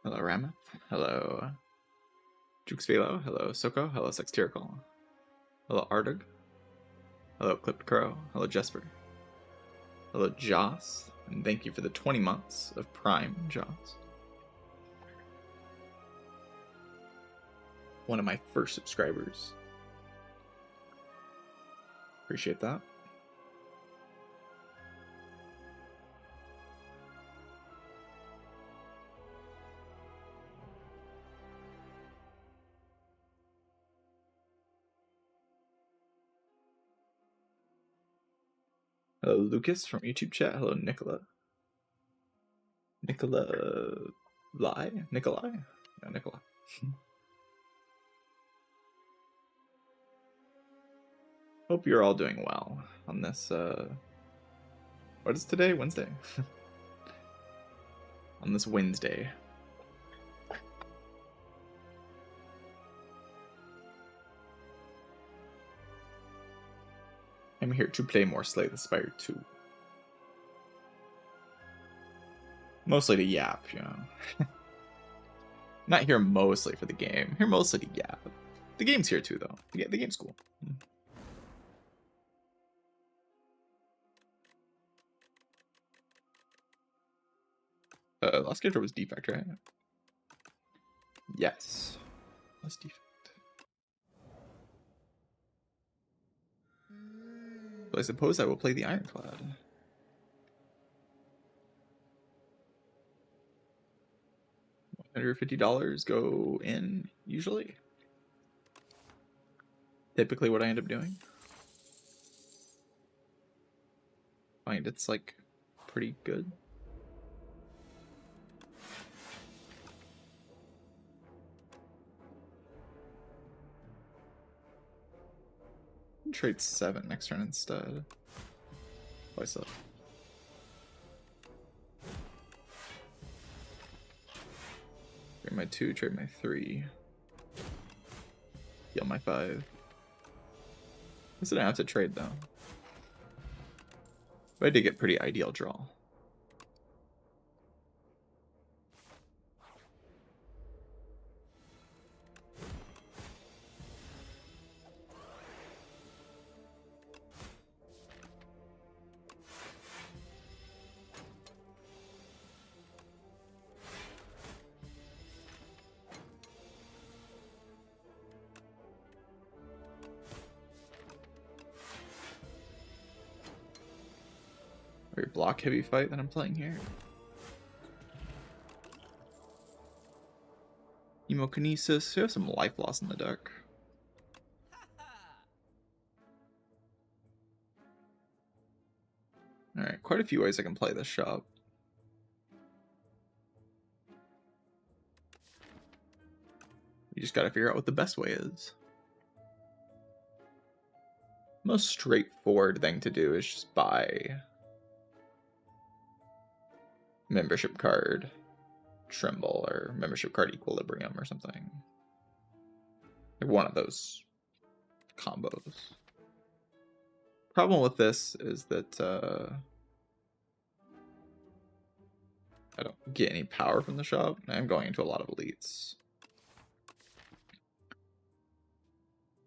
Hello, Ramath. Hello, Jukes Velo. Hello, Soko. Hello, Sextirical. Hello, Ardug. Hello, Clipped Crow. Hello, Jesper. Hello, Joss. And thank you for the 20 months of Prime, Joss. One of my first subscribers. Appreciate that. Hello, Lucas from YouTube chat. Hello, Nicola. Nikolai? Yeah, Nicola. Hope you're all doing well on this, what is today? Wednesday? On this Wednesday. I'm here to play more Slay the Spire 2. Mostly to yap, you know. Not here mostly for the game. Here mostly to yap. The game's here too, though. The game's cool. Last character was Defect, right? Yes. Last Defect. But I suppose I will play the Ironclad. $150 go in, usually. Typically what I end up doing. Find it's, like, pretty good. Trade 7 next turn instead. Twice up. Trade my 2, trade my 3. Heal my 5. I said I have to trade though. But I did get pretty ideal draw. Very block heavy fight that I'm playing here. Hemokinesis. We have some life loss in the deck. Alright, quite a few ways I can play this shop. You just gotta figure out what the best way is. Most straightforward thing to do is just buy membership card Tremble or membership card Equilibrium or something. Like one of those combos. Problem with this is that I don't get any power from the shop. I'm going into a lot of elites.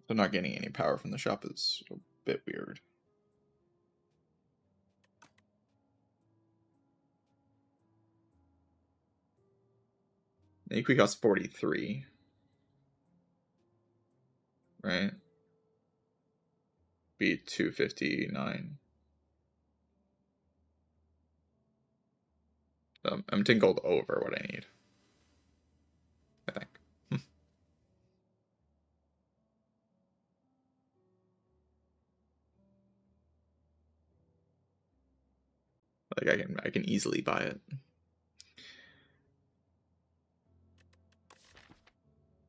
So not getting any power from the shop is a bit weird. Equi costs 43. Right? Be 259. I'm 10 gold over what I need. I think. Like I can easily buy it.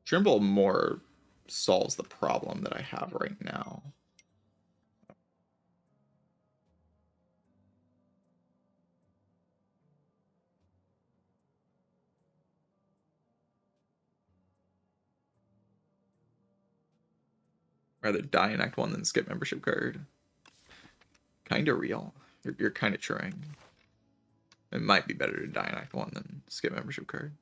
Trimble more solves the problem that I have right now. Rather die in Act 1 than skip membership card. Kinda real. You're kinda trying. It might be better to die in Act 1 than skip membership card.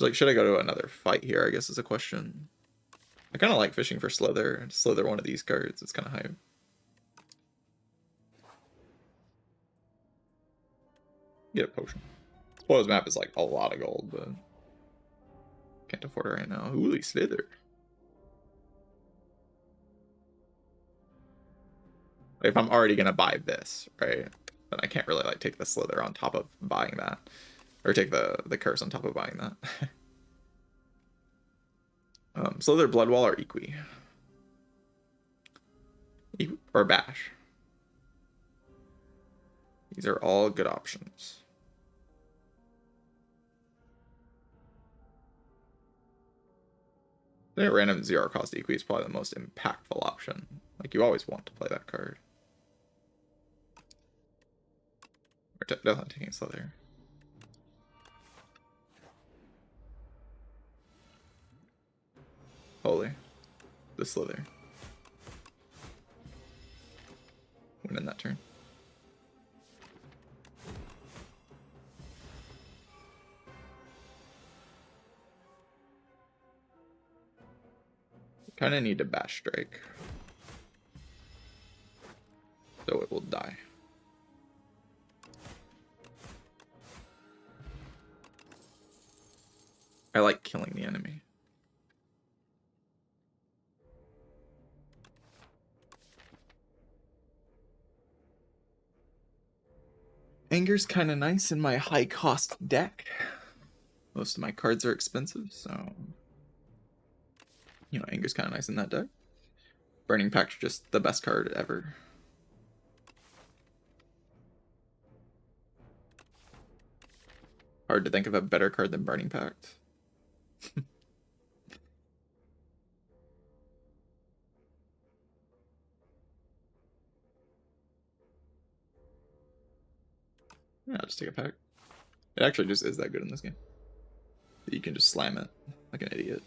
like, should I go to another fight here, I guess is a question. I kind of like fishing for Slither. Slither one of these cards. It's kind of hype. Get a potion. Spoils map is like a lot of gold, but can't afford it right now. Holy Slither. If I'm already gonna buy this, right, then I can't really like take the Slither on top of buying that, or take the curse on top of buying that. Slither, Bloodwall, or Equi, or Bash. These are all good options. I think a random 0 cost Equi is probably the most impactful option. Like, you always want to play that card. We're definitely taking Slither. Holy. The Slither. Winning that turn. Kind of need to Bash Strike, so it will die. I like killing the enemy. Anger's kind of nice in my high cost deck. Most of my cards are expensive, so you know, Anger's kind of nice in that deck. Burning Pact, just the best card ever. Hard to think of a better card than Burning Pact. Yeah, I'll just take a pack. It actually just is that good in this game. You can just slam it like an idiot.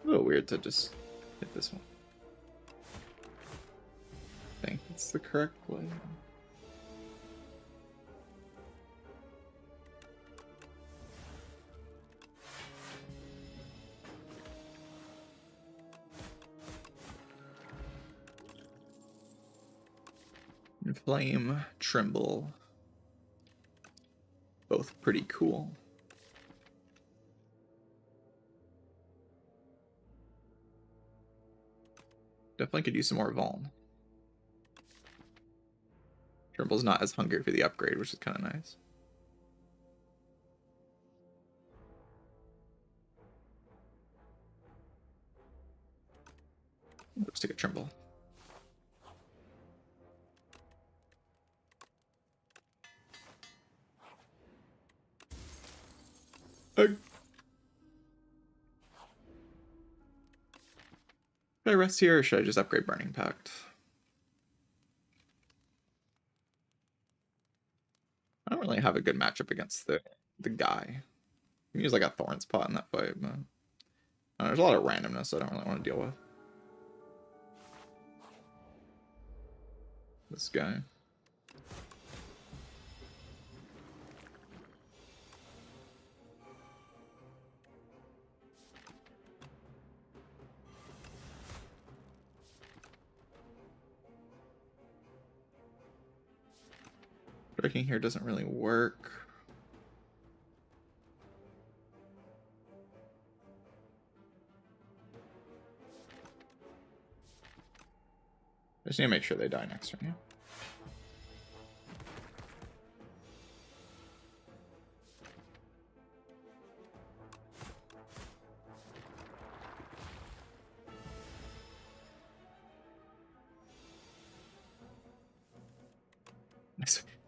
A little weird to just hit this one. I think it's the correct way. Inflame, Tremble. Both pretty cool. Definitely could use some more Vuln. Tremble's not as hungry for the upgrade, which is kind of nice. Let's take a Tremble. Should I rest here, or should I just upgrade Burning Pact? I don't really have a good matchup against the guy. You can use like a Thorn Spot in that fight, but there's a lot of randomness I don't really want to deal with. This guy. Breaking here doesn't really work. I just need to make sure they die next turn, yeah.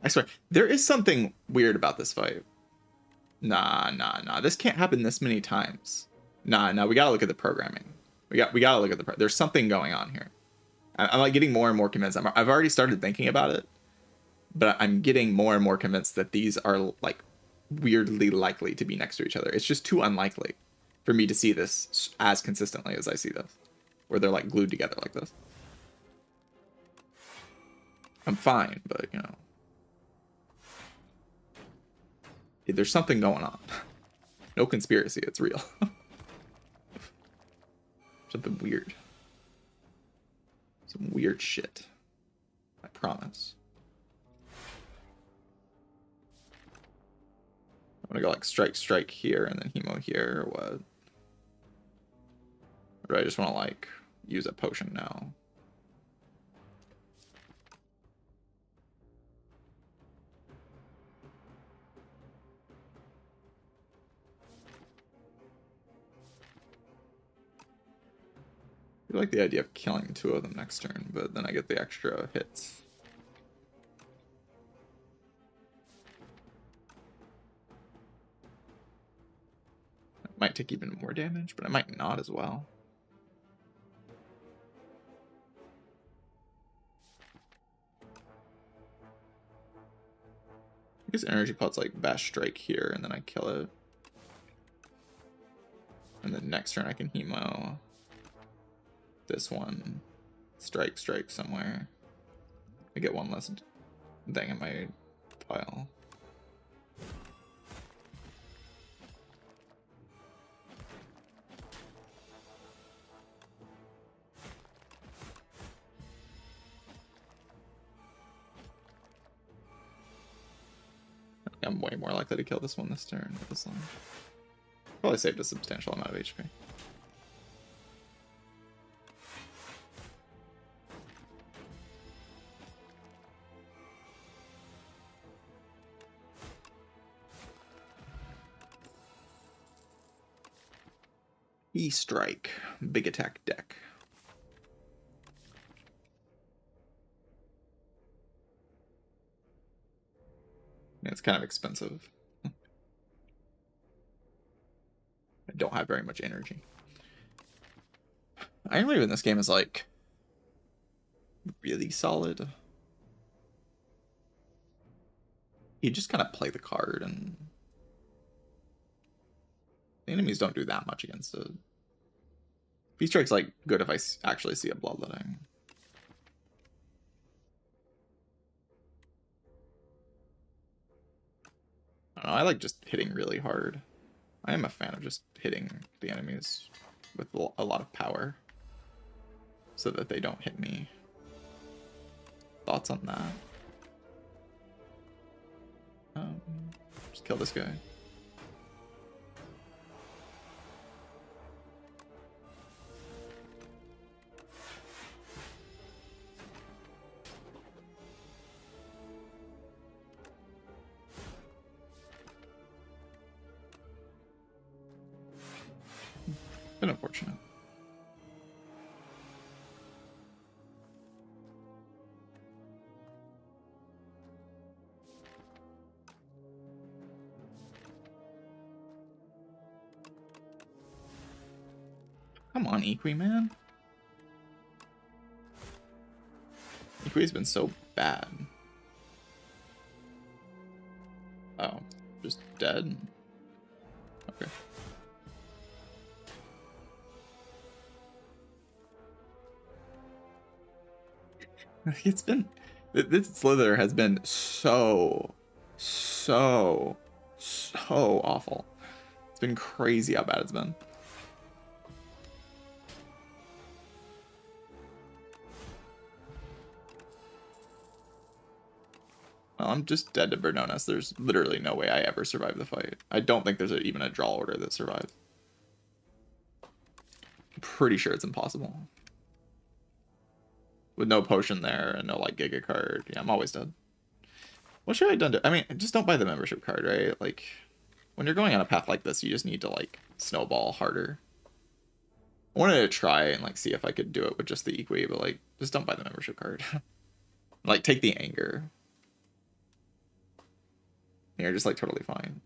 I swear, there is something weird about this fight. Nah. This can't happen this many times. Nah. We gotta look at the programming. We gotta look at the. There's something going on here. I'm like getting more and more convinced. I've already started thinking about it, but I'm getting more and more convinced that these are like weirdly likely to be next to each other. It's just too unlikely. for me to see this as consistently as I see this, where they're like glued together like this. I'm fine, but you know, there's something going on. No conspiracy, it's real. Something weird. Some weird shit. I promise. I'm gonna go like strike here and then hemo here, or what? Or do I just want to like use a potion now? I like the idea of killing 2 of them next turn, but then I get the extra hits. It might take even more damage, but I might not as well. I guess energy pot's like bash strike here, and then I kill it. And then next turn I can hemo this one, strike somewhere. I get 1 less thing in my pile. I'm way more likely to kill this one this turn with this line. Probably saved a substantial amount of HP. E-Strike, big attack deck. Yeah, it's kind of expensive. I don't have very much energy. Iron Wave in this game is like really solid. You just kind of play the card, and the enemies don't do that much against it. V-Strike's like good if I actually see a bloodletting. I don't know, I like just hitting really hard. I am a fan of just hitting the enemies with a lot of power so that they don't hit me. Thoughts on that? Just kill this guy. Been unfortunate. Come on, Equi, man. Equi's been so bad. Oh, just dead? Okay. It's been... This Slither has been so awful. It's been crazy how bad it's been. Well, I'm just dead to Bernonis. There's literally no way I ever survive the fight. I don't think there's even a draw order that survives. I'm pretty sure it's impossible. With no potion there and no like Giga card. Yeah, I'm always dead. What should I have done to... I mean, just don't buy the membership card, right? Like, when you're going on a path like this, you just need to like snowball harder. I wanted to try and like see if I could do it with just the Equi, but like, just don't buy the membership card. Like, take the anger. You're just like totally fine.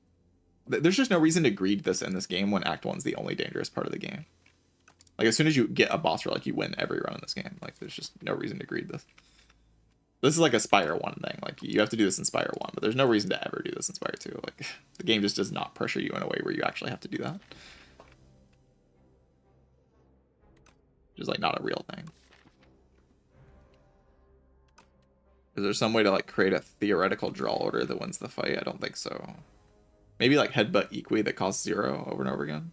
There's just no reason to greed this in this game when Act 1's the only dangerous part of the game. Like, as soon as you get a boss relic, you win every run in this game. Like, there's just no reason to greed this. This is like a Spire 1 thing. Like, you have to do this in Spire 1, but there's no reason to ever do this in Spire 2. Like, the game just does not pressure you in a way where you actually have to do that. which is like not a real thing. Is there some way to like create a theoretical draw order that wins the fight? I don't think so. Maybe like headbutt equi that costs 0 over and over again.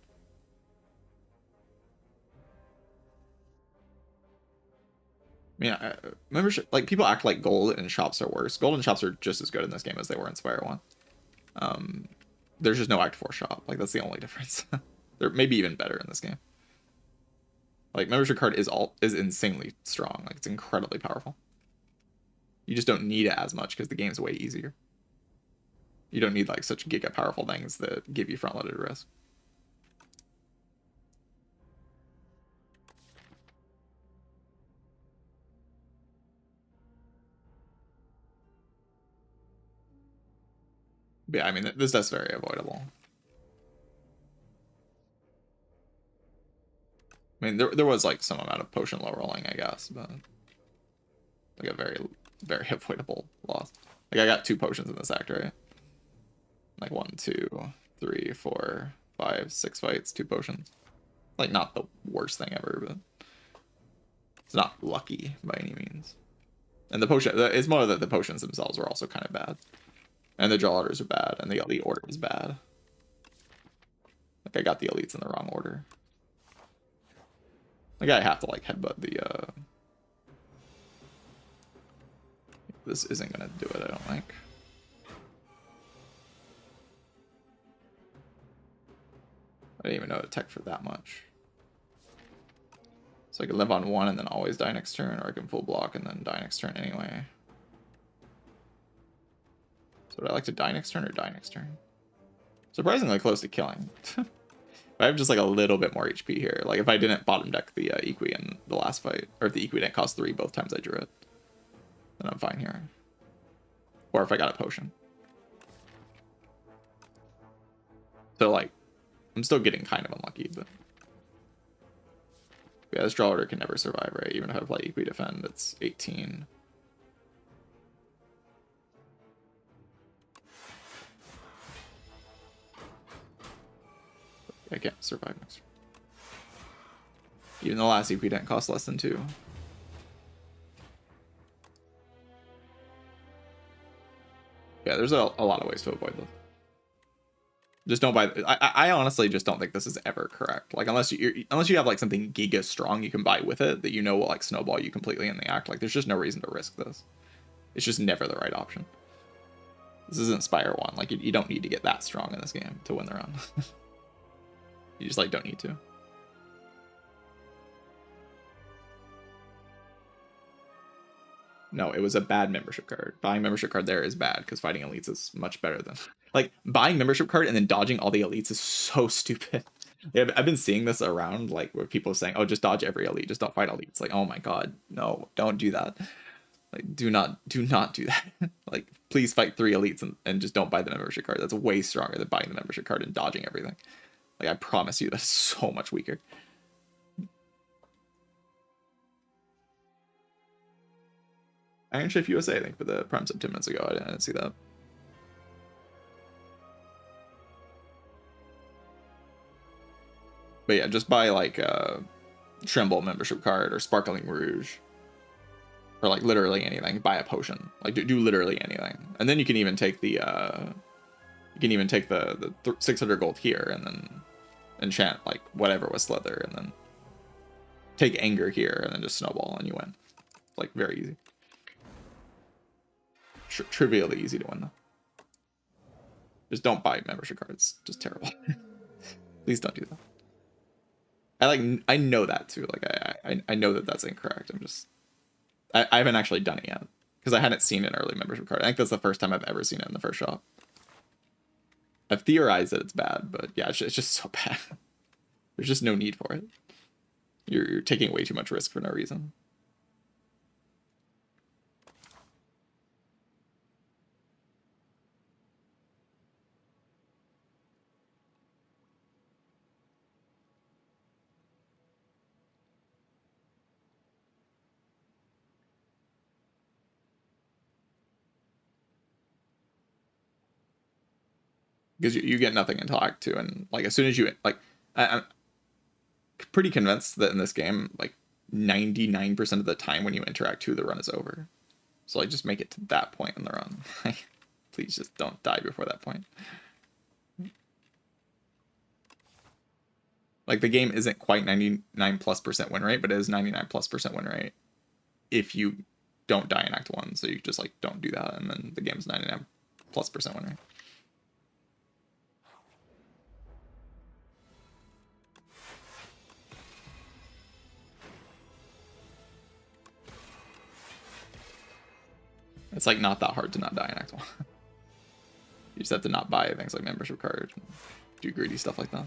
I mean, membership, like people act like gold and shops are worse. Gold and shops are just as good in this game as they were in Spire 1. There's just no Act 4 shop. Like that's the only difference. They're maybe even better in this game. Like membership card is insanely strong. Like it's incredibly powerful. You just don't need it as much because the game's way easier. You don't need like such giga powerful things that give you front-loaded risk. But yeah, I mean, this stuff's very avoidable. I mean, there was like some amount of potion low rolling, I guess, but like a very, very avoidable loss. Like I got 2 potions in this act, right? Like 1, 2, 3, 4, 5, 6 fights, 2 potions. Like not the worst thing ever, but it's not lucky by any means. And the potion, it's more that the potions themselves are also kind of bad. And the draw orders are bad, and the elite order is bad. Like I got the elites in the wrong order. Like I have to like headbutt the this isn't gonna do it, I don't think. I didn't even know to tech for that much. So I can live on 1 and then always die next turn, or I can full block and then die next turn anyway. So would I like to die next turn or die next turn? Surprisingly close to killing. I have just like a little bit more HP here. Like if I didn't bottom deck the Equi in the last fight, or if the Equi didn't cost 3 both times I drew it, then I'm fine here. Or if I got a potion. So like, I'm still getting kind of unlucky, but yeah, this draw order can never survive, right? Even if I play Equi defend, it's 18. I can't survive next. Even the last EP didn't cost less than 2. Yeah, there's a lot of ways to avoid this. Just don't buy. I honestly just don't think this is ever correct. Like unless you have like something giga strong you can buy with it that you know will like snowball you completely in the act. Like there's just no reason to risk this. It's just never the right option. This isn't Spire 1. Like you don't need to get that strong in this game to win the round. You just like don't need to. No, it was a bad membership card. Buying membership card there is bad because fighting elites is much better than like buying membership card and then dodging all the elites is so stupid. Yeah, I've been seeing this around like where people are saying, "Oh, just dodge every elite, just don't fight elites." Like, oh my god, no, don't do that. Like, do not do that. Like, please fight 3 elites and just don't buy the membership card. That's way stronger than buying the membership card and dodging everything. Like, I promise you, that's so much weaker. Iron Shift USA, I think, for the Prime Sub 10 minutes ago. I didn't see that. But yeah, just buy like a Tremble membership card or Sparkling Rouge. Or like literally anything. Buy a potion. Like do literally anything. And then you can even take the 600 gold here and then enchant like whatever with Slither and then take Anger here and then just snowball and you win. Like very easy. Trivially easy to win though. Just don't buy membership cards. Just terrible. Please don't do that. I know that too. Like I know that that's incorrect. I haven't actually done it yet because I hadn't seen an early membership card. I think that's the first time I've ever seen it in the first shop. I've theorized that it's bad, but yeah, it's just so bad. There's just no need for it. You're taking way too much risk for no reason. Because you get nothing until Act 2, and like as soon as you like, I'm pretty convinced that in this game, like 99% of the time when you interact too, the run is over. So like just make it to that point in the run. Please just don't die before that point. Like the game isn't quite 99+% win rate, but it is 99+% win rate if you don't die in Act 1. So you just like don't do that, and then the game's 99+% win rate. It's like not that hard to not die in Act 1. You just have to not buy things like membership cards, do greedy stuff like that.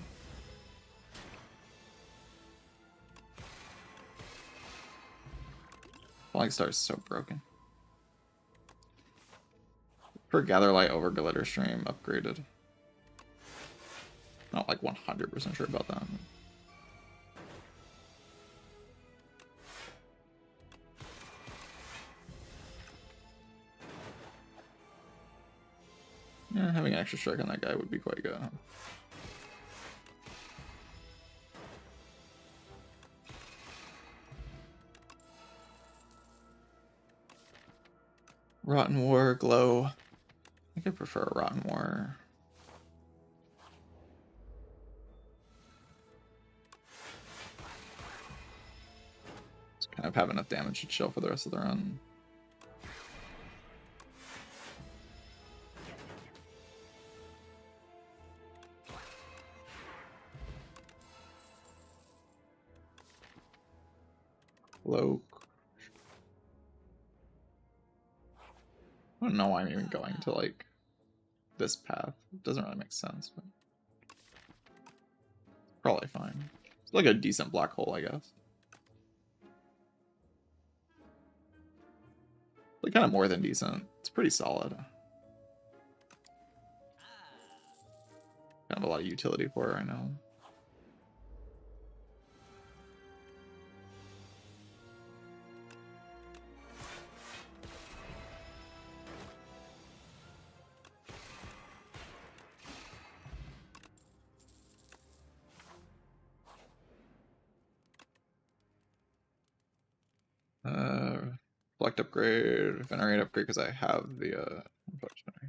Falling Star is so broken. Per Gatherlight over Glitter Stream upgraded. Not like 100% sure about that. Yeah, having an extra strike on that guy would be quite good. Rotten War, Glow. I think I prefer a Rotten War. Just kind of have enough damage to chill for the rest of the run. Cloak. I don't know why I'm even going to like this path. It doesn't really make sense, but probably fine. It's like a decent black hole, I guess. Like kind of more than decent. It's pretty solid. Kind of a lot of utility for it right now. Select upgrade, venerate upgrade because I have the unfortunately.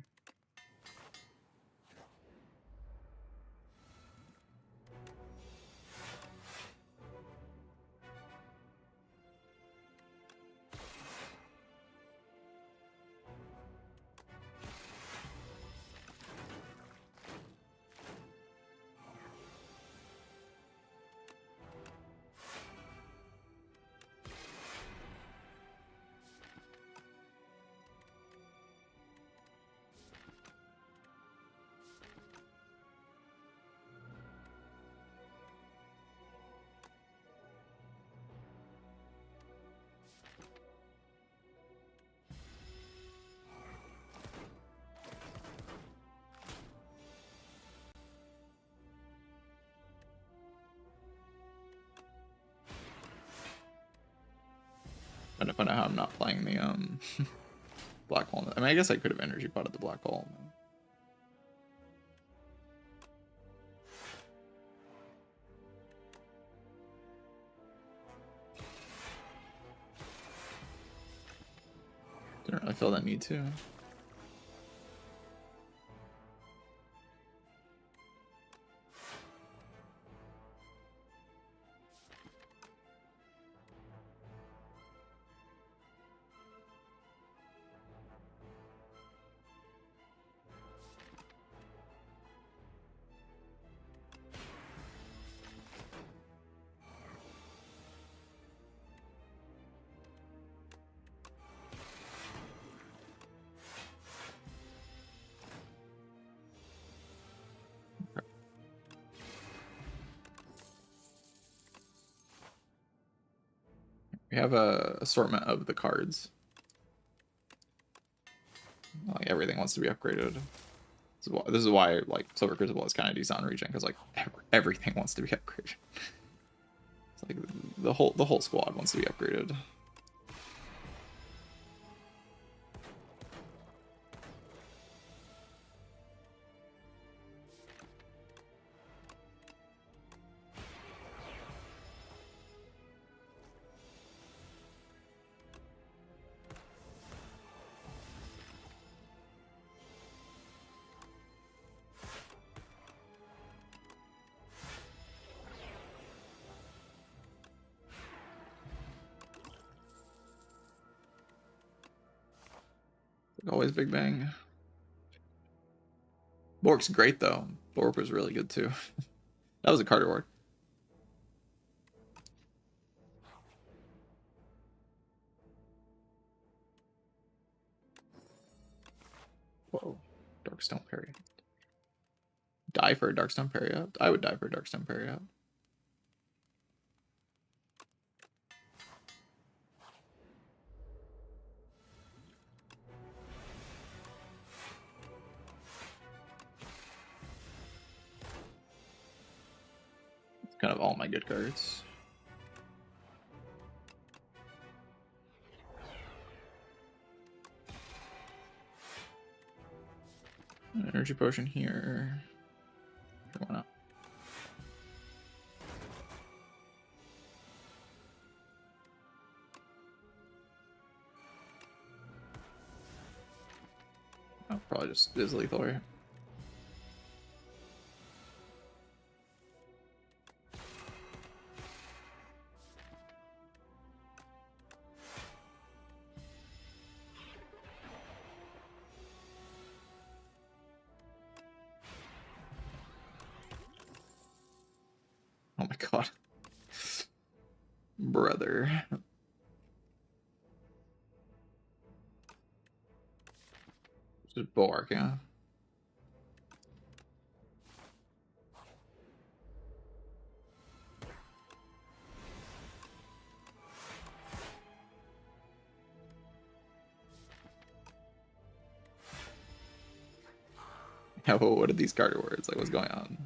Trying to find out how I'm not playing the black hole. I mean, I guess I could have energy potted the black hole. Didn't really feel that need to. We have a assortment of the cards. Like everything wants to be upgraded. This is why like Silver Crucible is kind of decent on regen because like everything wants to be upgraded. It's like the whole squad wants to be upgraded. Like always, Big Bang. Bork's great though. Bork was really good too. That was a card reward. Whoa, Darkstone parry. Die for a Darkstone parry out? I would die for a Darkstone parry out. It's kind of all my good cards. An energy potion here. Sure, why not? Oh, probably just is lethal, right? Oh my god. Brother. Just Bork, yeah. Yeah, well, what are these card words? Like, what's going on?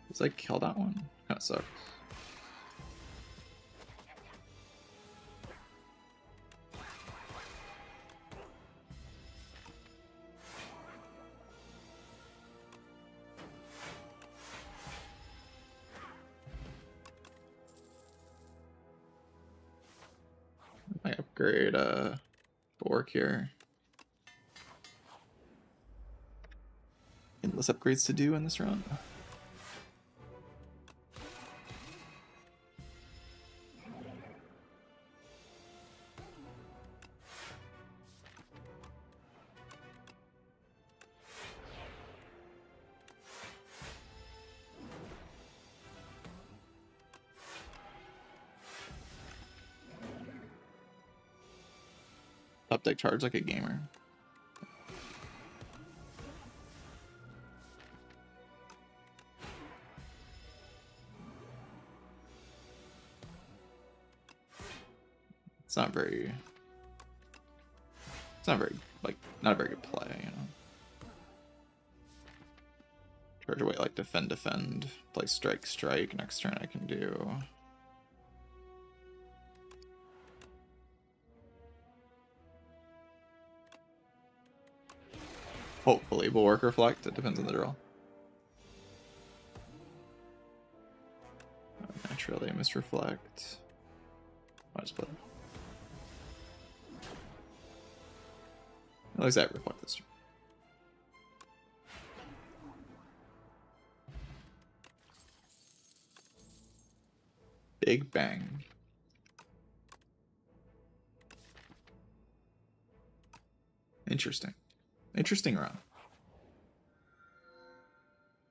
It's like, kill that one. Kind of sucks. I upgrade Bork here. Endless upgrades to do in this run. Top deck charge like a gamer. It's not very, like, not a very good play, you know. Charge away, like, defend, play strike, next turn I can do. Hopefully, Bulwark Reflect, it depends on the draw. Naturally, Misreflect. I'll just play it. At least I reflect this turn. Big Bang. Interesting. Interesting run.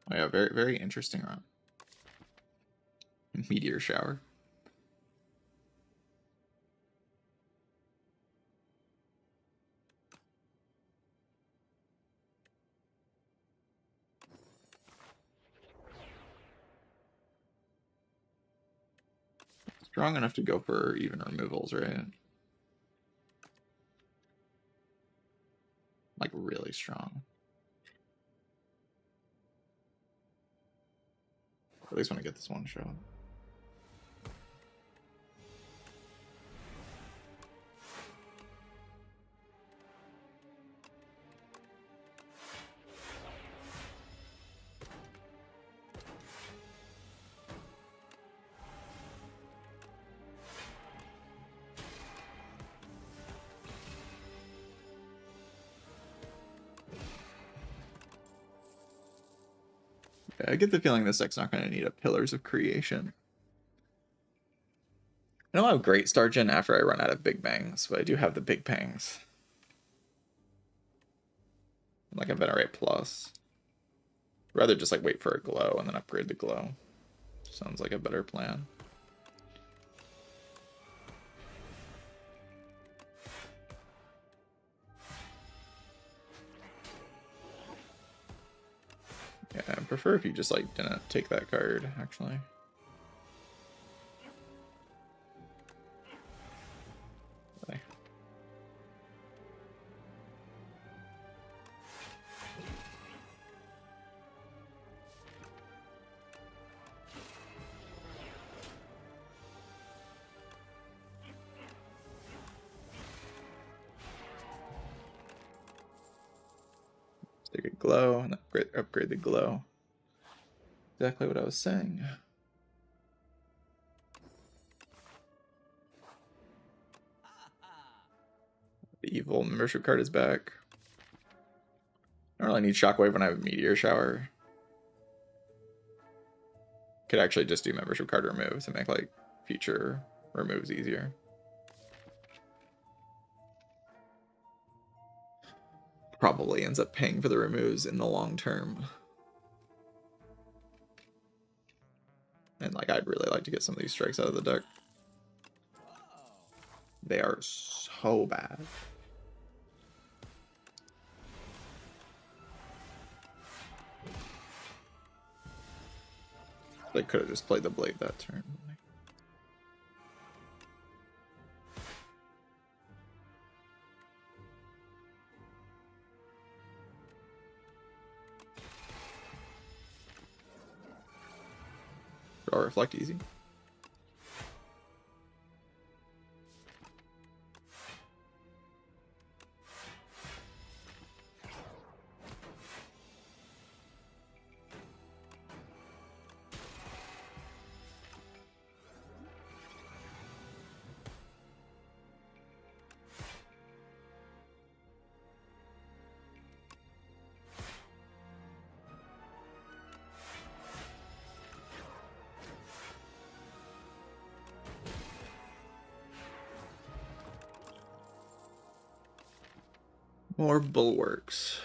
Oh yeah, very, very interesting run. Meteor Shower. Strong enough to go for even removals, right? Like, really strong. At least when I get this one shot. I get the feeling this deck's not going to need a Pillars of Creation. I don't have Great Star Gen after I run out of Big Bangs, but I do have the Big Bangs. Like a Venerate Plus. Rather just like wait for a glow and then upgrade the glow. Sounds like a better plan. Yeah, I prefer if you just like didn't take that card, actually. Bye. Take a glow and upgrade the glow. Exactly what I was saying. The evil membership card is back. I don't really need Shockwave when I have a Meteor Shower. Could actually just do membership card remove to make like future removes easier. Probably ends up paying for the removes in the long term. And like I'd really like to get some of these strikes out of the deck. They are so bad. They could have just played the blade that turn. Draw Reflect easy. More bulwarks.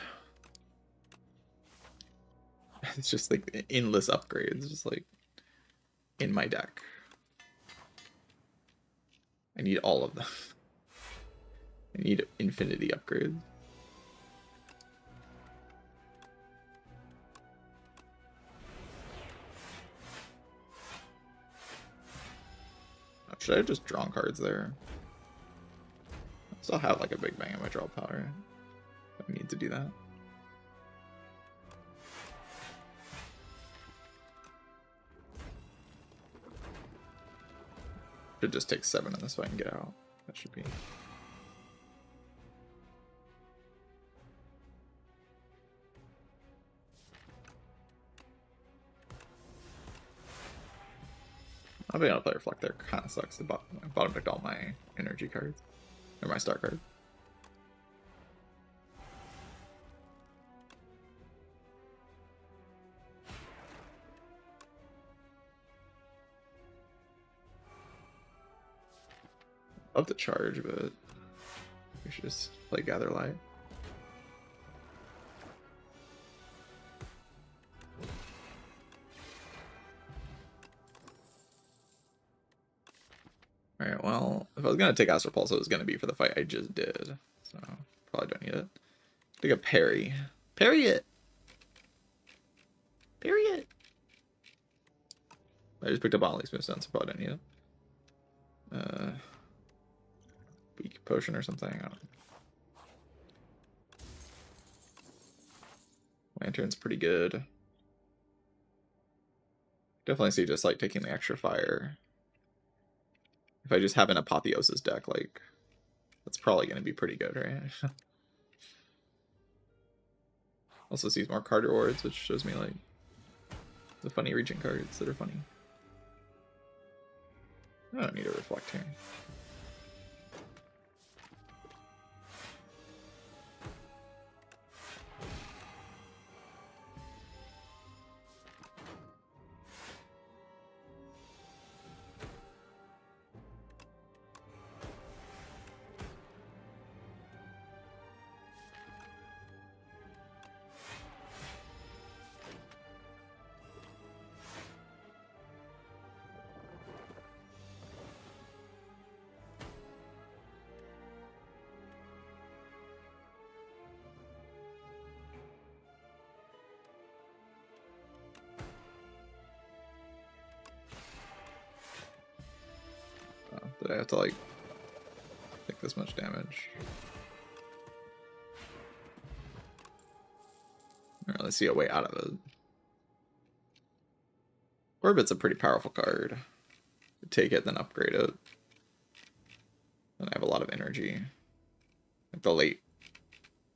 It's just like endless upgrades, just like in my deck. I need all of them. I need infinity upgrades. Should I have just drawn cards there? I still have like a big bang in my draw power. I need to do that. Should just take 7 in this fight and get out. That should be. Not being able to play Reflect there kind of sucks. I bottom decked all my energy cards. Or my star card. Love to charge, but we should just play Gather Light. Alright, well, if I was going to take Astral Pulse, it was going to be for the fight I just did. So, probably don't need it. Take a parry. Parry it! Parry it! I just picked up Ollie's Movestone, so probably don't need it. Weak Potion or something, I don't know. Lantern's pretty good. Definitely see just like taking the extra fire. If I just have an Apotheosis deck, like, that's probably going to be pretty good, right? Also sees more card rewards, which shows me, like, the funny region cards that are funny. I don't need a Reflect here. Did I have to like take this much damage? I don't really see a way out of it. Orbit's a pretty powerful card. Take it, then upgrade it. Then I have a lot of energy. Like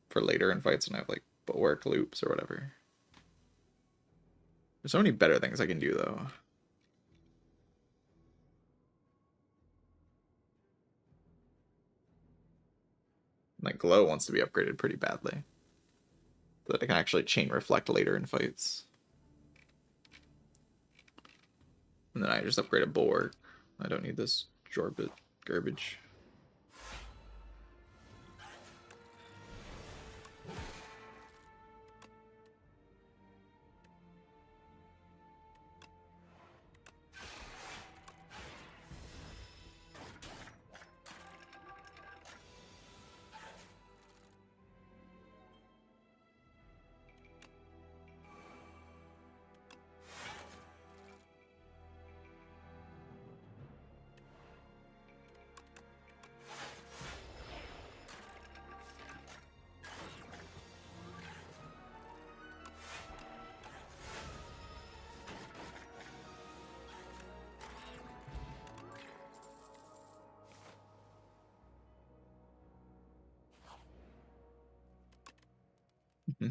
for later in fights when I have like bulwark loops or whatever. There's so many better things I can do though. Like Glow wants to be upgraded pretty badly. So that I can actually chain reflect later in fights. And then I just upgrade a bulwark. I don't need this Jorbit garbage.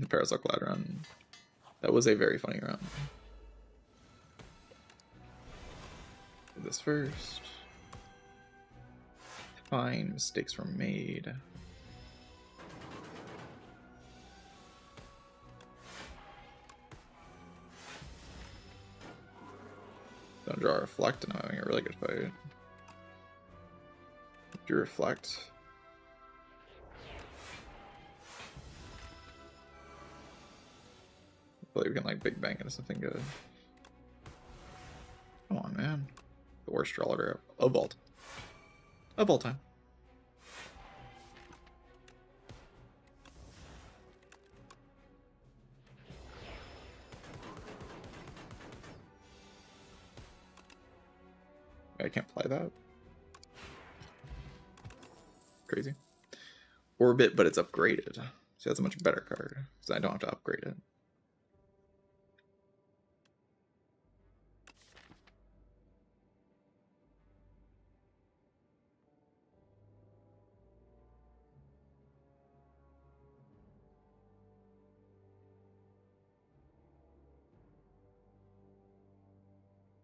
Parasol Cloud run. That was a very funny run. Do this first. Fine, mistakes were made. Don't draw a reflect and I'm having a really good fight. Do reflect. Hopefully we can like big bang into something good. Come on, man. The worst draw order of all time. Of all time. I can't play that. Crazy. Orbit, but it's upgraded. So that's a much better card. So I don't have to upgrade it.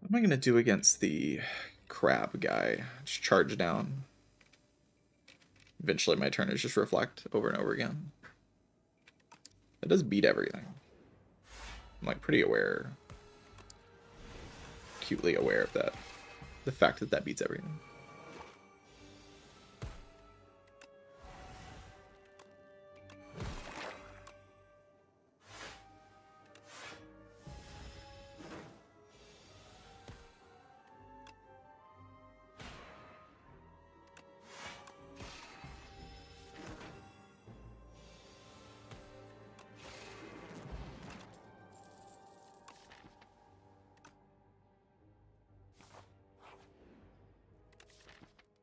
What am I going to do against the crab guy? Just charge down. Eventually my turn is just reflect over and over again. That does beat everything. I'm like pretty aware. Acutely aware of that. The fact that that beats everything.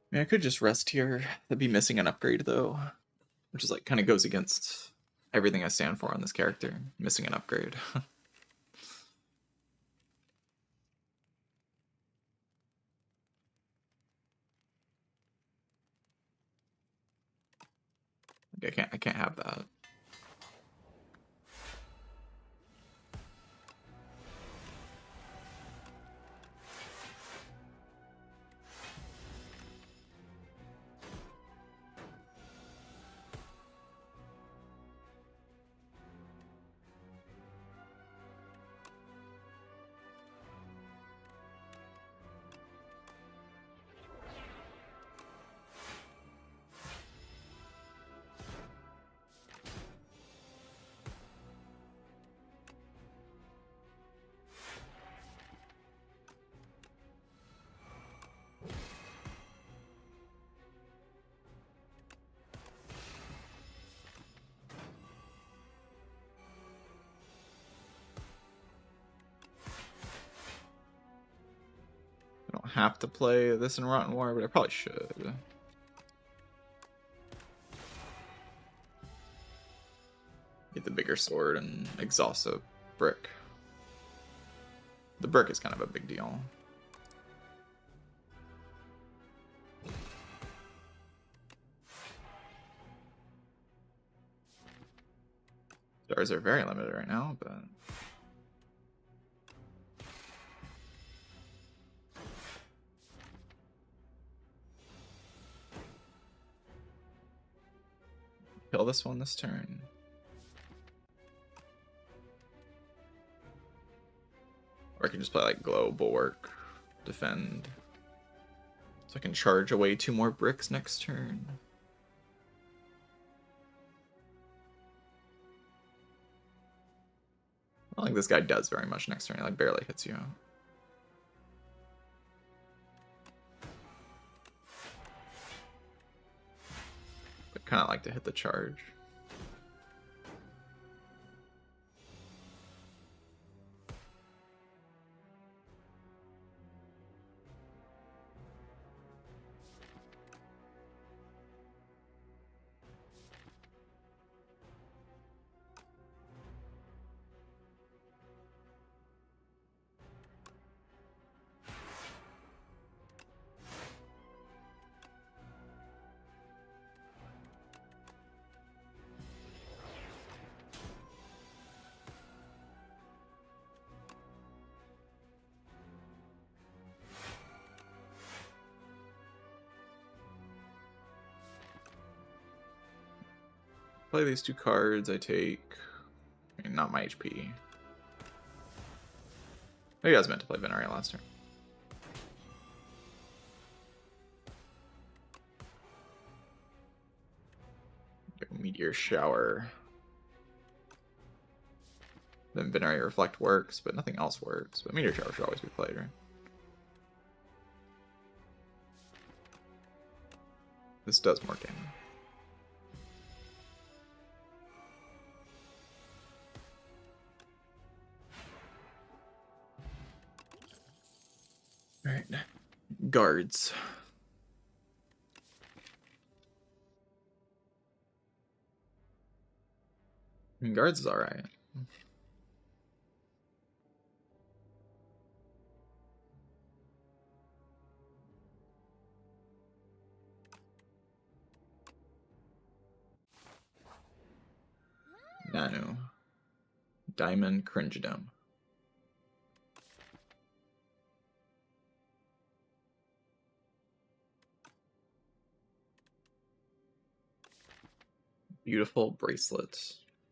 I mean, I could just rest here. That'd be missing an upgrade, though. Which is like, kind of goes against everything I stand for on this character. Missing an upgrade. I can't have that. have to play this in Rotten War, but I probably should. Get the bigger sword and exhaust a brick. The brick is kind of a big deal. Stars are very limited right now, but... Kill this one this turn. Or I can just play like Glow, Bulwark, Defend. So I can charge away 2 more bricks next turn. I don't think this guy does very much next turn. He like barely hits you. I kind of like to hit the charge. Play these 2 cards, I take... I mean, not my HP. Maybe I was meant to play Venerate last turn. Meteor Shower. Then Venerate Reflect works, but nothing else works. But Meteor Shower should always be played, right? This does more damage. Alright. Guards. I mean, guards is alright. Nanu. Diamond Cringedome. Beautiful Bracelet.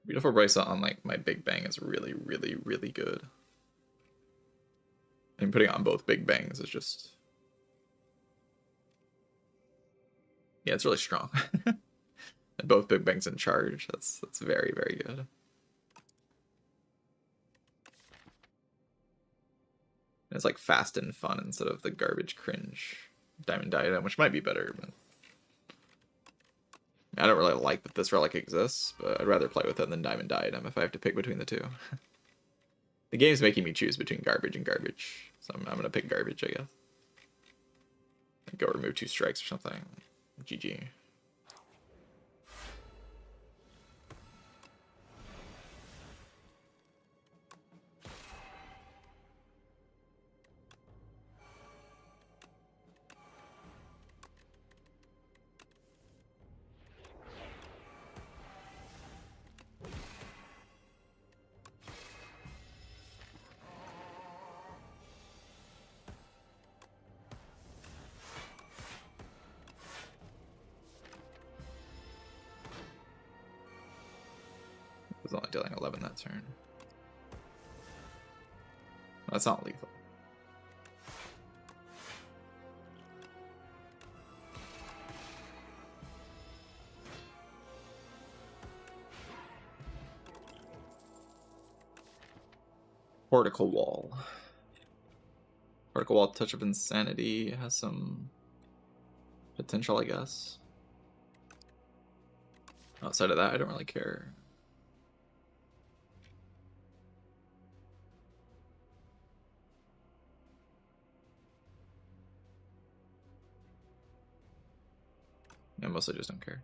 Beautiful Bracelet on like my Big Bang is really, really, really good. And putting it on both Big Bangs is just... Yeah, it's really strong. And both Big Bangs in charge. That's very, very good. And it's like fast and fun instead of the garbage cringe Diamond Diadem, which might be better, but I don't really like that this relic exists, but I'd rather play with it than Diamond Diadem if I have to pick between the 2. The game's making me choose between garbage and garbage, so I'm gonna pick garbage, I guess. Go remove 2 strikes or something. GG. Was only dealing 11 that turn. That's not lethal. Cortical Wall. Cortical Wall, Touch of Insanity has some potential, I guess. Outside of that, I don't really care. I mostly just don't care.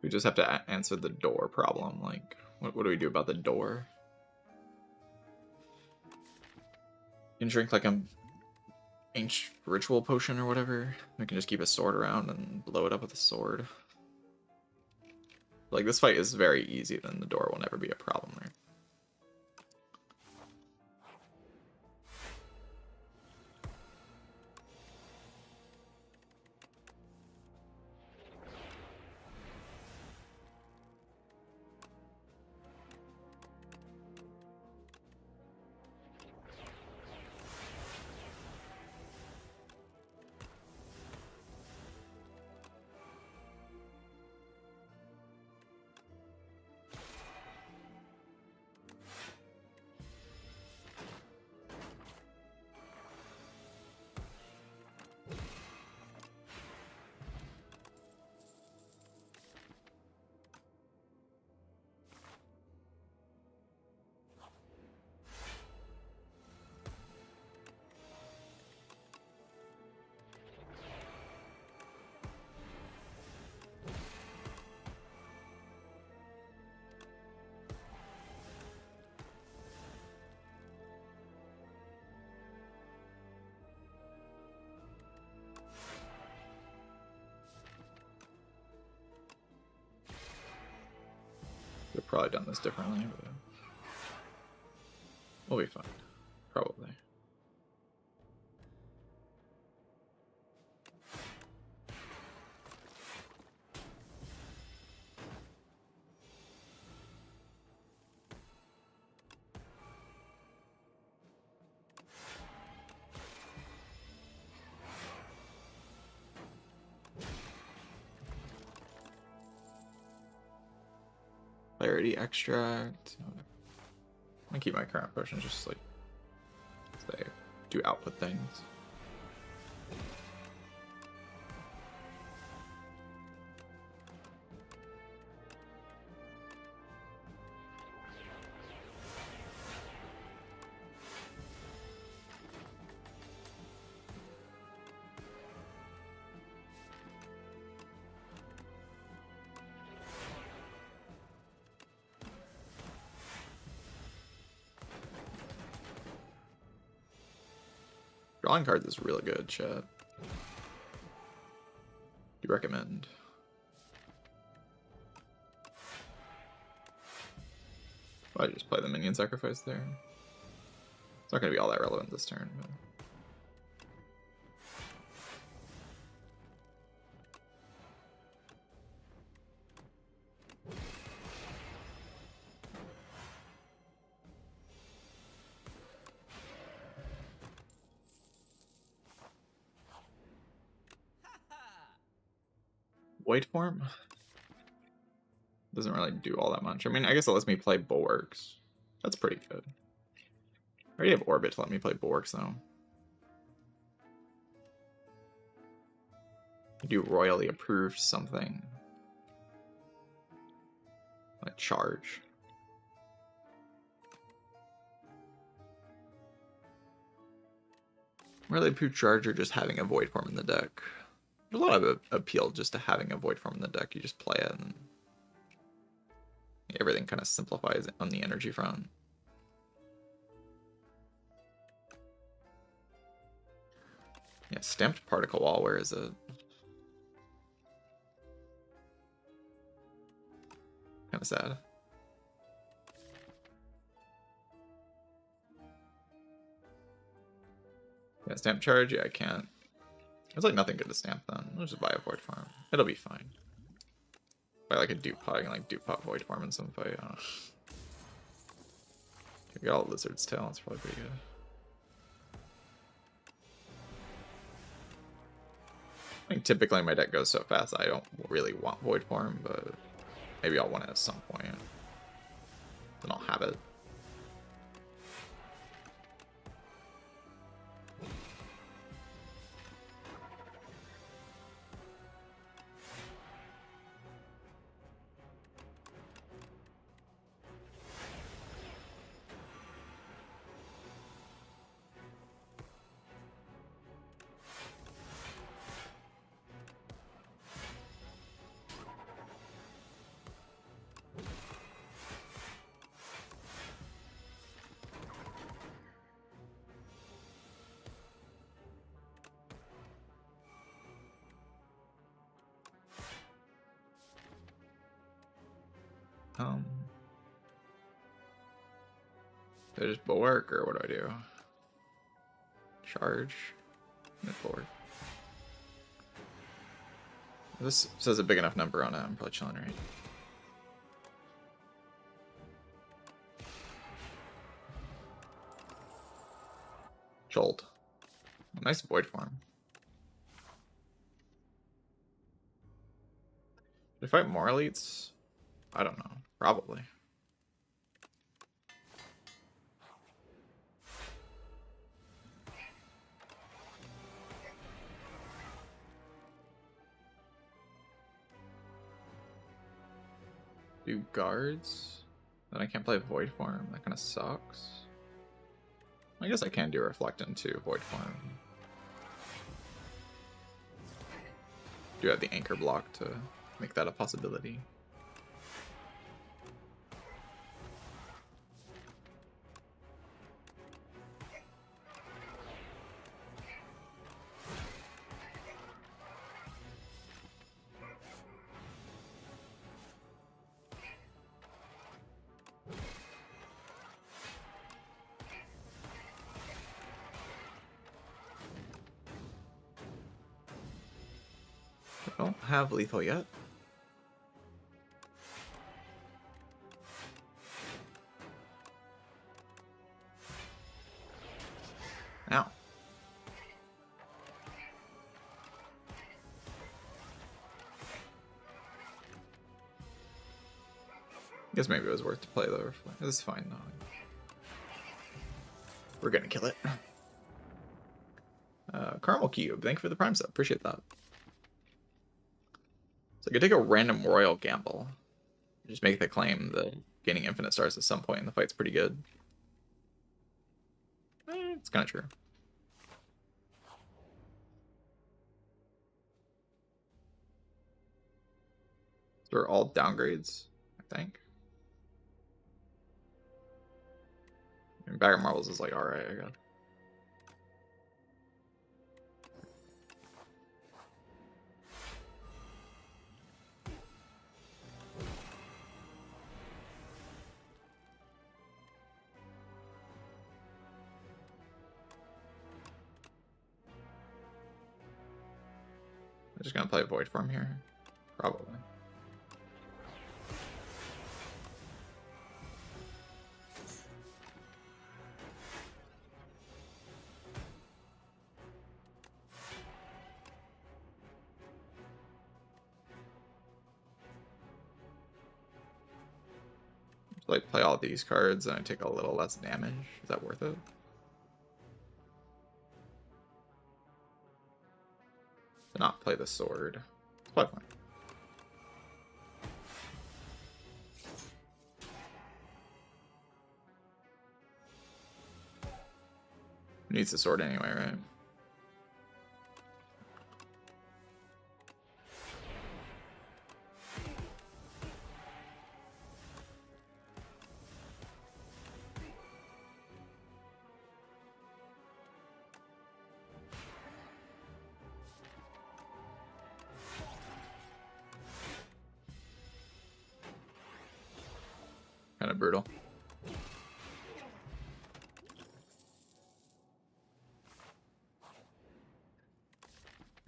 We just have to answer the door problem. Like, what do we do about the door? You can drink like an ancient ritual potion or whatever. We can just keep a sword around and blow it up with a sword. Like, this fight is very easy, then the door will never be a problem there. We've probably done this differently, but we'll be fine. Probably. Clarity extract. I'm gonna keep my current potions just like they do output things. Drawing cards is really good, chat. Do recommend. I just play the minion sacrifice there. It's not gonna be all that relevant this turn. But... Void form doesn't really do all that much. I mean, I guess it lets me play bulwarks. That's pretty good. I already have orbit to let me play bulwarks though. I do royally approved something like charge. Royally approved charge or just having a void form in the deck. There's a lot of appeal just to having a void form in the deck. You just play it and everything kind of simplifies on the energy front. Yeah, stamped particle wall, where is it? Kind of sad. Yeah, stamp charge, yeah, I can't. There's like nothing good to stamp then. I'll just buy a void farm. It'll be fine. Buy like a dupe pot, I can like dupe pot void farm in some fight. I don't know. We got all Lizard's Tail, that's probably pretty good. I think typically my deck goes so fast I don't really want void form, but maybe I'll want it at some point. Then I'll have it. Do I just bulwark, or what do I do? Charge. Bulwark. This says a big enough number on it. I'm probably chilling, right? Jolt. Nice void form. Should I fight more elites? I don't know. Probably. Do guards? Then I can't play void form. That kind of sucks. I guess I can do reflectant too, void form. Do have the anchor block to make that a possibility. I don't have lethal yet. Ow. Guess maybe it was worth to play though. This is fine though. We're gonna kill it. Caramel Cube, thank you for the Prime sub. Appreciate that. So I could take a random royal gamble. Just make the claim that gaining infinite stars at some point in the fight's pretty good. It's kind of true. So they're all downgrades, I think. I mean, Bag of Marbles is like, alright, I guess. I'm just gonna play Void Form here. Probably. Like play all these cards and I take a little less damage. Is that worth it? To not play the sword. It's probably fine. Who needs the sword anyway, right? Kind of brutal.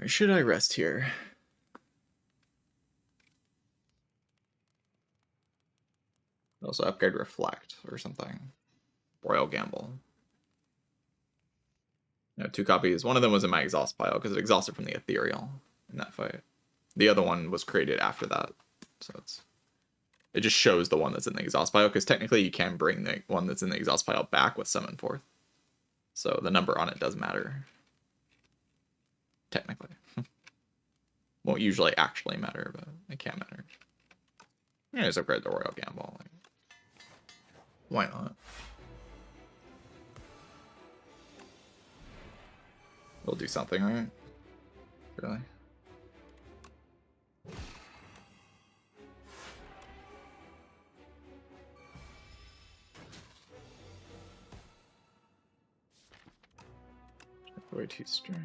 Or should I rest here? Also upgrade Reflect or something. Royal Gamble. No, 2 copies. One of them was in my exhaust pile because it exhausted from the ethereal in that fight. The other one was created after that. So it just shows the one that's in the exhaust pile, because technically you can bring the one that's in the exhaust pile back with Summon Forth. So the number on it does matter. Technically. Won't usually actually matter, but it can matter. Yeah, just upgrade the Royal Gamble. Like, why not? We'll do something, right? Really? A10 Streaks.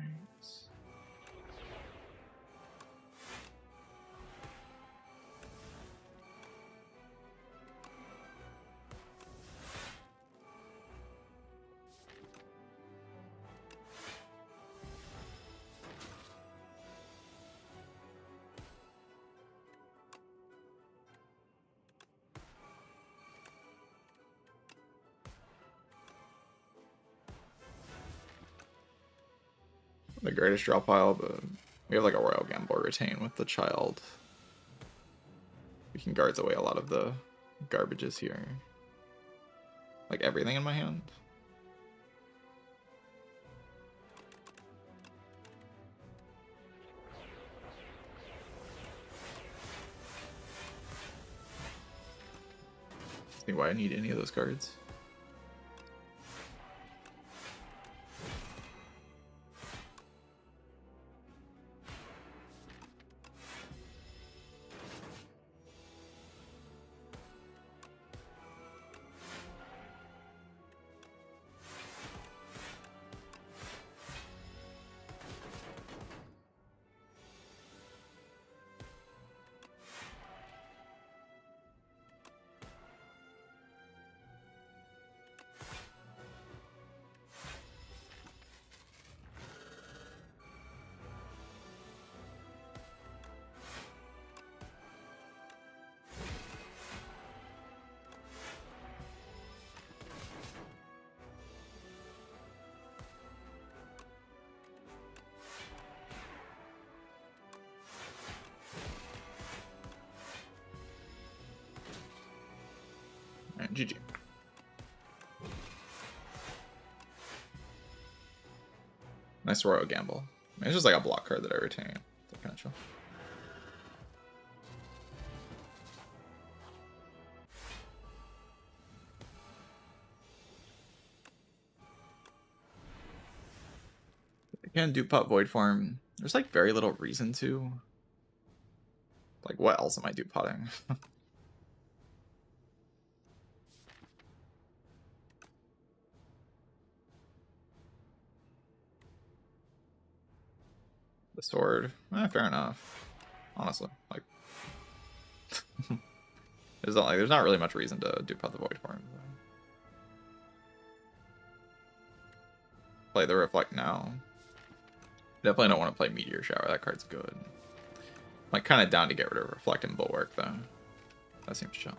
the greatest draw pile, but we have like a Royal Gamble Retain with the Child. We can guards away a lot of the garbages here. Like everything in my hand. See why I need any of those cards. Alright, GG. Nice Royal Gamble. I mean, it's just like a block card that I retain. It's kind of chill. Again, do pot Void Form. There's like very little reason to. Like, what else am I do potting? The sword. Fair enough. Honestly, like, there's not really much reason to do pot the Void Form. Play the Reflect now. Definitely don't want to play Meteor Shower. That card's good. Like, kind of down to get rid of Reflect and Bulwark, though. That seems chill.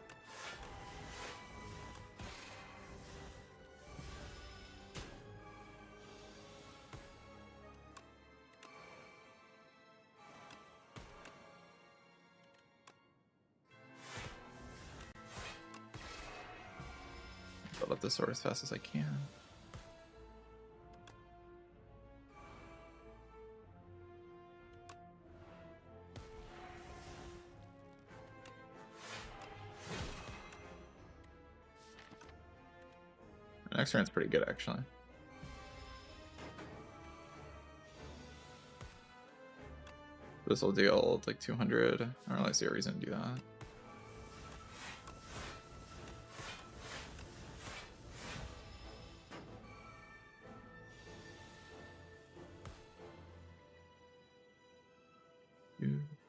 Build up the sword as fast as I can. Next turn's pretty good, actually. This will deal like 200. I don't really see a reason to do that.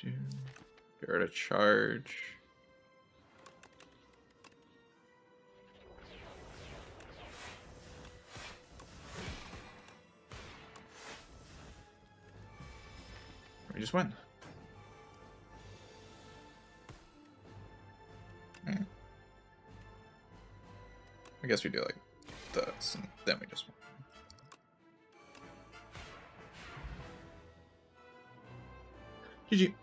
Get rid of charge. We just win. I guess we do like this, and then we just win. GG.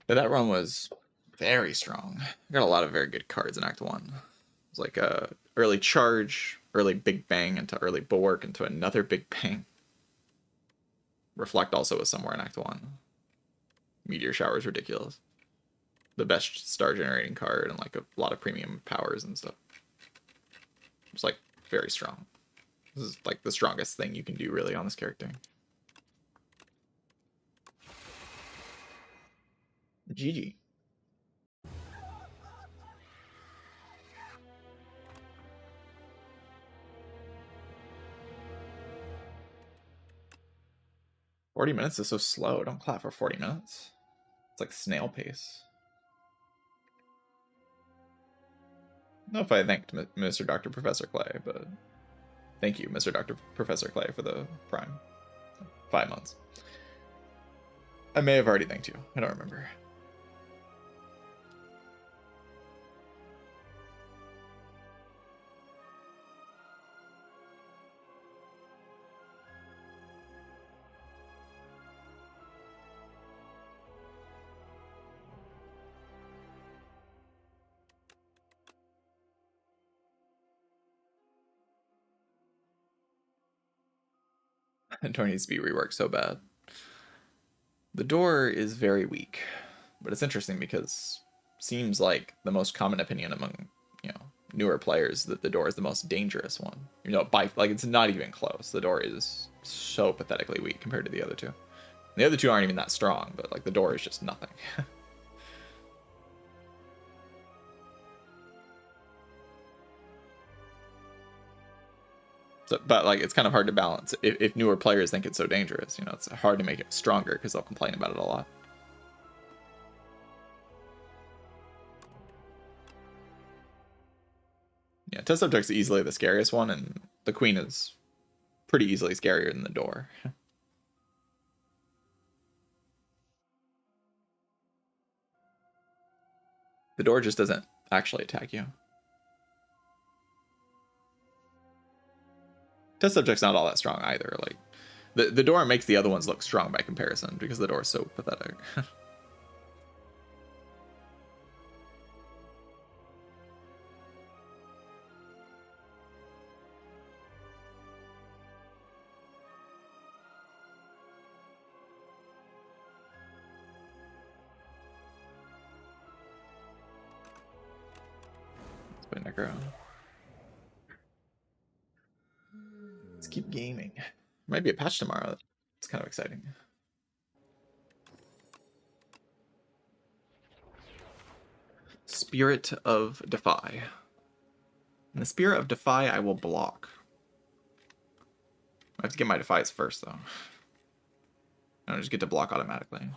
That run was very strong. I got a lot of very good cards in Act 1. It was like a early charge, early big bang into early bulwark into another big bang. Reflect also was somewhere in Act 1. Meteor Shower is ridiculous. The best star generating card and like a lot of premium powers and stuff. It's like very strong. This is like the strongest thing you can do really on this character. GG. "40 minutes is so slow. Don't clap for 40 minutes. It's like snail pace." I don't know if I thanked Mr. Dr. Professor Clay, but thank you, Mr. Dr. Professor Clay, for the Prime. 5 months. I may have already thanked you. I don't remember. The door needs to be reworked so bad. The door is very weak, but it's interesting because seems like the most common opinion among, you know, newer players that the door is the most dangerous one. You know, by like it's not even close. The door is so pathetically weak compared to the other two. The other two aren't even that strong, but like the door is just nothing. So, but like it's kind of hard to balance if newer players think it's so dangerous. You know, it's hard to make it stronger because they'll complain about it a lot. Yeah, test subject's easily the scariest one, and the queen is pretty easily scarier than the door. The door just doesn't actually attack you. Test subject's not all that strong either. Like the door makes the other ones look strong by comparison because the door is so pathetic. Let's play Necro. Let's keep gaming. Might be a patch tomorrow. It's kind of exciting. Spirit of Defy. In the Spirit of Defy, I will block. I have to get my Defies first, though. I don't just get to block automatically.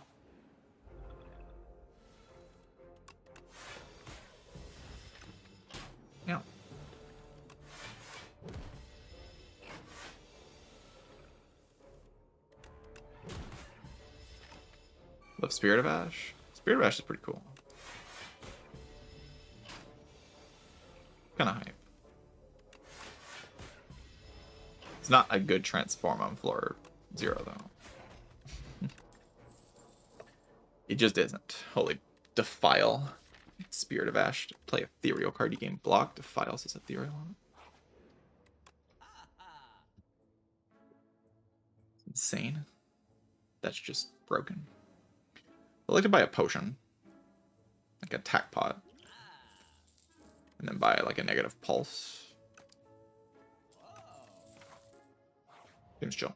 Yeah. Love Spirit of Ash. Spirit of Ash is pretty cool. Kind of hype. It's not a good transform on floor 0, though. It just isn't. Holy Defile. Spirit of Ash to play ethereal card. You game block. Defile says ethereal on it. It's insane. That's just broken. I'd like to buy a potion. Like a attack pot. And then buy like a negative pulse. Seems chill.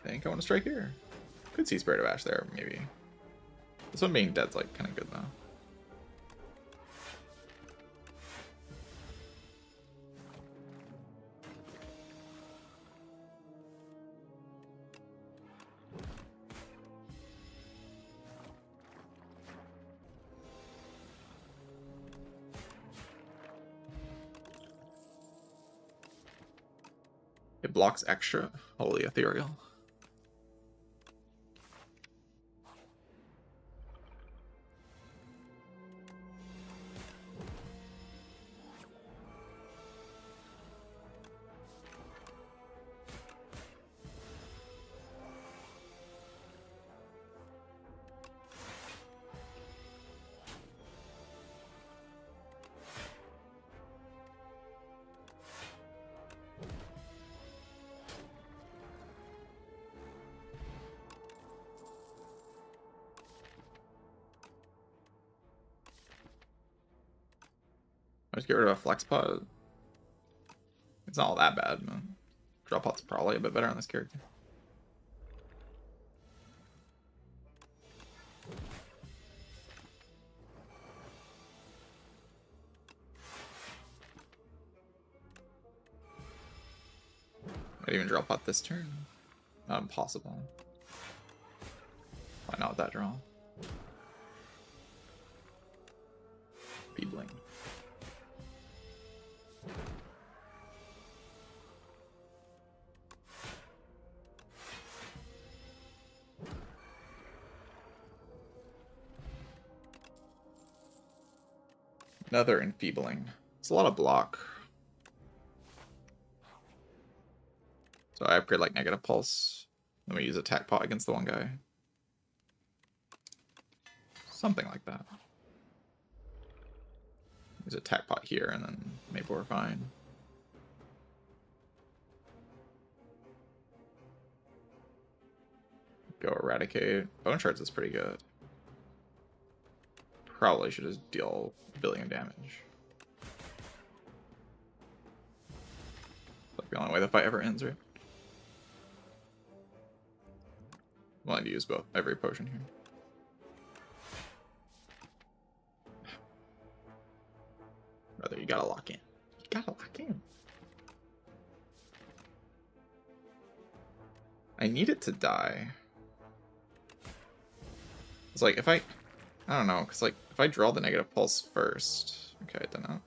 I think I want to strike here. Could see Spirit of Ash there, maybe. This one being dead's like kind of good though. It blocks extra. Holy ethereal. Just get rid of a flex pot. It's not all that bad, man. Draw pot's probably a bit better on this character. Might even draw pot this turn. Not impossible. Why not with that draw? Feebling. Another enfeebling. It's a lot of block. So I upgrade like negative pulse. Then we use attack pot against the one guy. Something like that. There's a attack pot here, and then maybe we're fine. Go Eradicate. Bone Shards is pretty good. Probably should just deal a billion damage. Like the only way the fight ever ends, right? I'm willing to use both every potion here. Brother, you gotta lock in. You gotta lock in. I need it to die. It's like if I don't know, because like if I draw the negative pulse first, okay, I don't know.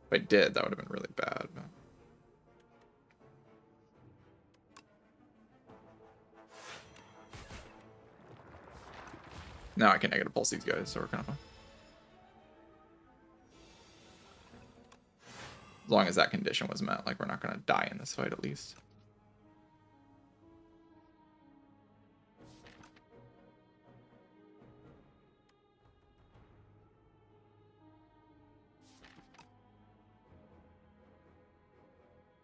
If I did, that would have been really bad. But... now I can negative pulse these guys, so we're kind of fine. As long as that condition was met, like we're not gonna die in this fight at least.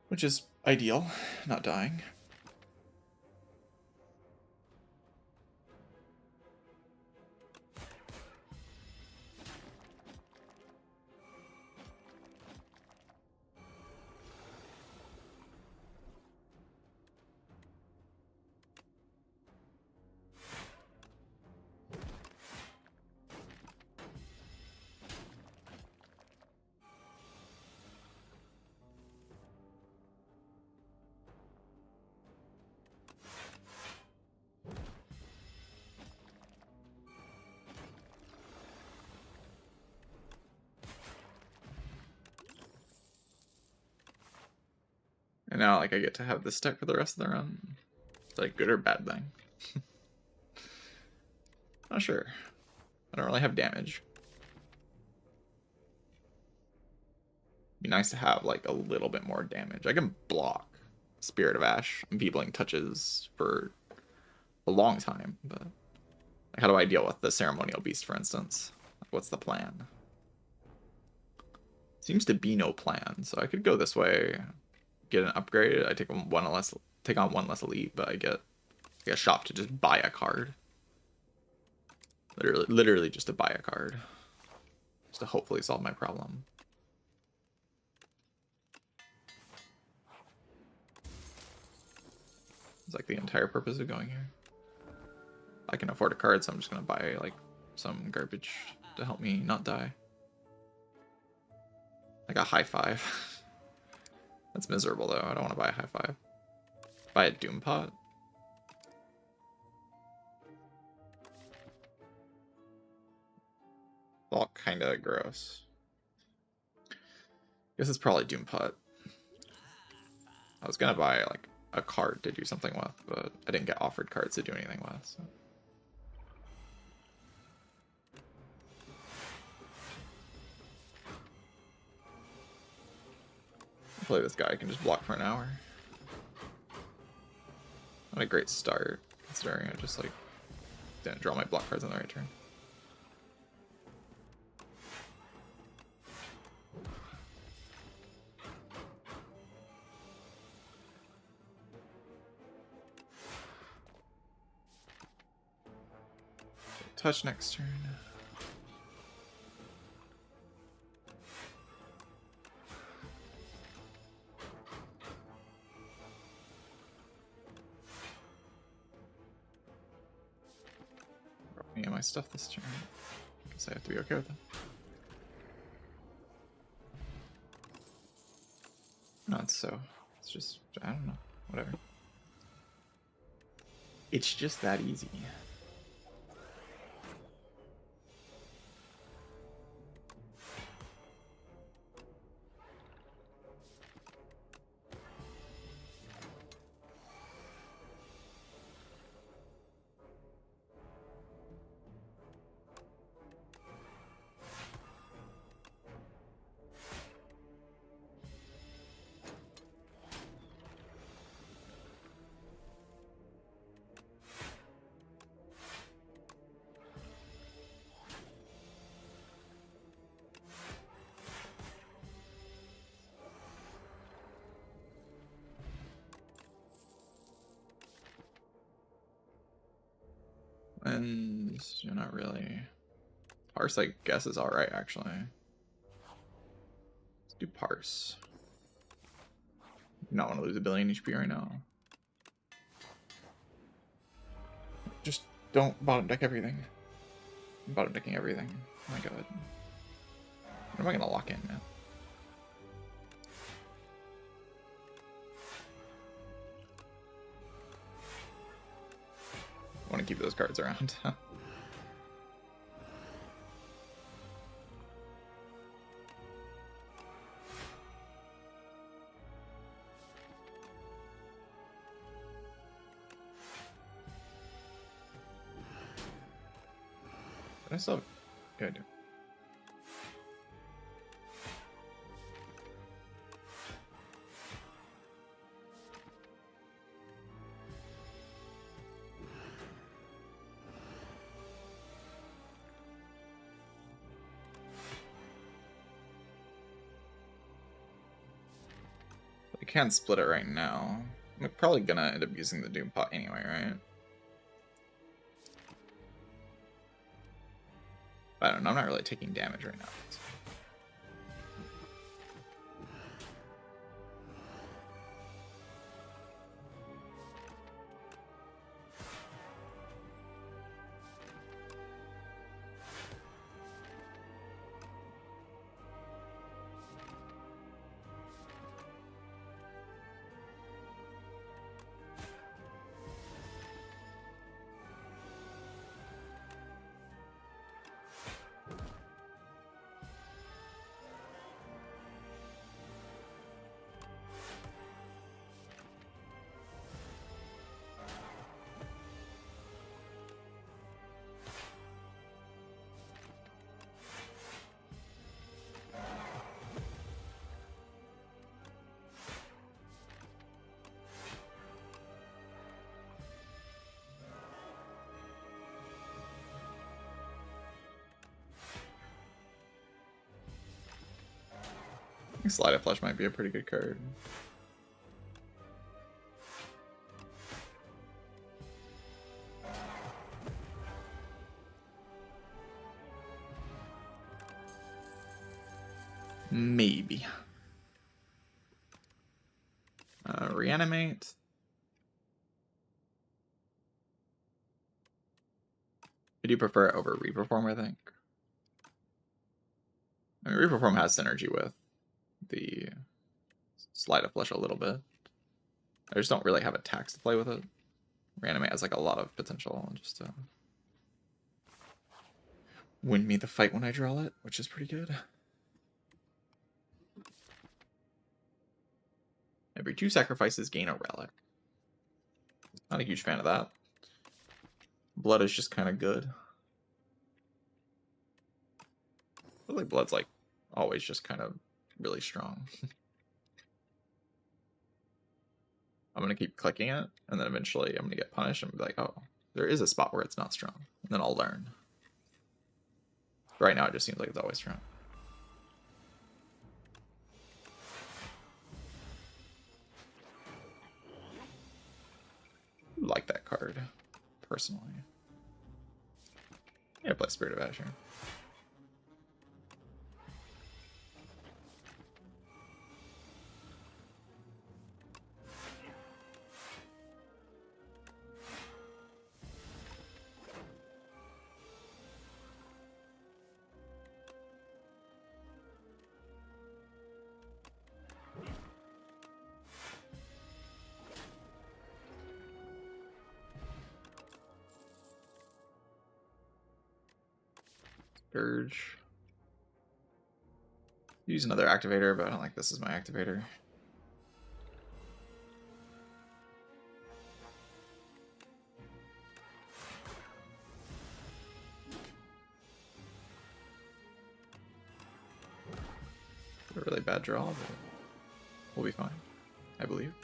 Which is ideal, not dying. And now, like, I get to have this deck for the rest of the run. It's like good or bad thing. Not sure. I don't really have damage. Be nice to have like a little bit more damage. I can block Spirit of Ash, Enfeebling Touches for a long time, but like, how do I deal with the Ceremonial Beast, for instance? What's the plan? Seems to be no plan, so I could go this way. Get an upgrade. I take on one less elite, but I get a shop to just buy a card. Literally just to buy a card, just to hopefully solve my problem. It's like the entire purpose of going here. I can afford a card, so I'm just gonna buy like some garbage to help me not die. Like a high five. That's miserable though. I don't want to buy a high five. Buy a Doom Pot. All kind of gross. Guess it's probably Doom Pot. I was gonna buy like a card to do something with, but I didn't get offered cards to do anything with. So. Play this guy, I can just block for an hour. Not a great start, considering I just like didn't draw my block cards on the right turn. Touch next turn. Any of my stuff this turn. Guess I have to be okay with it. Not so. It's just, I don't know. Whatever. It's just that easy. And you're not really. Parse, I guess, is alright, actually. Let's do Parse. Not want to lose 1 billion HP right now. Just don't bottom deck everything. I'm bottom decking everything. Oh my god. What am I gonna lock in, man? I want to keep those cards around. I still have good. I can't split it right now. I'm probably gonna end up using the Doom Pot anyway, right? I don't know, I'm not really taking damage right now. I think Slide of Flesh might be a pretty good card. Maybe. Reanimate. I do prefer it over Reperform, I think. I mean, Reperform has synergy with the Slide of Flesh a little bit. I just don't really have attacks to play with it. Reanimate has like a lot of potential just to win me the fight when I draw it, which is pretty good. Every 2 sacrifices gain a relic. Not a huge fan of that. Blood is just kind of good. I feel like Blood's like always just kind of really strong. I'm going to keep clicking it, and then eventually I'm going to get punished and be like, oh, there is a spot where it's not strong. And then I'll learn. Right now it just seems like it's always strong. I like that card, personally. Yeah, play Spirit of Asher. Urge. Use another activator, but I don't like this as my activator. A really bad draw, but we'll be fine, I believe.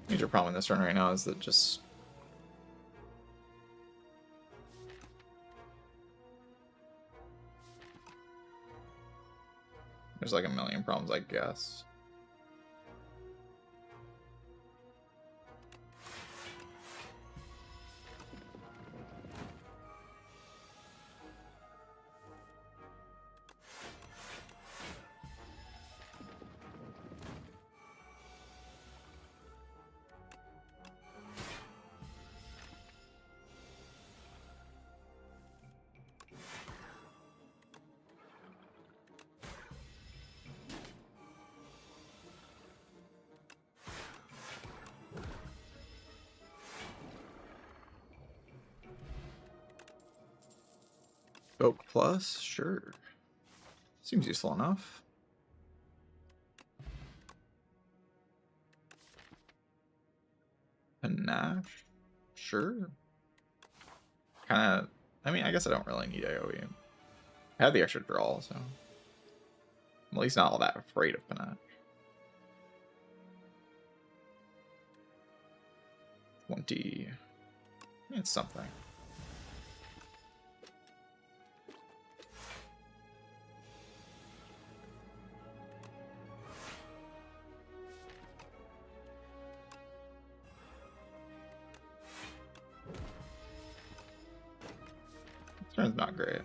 Major problem in this run right now is that just There's like a million problems, I guess. Oak plus, sure. Seems useful enough. Panache, sure. Kind of. I mean, I guess I don't really need AoE. I have the extra draw, so I'm at least not all that afraid of Panache. 20. It's something. Turn's not great. In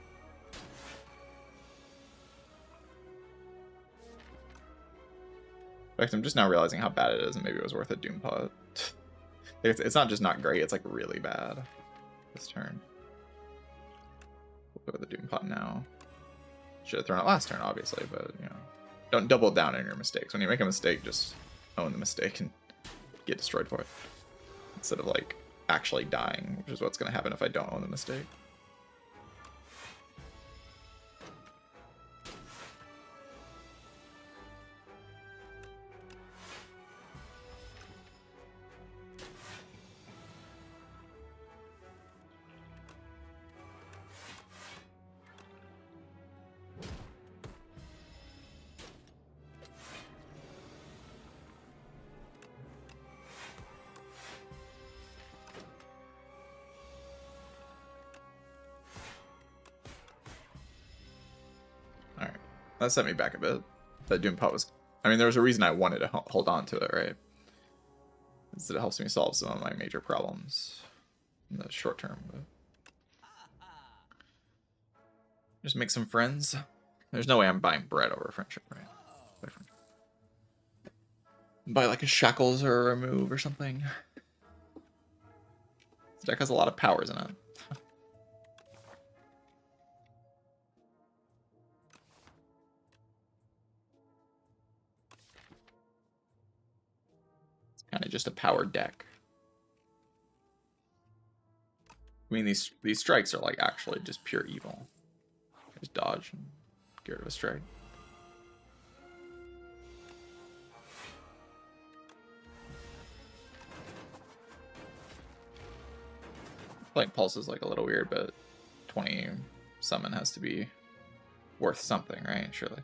fact, I'm just now realizing how bad it is, and maybe it was worth a Doom Pot. It's not just not great, it's like really bad this turn. We'll go with the Doom Pot now. Should have thrown it last turn, obviously, but you know, don't double down on your mistakes. When you make a mistake, just own the mistake and get destroyed for it. Instead of like actually dying, which is what's going to happen if I don't own the mistake. That set me back a bit. That Doom Pot was... I mean, there was a reason I wanted to hold on to it, right? Is that it helps me solve some of my major problems in the short term. But... just make some friends. There's no way I'm buying bread over friendship, right? Buy like a Shackles or a Remove or something. This deck has a lot of powers in it. Kind of just a power deck. I mean, these strikes are like actually just pure evil. Just dodge and get rid of a strike. Like Pulse is like a little weird, but 20 summon has to be worth something, right? Surely.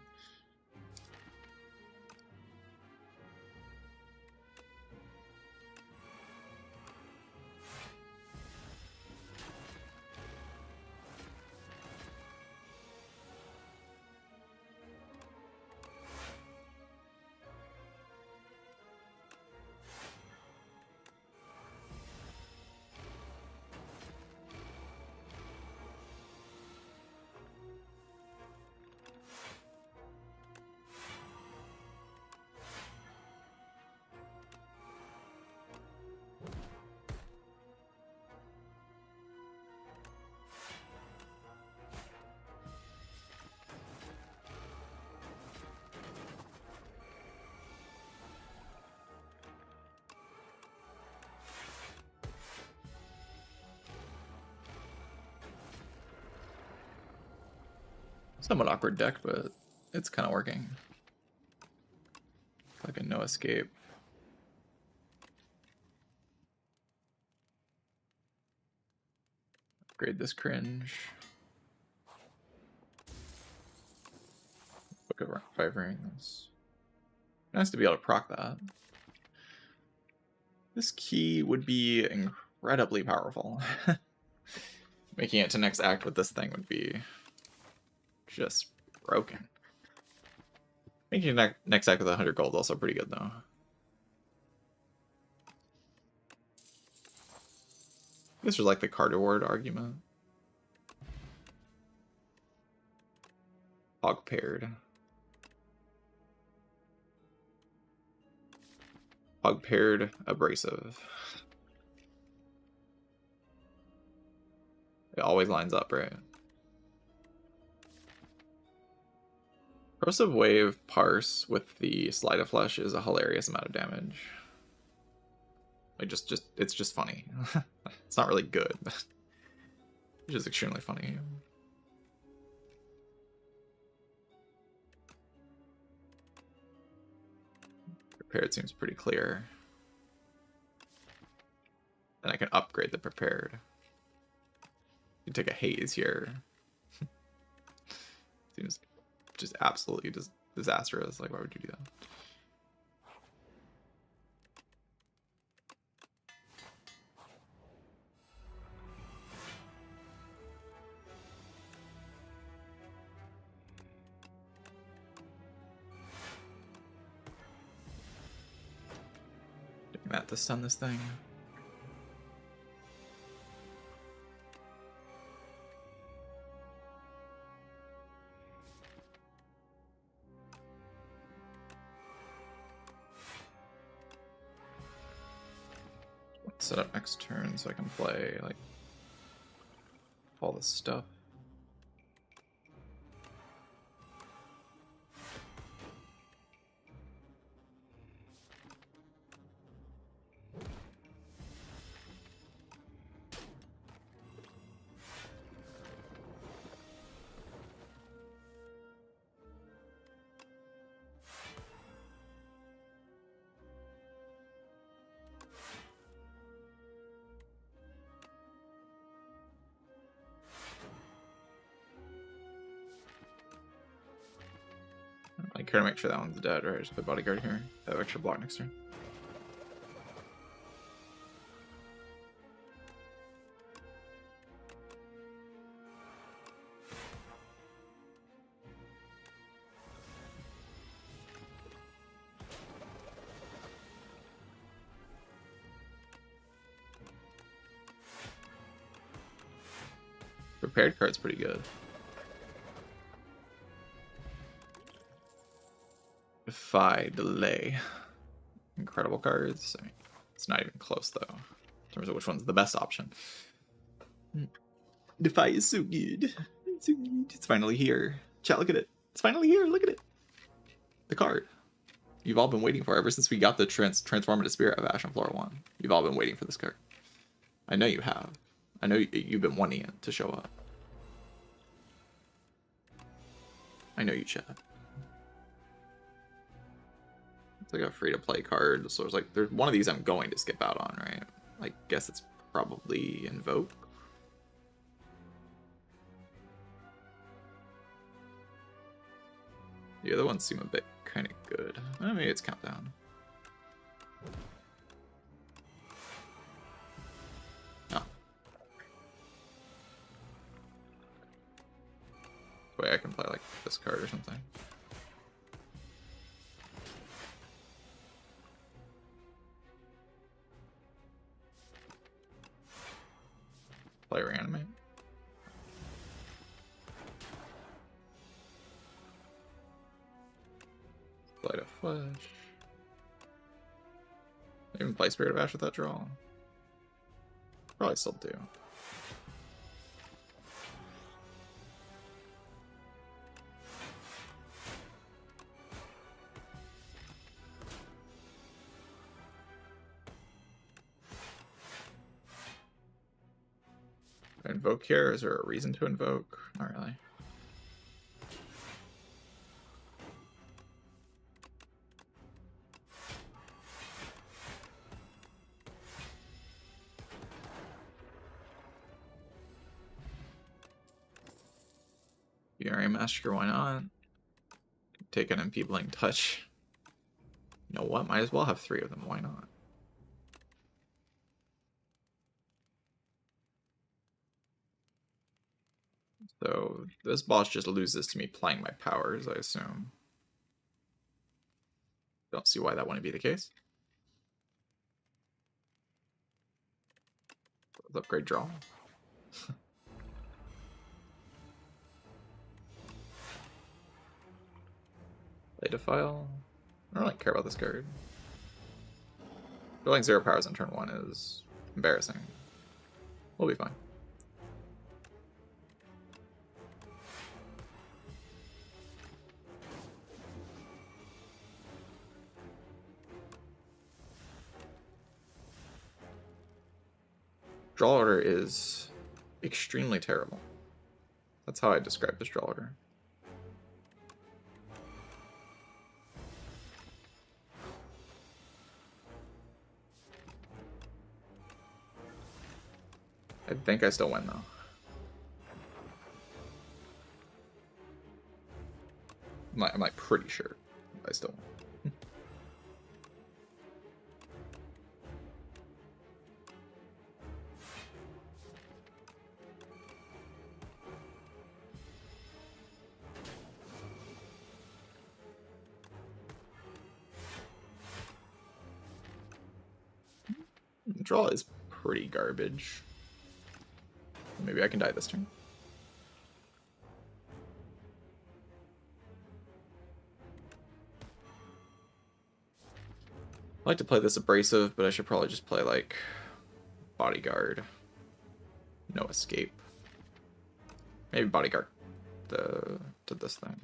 Somewhat awkward deck, but it's kind of working. Like a no escape. Upgrade this cringe. Book of 5 rings. Nice to be able to proc that. This key would be incredibly powerful. Making it to next act with this thing would be just broken. Making your next deck with 100 gold is also pretty good, though. This was like the card award argument. Hog paired. Hog paired abrasive. It always lines up, right? Corrosive Wave Parse with the Sleight of Flesh is a hilarious amount of damage. Like, it's just funny. It's not really good, but it's just extremely funny. Prepared seems pretty clear. Then I can upgrade the prepared. You take a haze here. Seems just absolutely disastrous. Like, why would you do that? Doing that to stun this thing. Set up next turn so I can play like all this stuff. I care to make sure that one's dead, right? Just put bodyguard here. Have extra block next turn. Prepared card's pretty good. Defy delay. Incredible cards. I mean, it's not even close though, in terms of which one's the best option. Defy is so good. It's so good. It's finally here. Chat, look at it. It's finally here. Look at it. The card. You've all been waiting for ever since we got the Transformative Spirit of Ash on floor 1. You've all been waiting for this card. I know you have. I know you've been wanting it to show up. I know you, chat. It's like a free-to-play card, so it's like there's one of these I'm going to skip out on, right? I guess it's probably Invoke. The other ones seem a bit kind of good. Maybe it's Countdown. Oh. Wait, I can play like this card or something. Play Reanimate. Light of Flesh. Even play Spirit of Ash with that draw. Probably still do. Invoke here? Is there a reason to invoke? Not really. Area Massacre, why not? Take an Enfeebling Touch. You know what? Might as well have 3 of them. Why not? So this boss just loses to me playing my powers, I assume. Don't see why that wouldn't be the case. Let's upgrade draw. Play to file. I don't really care about this card. Drawing 0 powers on turn 1 is embarrassing. We'll be fine. Draw order is extremely terrible. That's how I describe this draw order. I think I still win though. I'm like pretty sure I still win. Draw is pretty garbage. Maybe I can die this turn. I like to play this abrasive, but I should probably just play like bodyguard. No escape. Maybe bodyguard to this thing.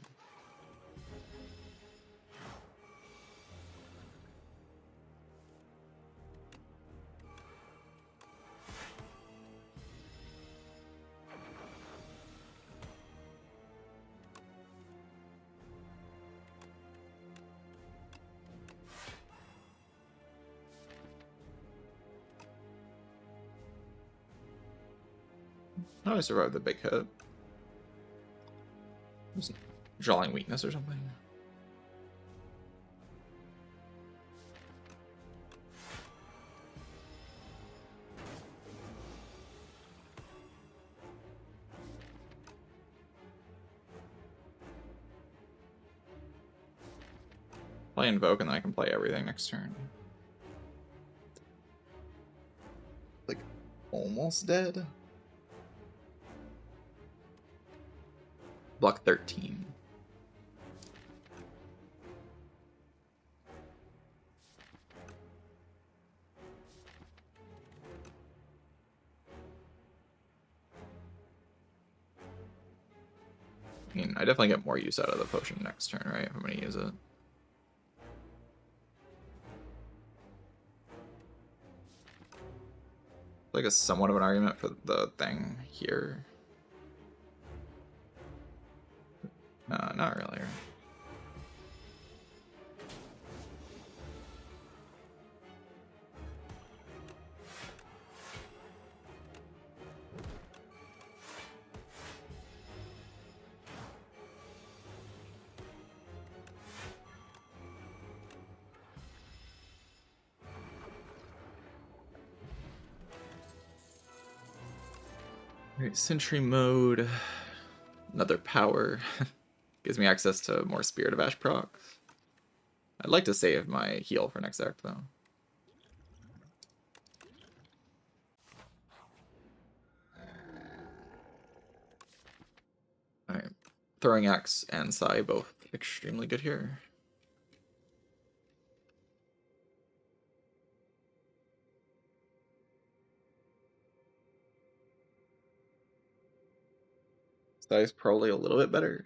How did I survive the big hit? Just drawing weakness or something. Play Invoke and then I can play everything next turn. Like, almost dead? Block 13. I mean, I definitely get more use out of the potion next turn, right? If I'm gonna use it. Like a somewhat of an argument for the thing here. Not really. Alright, Sentry mode. Another power. Gives me access to more Spirit of Ash procs. I'd like to save my heal for next act, though. Alright. Throwing Axe and Sai both extremely good here. Sai's probably a little bit better.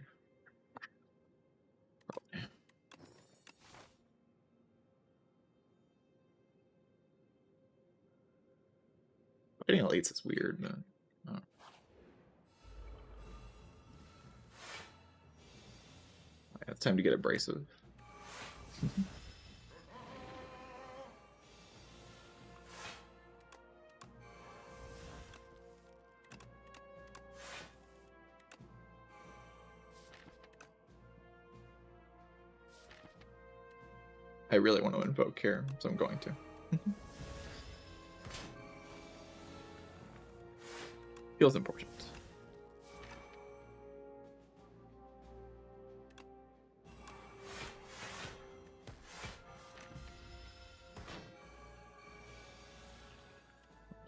Fighting elites is weird, but it's time to get abrasive. I really want to invoke here, so I'm going to. Feels important.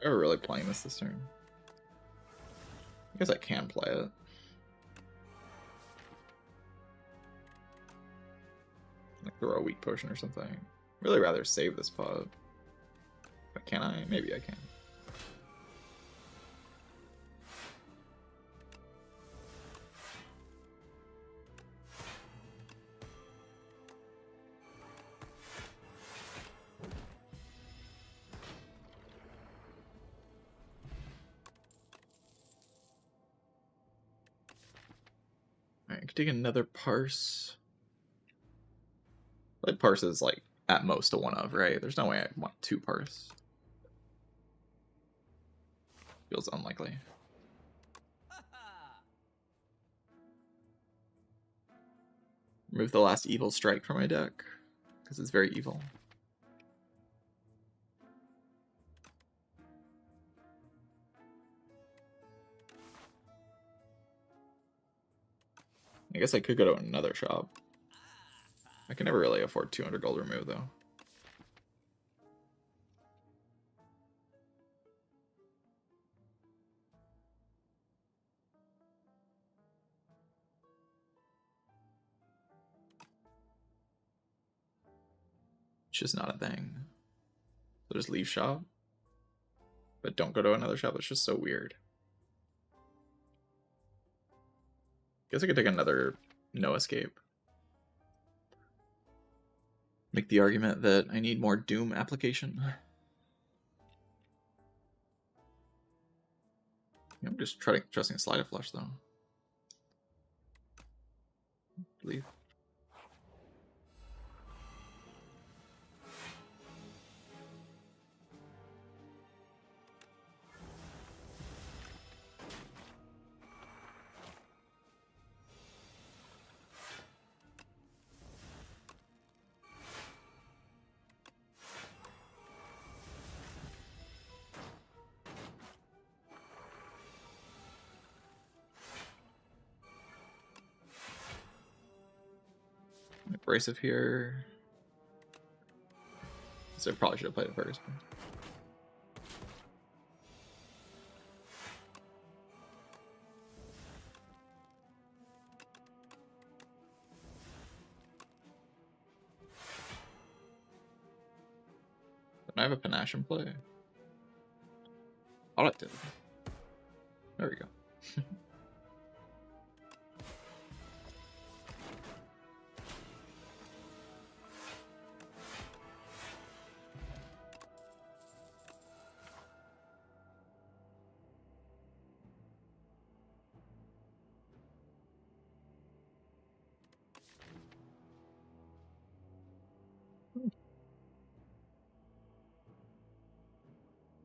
Ever really playing this turn? I guess I can play it. Like throw a weak potion or something. Really rather save this pod. But can I? Maybe I can. Alright, I could take another parse. Like parse is like at most a one of, right? There's no way I want 2 parse. Feels unlikely. Remove the last evil strike from my deck, because it's very evil. I guess I could go to another shop. I can never really afford 200 gold remove, though. It's just not a thing. So just leave shop. But don't go to another shop. It's just so weird. Guess I could take another no escape. Make the argument that I need more Doom application. I'm just trusting Slide of Flush, though. Leave. Abrasive here. So I probably should have played it first. Don't I have a Panache in play? Oh, I did. There we go.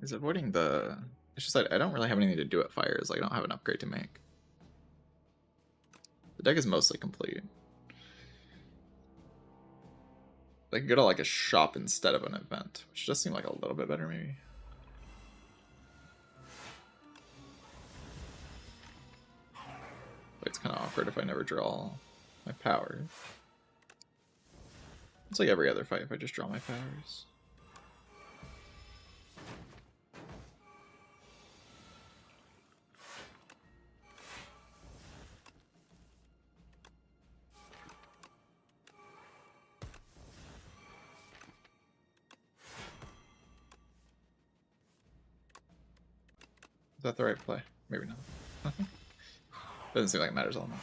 Is avoiding the... It's just like I don't really have anything to do at fires. Like I don't have an upgrade to make. The deck is mostly complete. I can go to like a shop instead of an event, which does seem like a little bit better maybe. But it's kind of awkward if I never draw my powers. It's like every other fight if I just draw my powers. Is that the right play? Maybe not. Doesn't seem like it matters all much.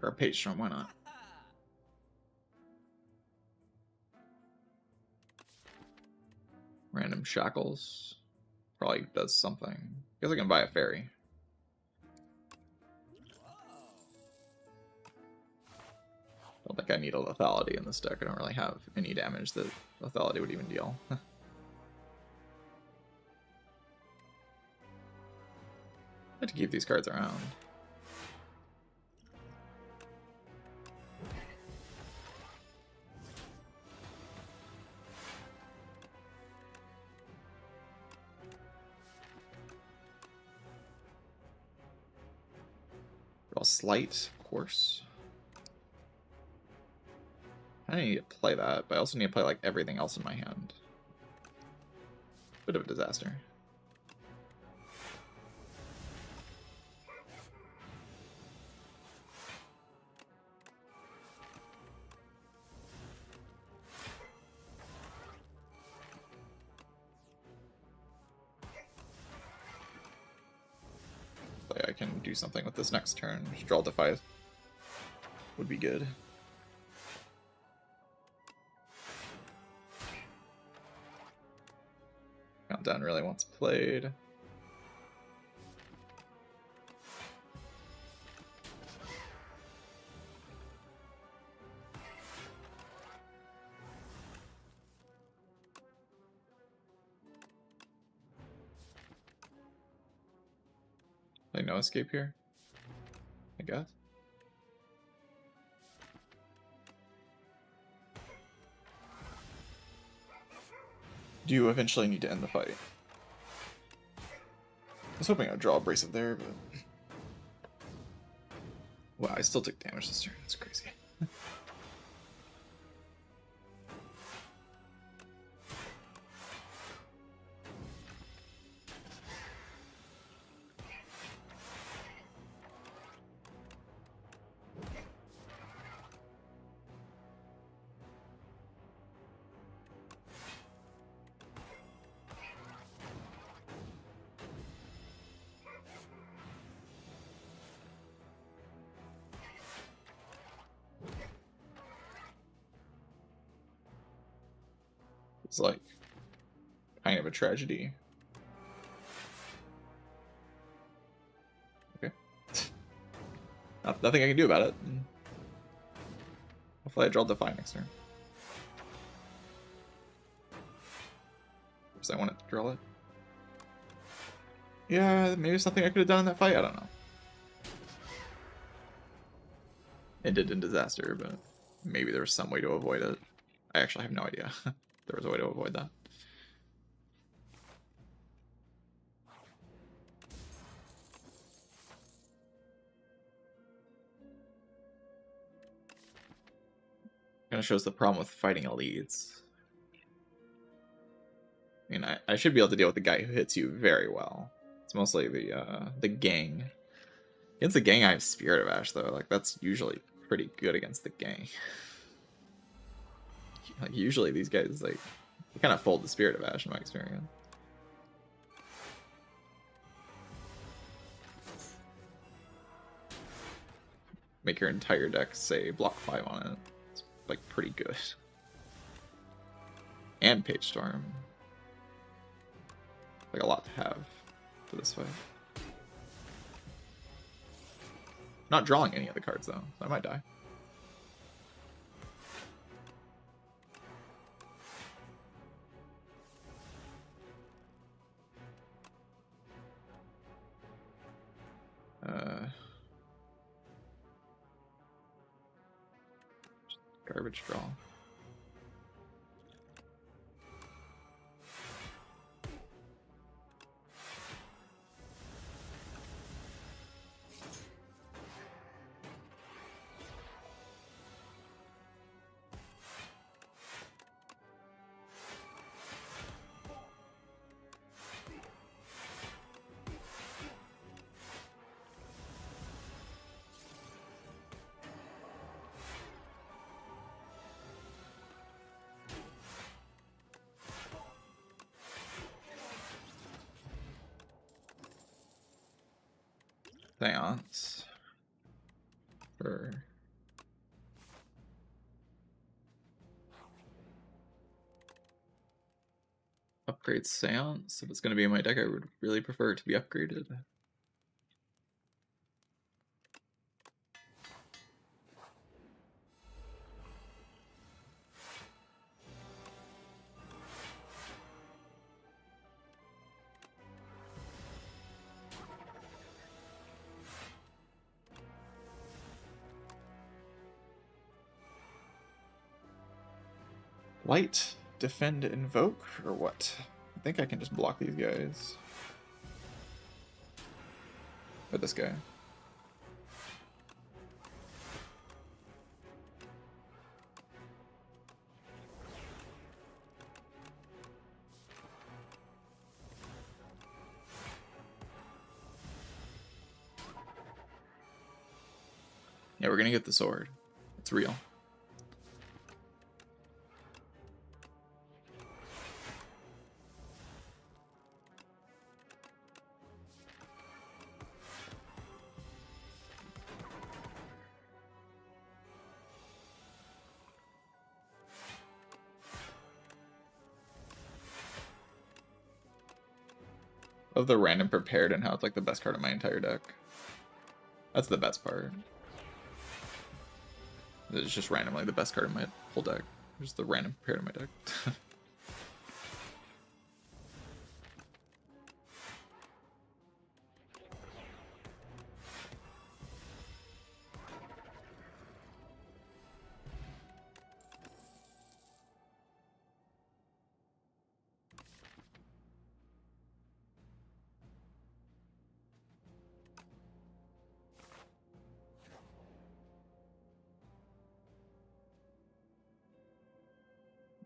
Our page storm, why not? Random shackles. Probably does something. Guess I can buy a fairy. Don't think I need a lethality in this deck. I don't really have any damage that lethality would even deal. I have to keep these cards around. Well, Slight, of course. I need to play that, but I also need to play like everything else in my hand. Bit of a disaster. I can do something with this next turn. Draw Defy would be good. Countdown really wants played. Like no escape here, I guess. Do you eventually need to end the fight? I was hoping I'd draw abrasive there, but wow, I still took damage this turn. That's crazy. It's like kind of a tragedy. Okay. Nothing I can do about it. Hopefully I draw Defy next turn. Because I wanted to draw it. Yeah, maybe something I could have done in that fight, I don't know. Ended in disaster, but maybe there was some way to avoid it. I actually have no idea. There was a way to avoid that. Kind of shows the problem with fighting elites. I mean, I should be able to deal with the guy who hits you very well. It's mostly the gang. Against the gang, I have Spirit of Ash though. Like that's usually pretty good against the gang. Like usually these guys like they kind of fold the Spirit of Ash in my experience. Make your entire deck say block 5 on it. It's like pretty good. And Page Storm. Like a lot to have for this fight. Not drawing any of the cards though, so I might die. Garbage draw. Seance for upgrade Seance. If it's going to be in my deck, I would really prefer it to be upgraded. Light, defend, invoke, or what? I think I can just block these guys. Or this guy. Yeah, we're gonna get the sword. It's real. Of the random prepared and how it's like the best card in my entire deck. That's the best part. It's just randomly the best card in my whole deck. Just the random prepared in my deck.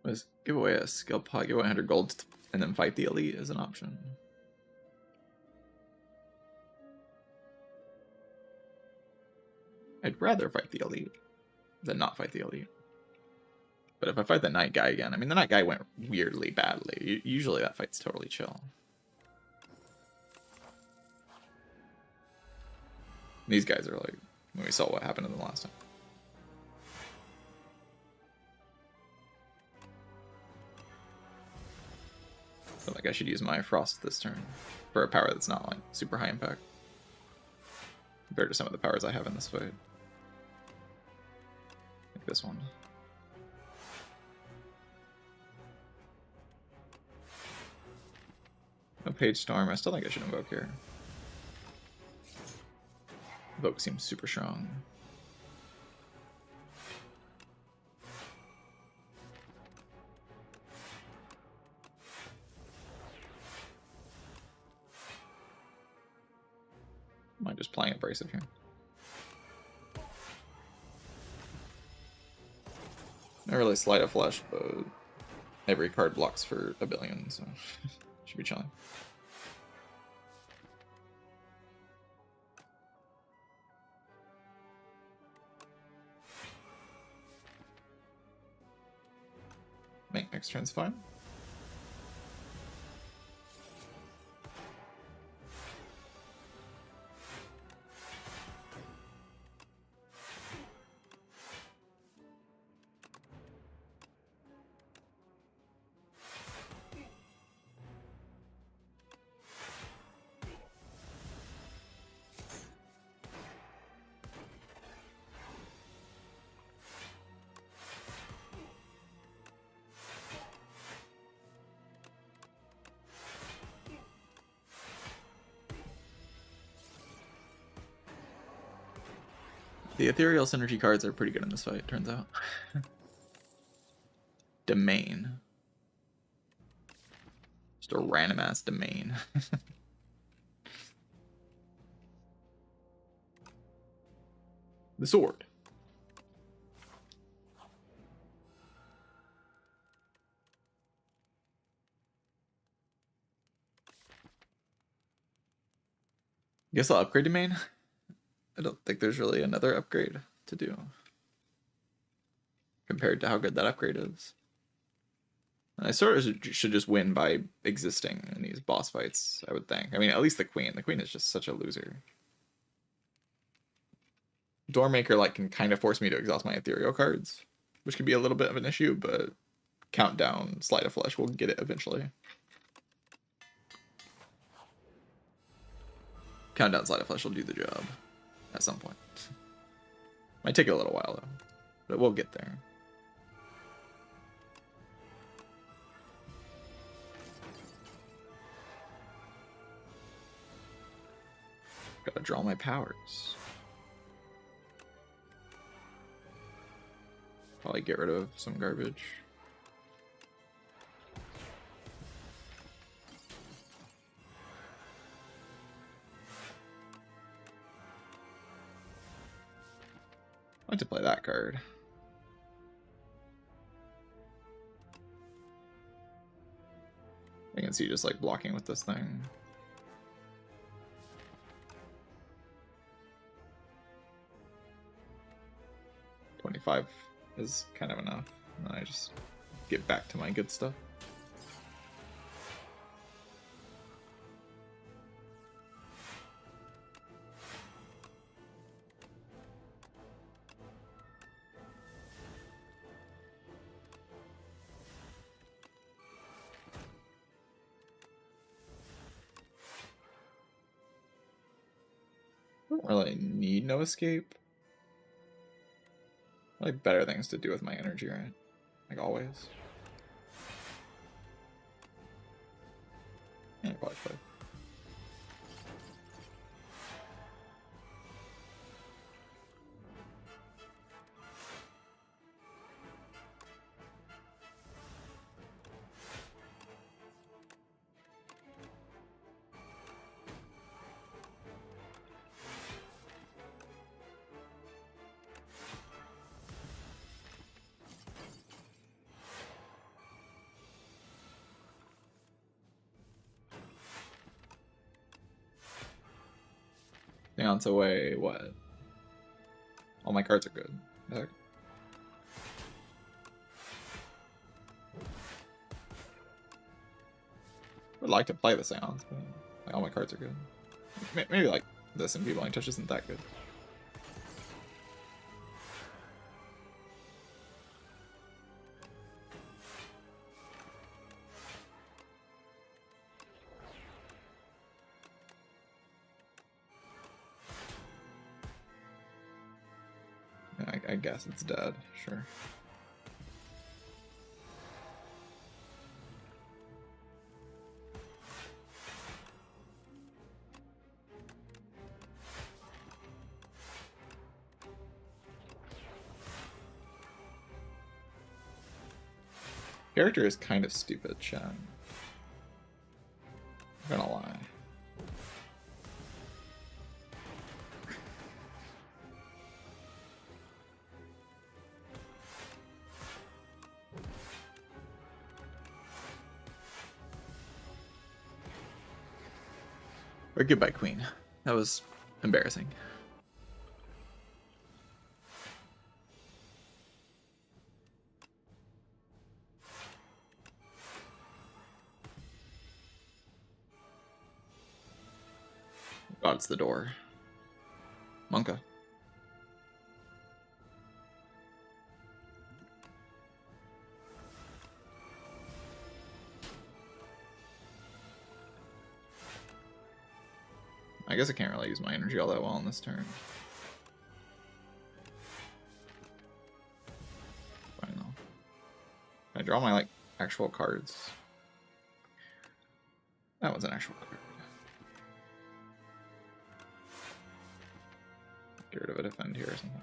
Was give away a skill pot, give away 100 gold, and then fight the elite as an option. I'd rather fight the elite than not fight the elite. But if I fight the night guy again, I mean, the night guy went weirdly badly. Usually that fight's totally chill. These guys are like, when we saw what happened to them last time. I feel like I should use my Frost this turn for a power that's not like super high impact compared to some of the powers I have in this fight. Like this one. No Page Storm. I still think I should invoke here. Invoke seems super strong. Am I just playing abrasive here? Not really Sleight of Flesh, but every card blocks for a billion, so should be chilling. Make next turn's fine. The ethereal synergy cards are pretty good in this fight, turns out. Domain. Just a random ass domain. The sword. Guess I'll upgrade domain. I don't think there's really another upgrade to do compared to how good that upgrade is. And I sort of should just win by existing in these boss fights, I would think. I mean, at least the queen. The queen is just such a loser. Doormaker like can kind of force me to exhaust my ethereal cards, which can be a little bit of an issue, but Countdown, Sleight of Flesh will get it eventually. Countdown, Sleight of Flesh will do the job at some point. Might take a little while though, but we'll get there. Gotta draw my powers. Probably get rid of some garbage. I like to play that card. I can see just like blocking with this thing. 25 is kind of enough. And then I just get back to my good stuff. I don't really need no escape. Like better things to do with my energy, right? Like always. Yeah, probably play. Seance away, what? All my cards are good. Heck. Would like to play the Seance, but like, all my cards are good. Maybe like this and People Touch isn't that good. I guess it's dead, sure. Character is kind of stupid, chat. I'm gonna lie. Or goodbye, Queen. That was embarrassing. God, it's the door. Monka. I guess I can't really use my energy all that well on this turn. Fine though. I draw my like actual cards. That was an actual card. Get rid of a defend here or something.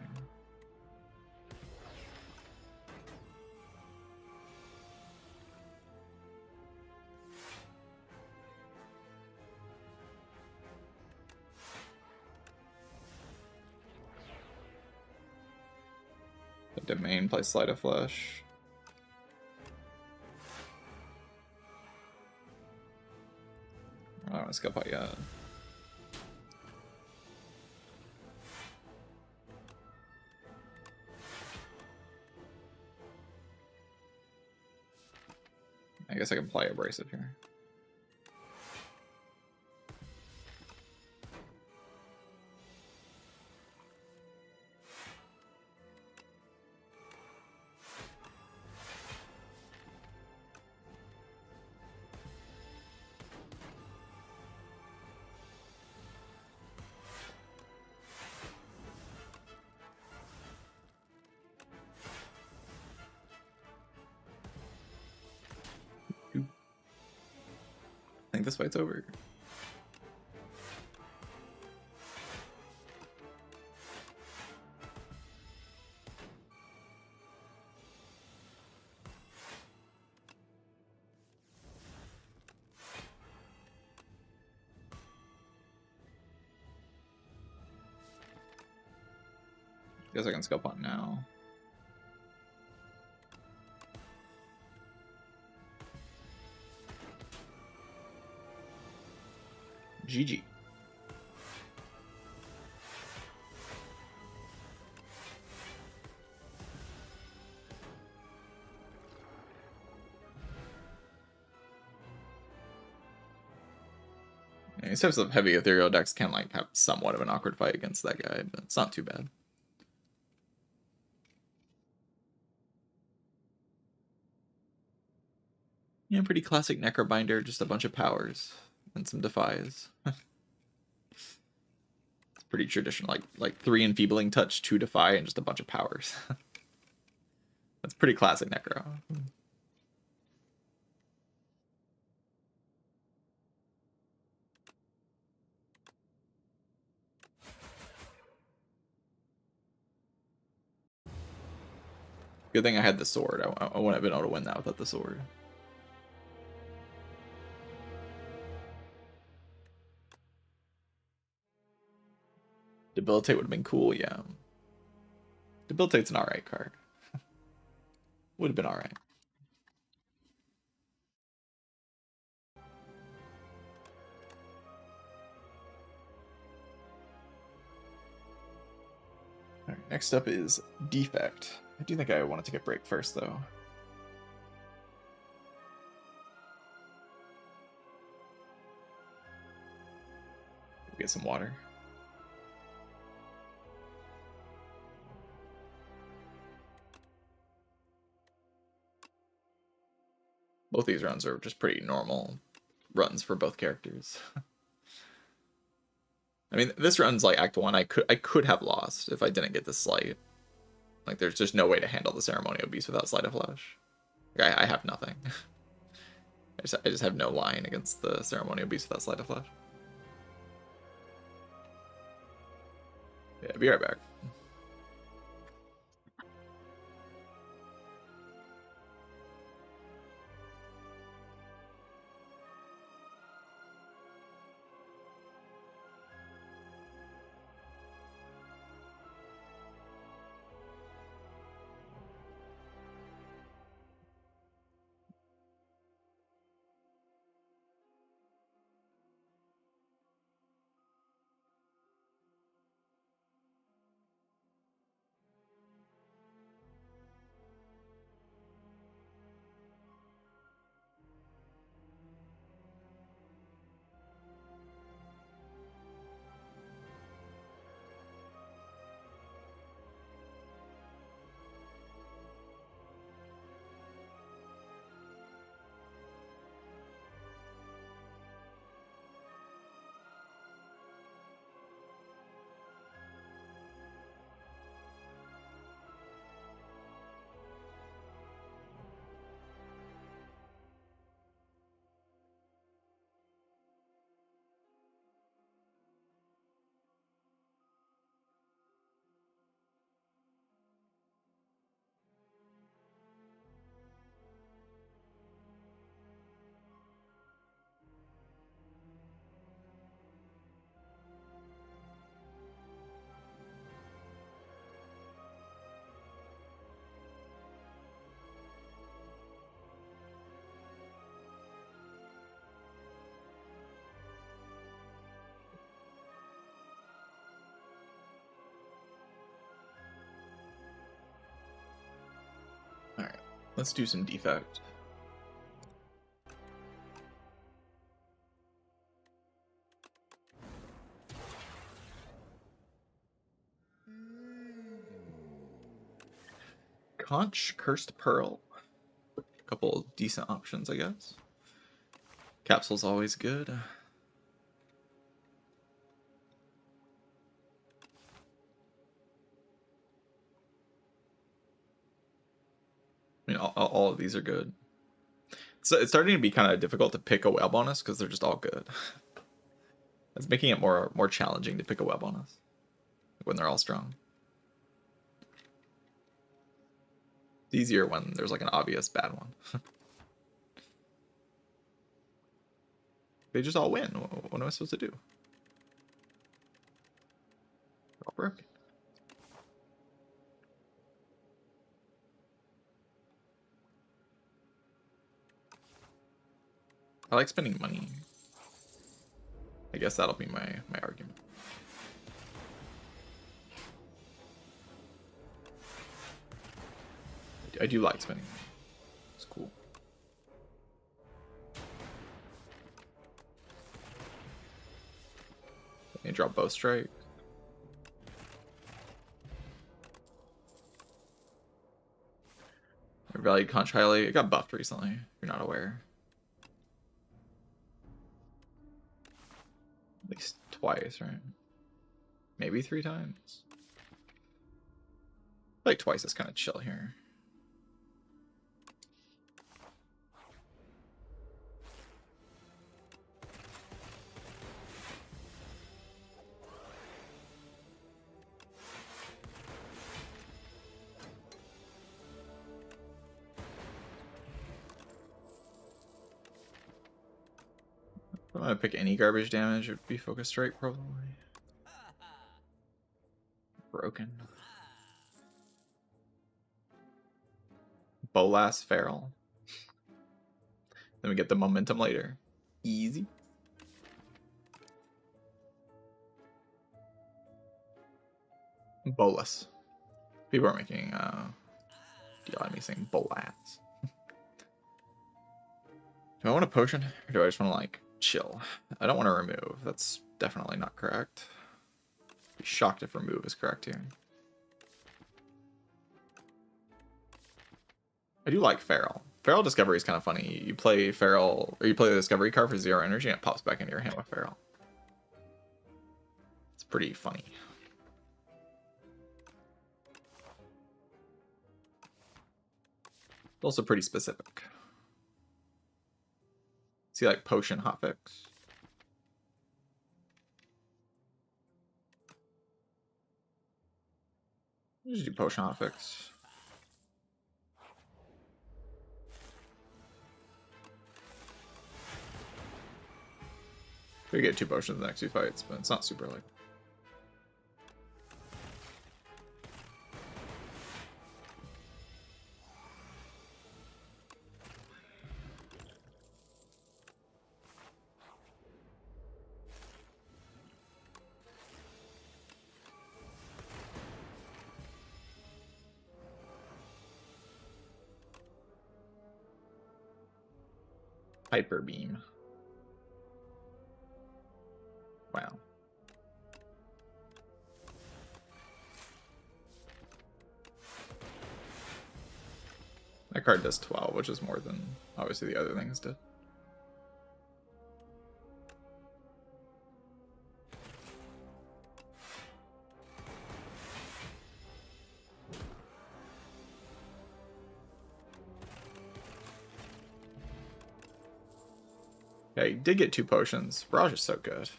The domain plays Sleight of Flesh. I don't want to skip out yet. I guess I can play Abrasive here. I think this fight's over. Guess I can scope on now. GG. These types of heavy ethereal decks can like have somewhat of an awkward fight against that guy, but it's not too bad. Yeah, pretty classic Necrobinder, just a bunch of powers and some defies. It's pretty traditional, like 3 enfeebling touch, 2 defy, and just a bunch of powers. That's pretty classic Necro. Good thing I had the sword. I wouldn't have been able to win that without the sword. Debilitate would have been cool, yeah. Debilitate's an alright card. Would have been alright. Alright, next up is Defect. I do think I want to take a break first, though. Get some water. Both these runs are just pretty normal runs for both characters. I mean, this run's like Act 1. I could have lost if I didn't get the Sleight. Like, there's just no way to handle the Ceremonial Beast without Sleight of Flesh. Like, I have nothing. I just have no line against the Ceremonial Beast without Sleight of Flesh. Yeah, be right back. Alright, let's do some Defect. Conch, Cursed Pearl. A couple decent options, I guess. Capsule's always good. I mean, all of these are good. So it's starting to be kind of difficult to pick a whale bonus because they're just all good. It's making it more challenging to pick a whale bonus when they're all strong. It's easier when there's like an obvious bad one. They just all win. What am I supposed to do? They're all broken. I like spending money. I guess that'll be my argument. I do like spending money. It's cool. They drop bow strike. Valued conch highly. It got buffed recently, if you're not aware. At least twice, right? Maybe 3 times. Like twice is kind of chill here. If I want to pick any garbage damage, it would be Focus Strike, probably. Broken. Bolas Feral. Then we get the momentum later. Easy. Bolas. People are making deal at me saying Bolas. Do I want a potion, or do I just want to like chill? I don't want to remove. That's definitely not correct. I'd be shocked if remove is correct here. I do like Feral. Feral Discovery is kind of funny. You play Feral, or you play the Discovery card for 0 energy, and it pops back into your hand with Feral. It's pretty funny. It's also pretty specific. See, like potion hotfix. Just do potion hotfix. We get 2 potions in the next 2 fights, but it's not super like. Hyper beam. Wow. That card does 12, which is more than obviously the other things did. Yeah, you did get 2 potions. Barrage is so good.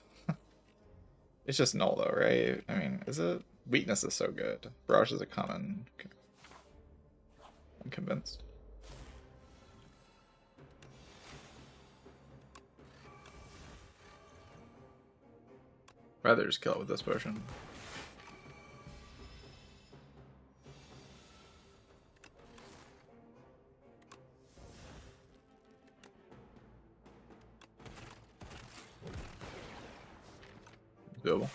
It's just null though, right? I mean, is it? Weakness is so good. Barrage is a common. I'm convinced. Rather just kill it with this potion. Doable.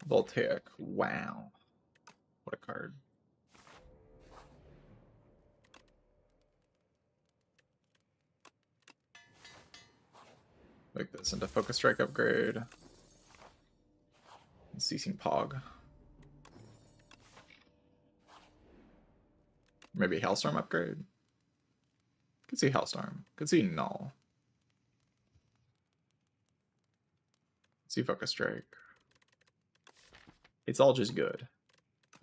Voltaic. Wow. What a card. Make this into Focus Strike upgrade. Ceasing Pog. Maybe Hailstorm upgrade. Could see Hailstorm. Could see Null. See Focus Strike. It's all just good.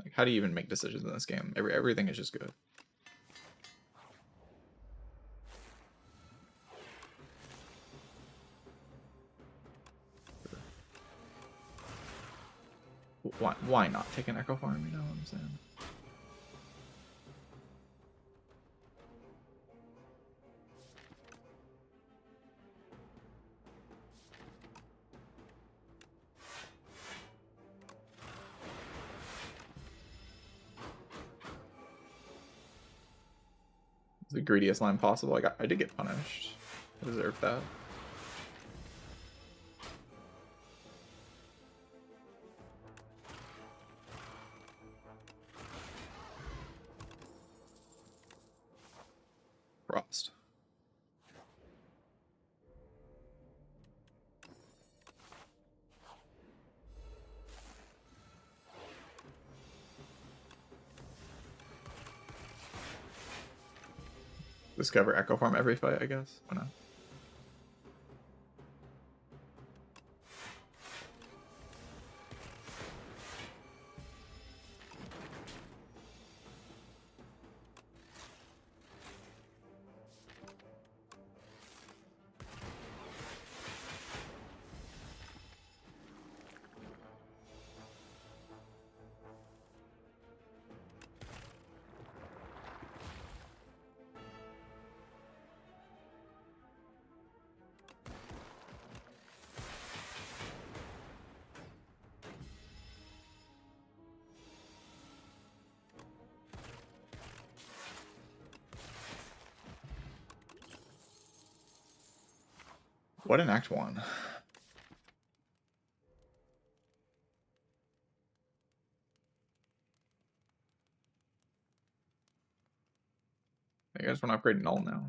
Like, how do you even make decisions in this game? Everything is just good. Why not take an Echo Farm? You know what I'm saying? The greediest line possible. I did get punished. I deserved that. Discover Echo Form every fight, I guess. Why not? What in Act 1? I guys want to upgrade Null now.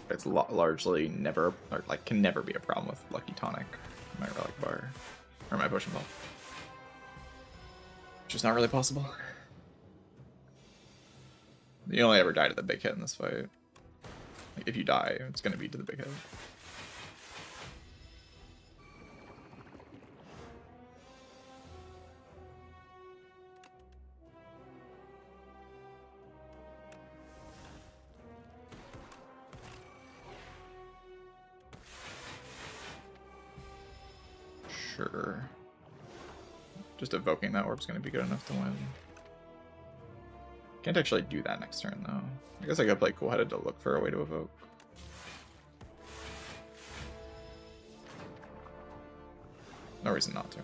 It's largely never, or like can never be a problem with Lucky Tonic, my Relic Bar, or my Potion Ball. Just not really possible. You only ever die to the big hit in this fight. Like, if you die, it's going to be to the big hit. Sure. Just evoking that orb's going to be good enough to win. Can't actually do that next turn, though. I guess I could play cool-headed to look for a way to evoke. No reason not to.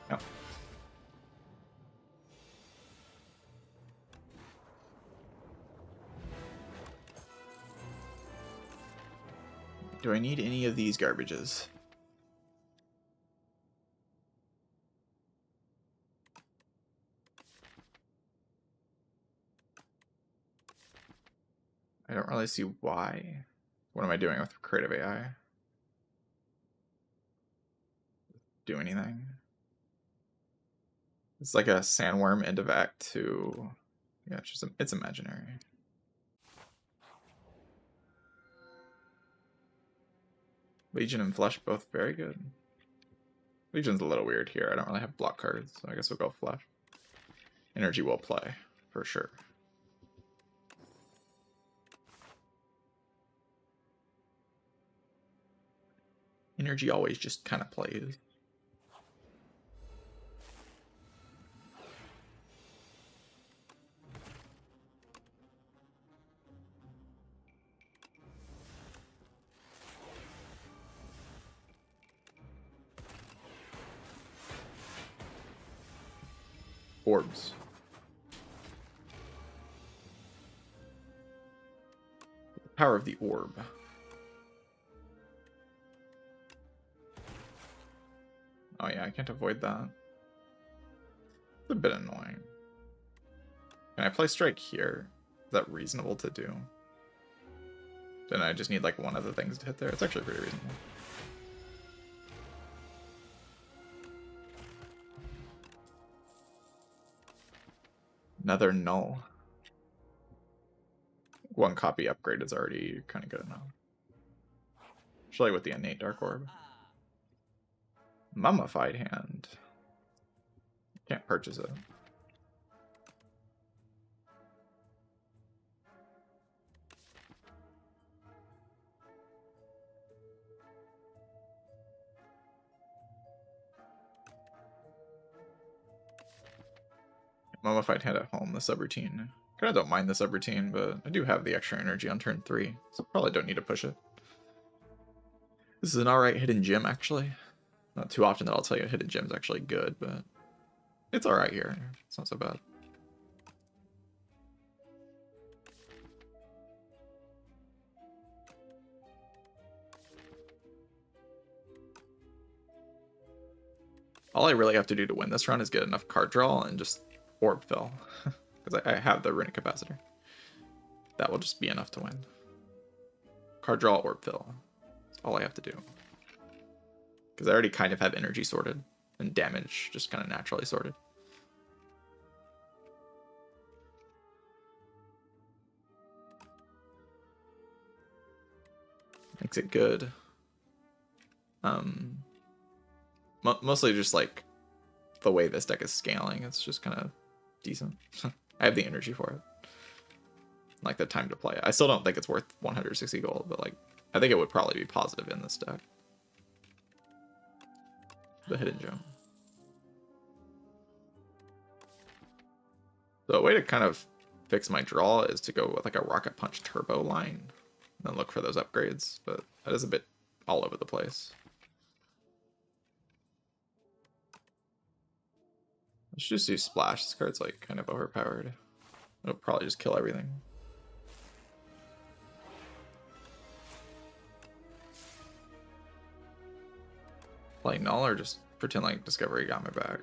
No. Do I need any of these garbages? I don't really see why. What am I doing with creative AI? Do anything? It's like a sandworm end of Act 2. Yeah, it's just it's imaginary. Legion and Flesh both very good. Legion's a little weird here. I don't really have block cards, so I guess we'll go Flesh. Energy will play, for sure. Energy always just kind of plays. Orbs. The power of the orb. Oh yeah, I can't avoid that. It's a bit annoying. Can I play Strike here? Is that reasonable to do? Then I just need like one of the things to hit there. It's actually pretty reasonable. Another Null. One copy upgrade is already kind of good enough. Especially with the innate Dark Orb. Mummified Hand. Can't purchase it. Mummified Hand at home, the subroutine. Kind of don't mind the subroutine, but I do have the extra energy on turn 3, so probably don't need to push it. This is an alright hidden gem, actually. Not too often that I'll tell you a hidden gem's actually good, but it's alright here. It's not so bad. All I really have to do to win this run is get enough card draw and just orb fill. Because I have the Runic Capacitor. That will just be enough to win. Card draw, orb fill. That's all I have to do. Because I already kind of have energy sorted. And damage just kind of naturally sorted. Makes it good. Mostly just like the way this deck is scaling. It's just kind of decent. I have the energy for it. Like the time to play it. I still don't think it's worth 160 gold, but like I think it would probably be positive in this deck. The hidden gem. So a way to kind of fix my draw is to go with like a Rocket Punch Turbo line. And then look for those upgrades, but that is a bit all over the place. Let's just do Splash. This card's like kind of overpowered. It'll probably just kill everything. Play Null or just pretend like Discovery got my back?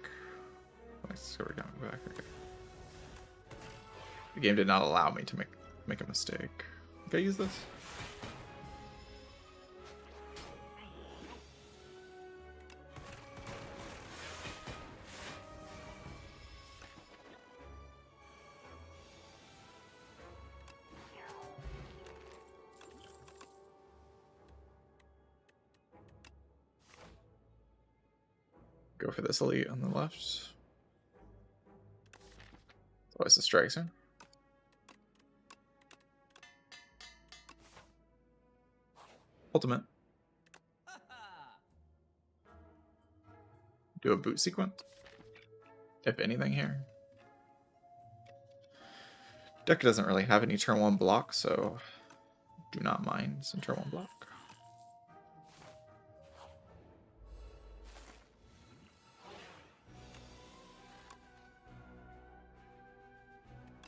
Like Discovery got my back. Okay. The game did not allow me to make a mistake. Can I use this? Go for this elite on the left. It's always the strikes here. Ultimate. Do a boot sequence. If anything here. Deck doesn't really have any turn 1 block, so do not mind some turn 1 block.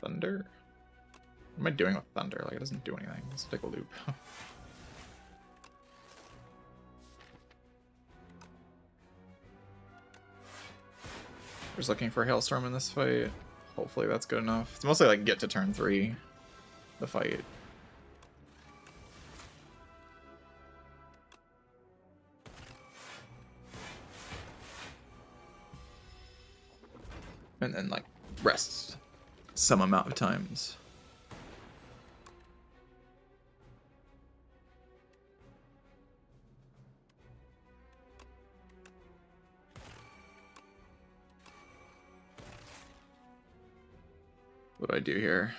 Thunder? What am I doing with Thunder? Like, it doesn't do anything. Let's take a loop. Just looking for Hailstorm in this fight. Hopefully that's good enough. It's mostly like get to turn 3, the fight. And then like rest some amount of times. What do I do here?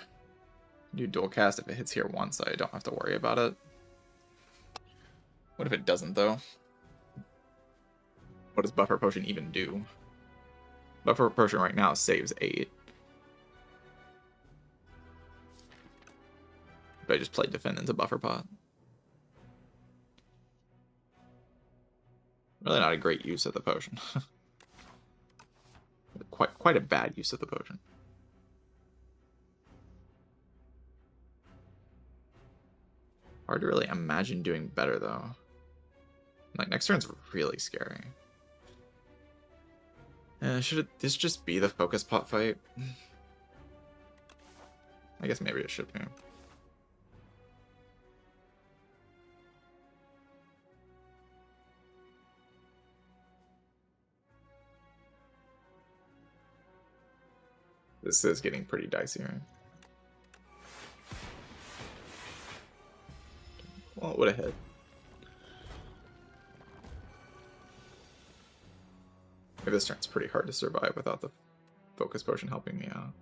Do dual cast if it hits here once, I don't have to worry about it. What if it doesn't though? What does Buffer Potion even do? Buffer Potion right now saves 8. But I just played Defend into Buffer Pot. Really not a great use of the potion. Quite a bad use of the potion. Hard to really imagine doing better though. Like next turn's really scary. Should this just be the focus pot fight? I guess maybe it should be. This is getting pretty dicey, right? Well, it would have hit. Maybe this turn's pretty hard to survive without the focus potion helping me out.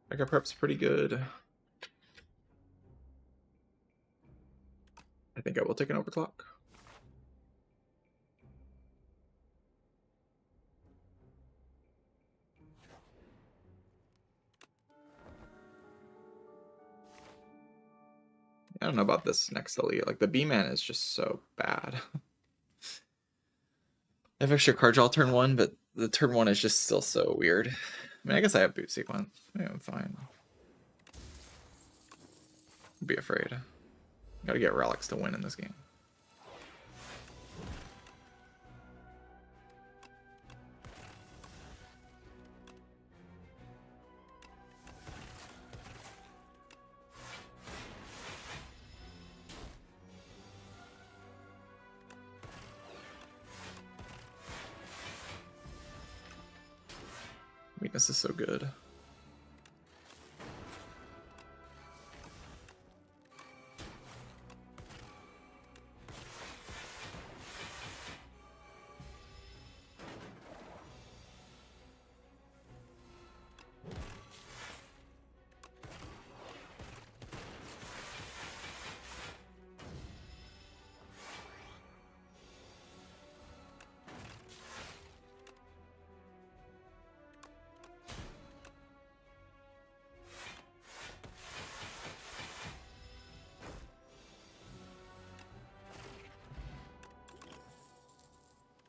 Mega Prep's pretty good. I think I will take an overclock. I don't know about this next elite. Like, the B-Man is just so bad. I have extra card draw turn 1, but the turn 1 is just still so weird. I mean, I guess I have boot sequence. Yeah, I'm fine. Be afraid. Gotta get relics to win in this game. Weakness is so good.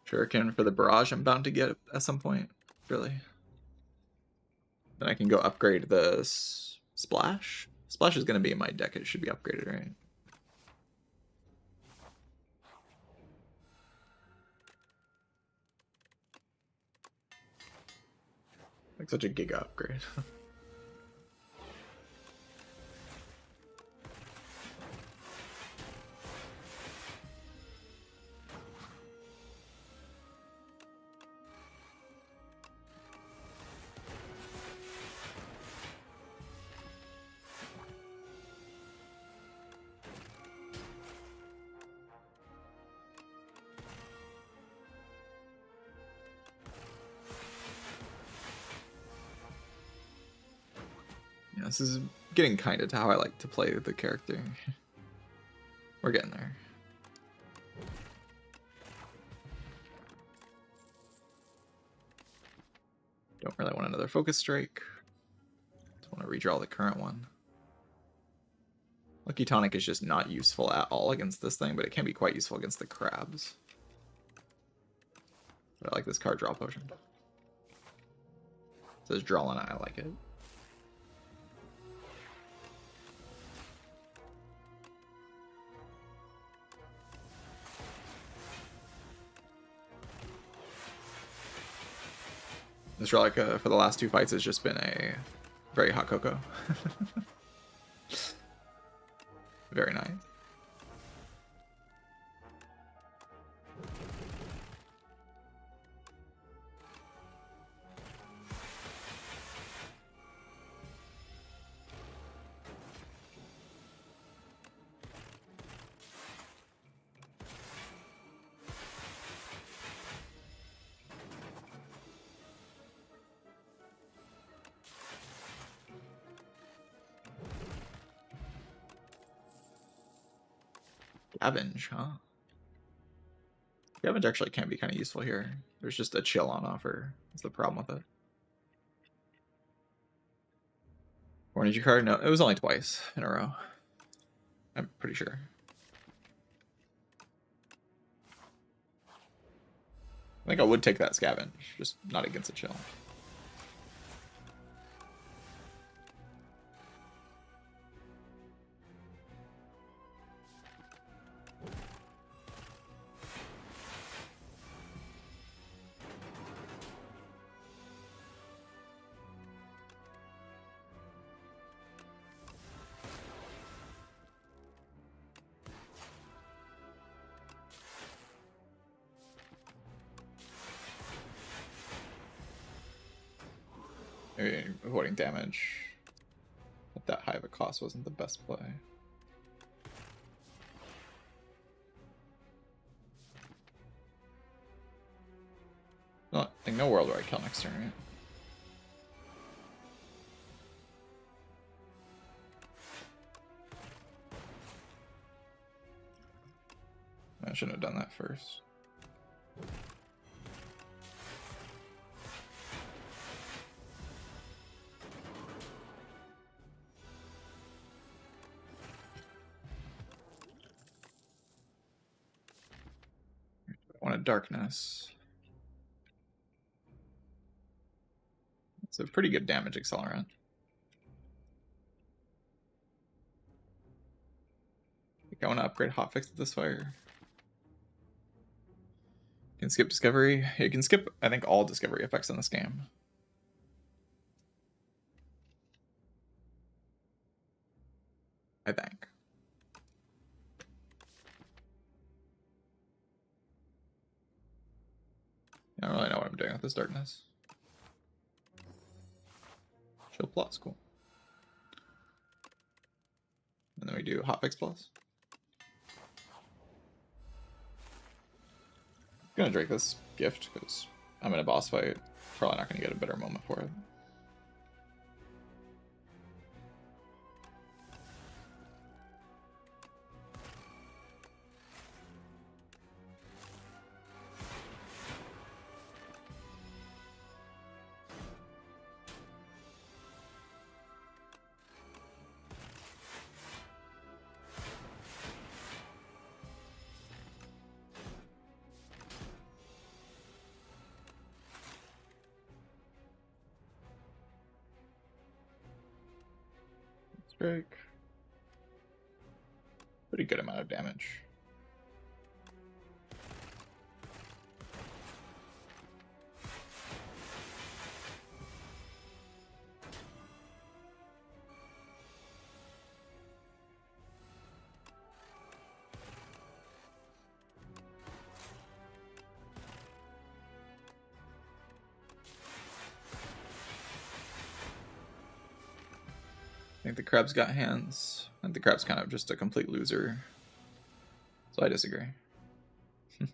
Shuriken for the barrage I'm bound to get at some point, really. Then I can go upgrade the splash. Splash is going to be in my deck. It should be upgraded, right? Like such a giga upgrade. Yeah, this is getting kind of to how I like to play the character. We're getting there. Don't really want another focus strike. Just want to redraw the current one. Lucky Tonic is just not useful at all against this thing, but it can be quite useful against the crabs. But I like this card draw potion. It says Drawlin, I like it. This relic for the last 2 fights has just been a very hot cocoa. Very nice. Scavenge, huh? Scavenge actually can be kind of useful here. There's just a chill on offer. That's the problem with it. Or energy card? No, it was only twice in a row. I'm pretty sure. I think I would take that Scavenge, just not against a chill. Maybe avoiding damage at that high of a cost wasn't the best play. No, like no world where I kill next turn, right? I shouldn't have done that first. darkness. It's a pretty good damage accelerant. I think I want to upgrade hotfix to this fire. You can skip discovery. You can skip, I think, all discovery effects in this game. I think. I don't really know what I'm doing with this darkness. Show plus, cool. And then we do hotfix plus. I'm gonna drink this gift because I'm in a boss fight. Probably not gonna get a better moment for it. Strike. Pretty good amount of damage. I think the crab's got hands. I think the crab's kind of just a complete loser. So I disagree. They're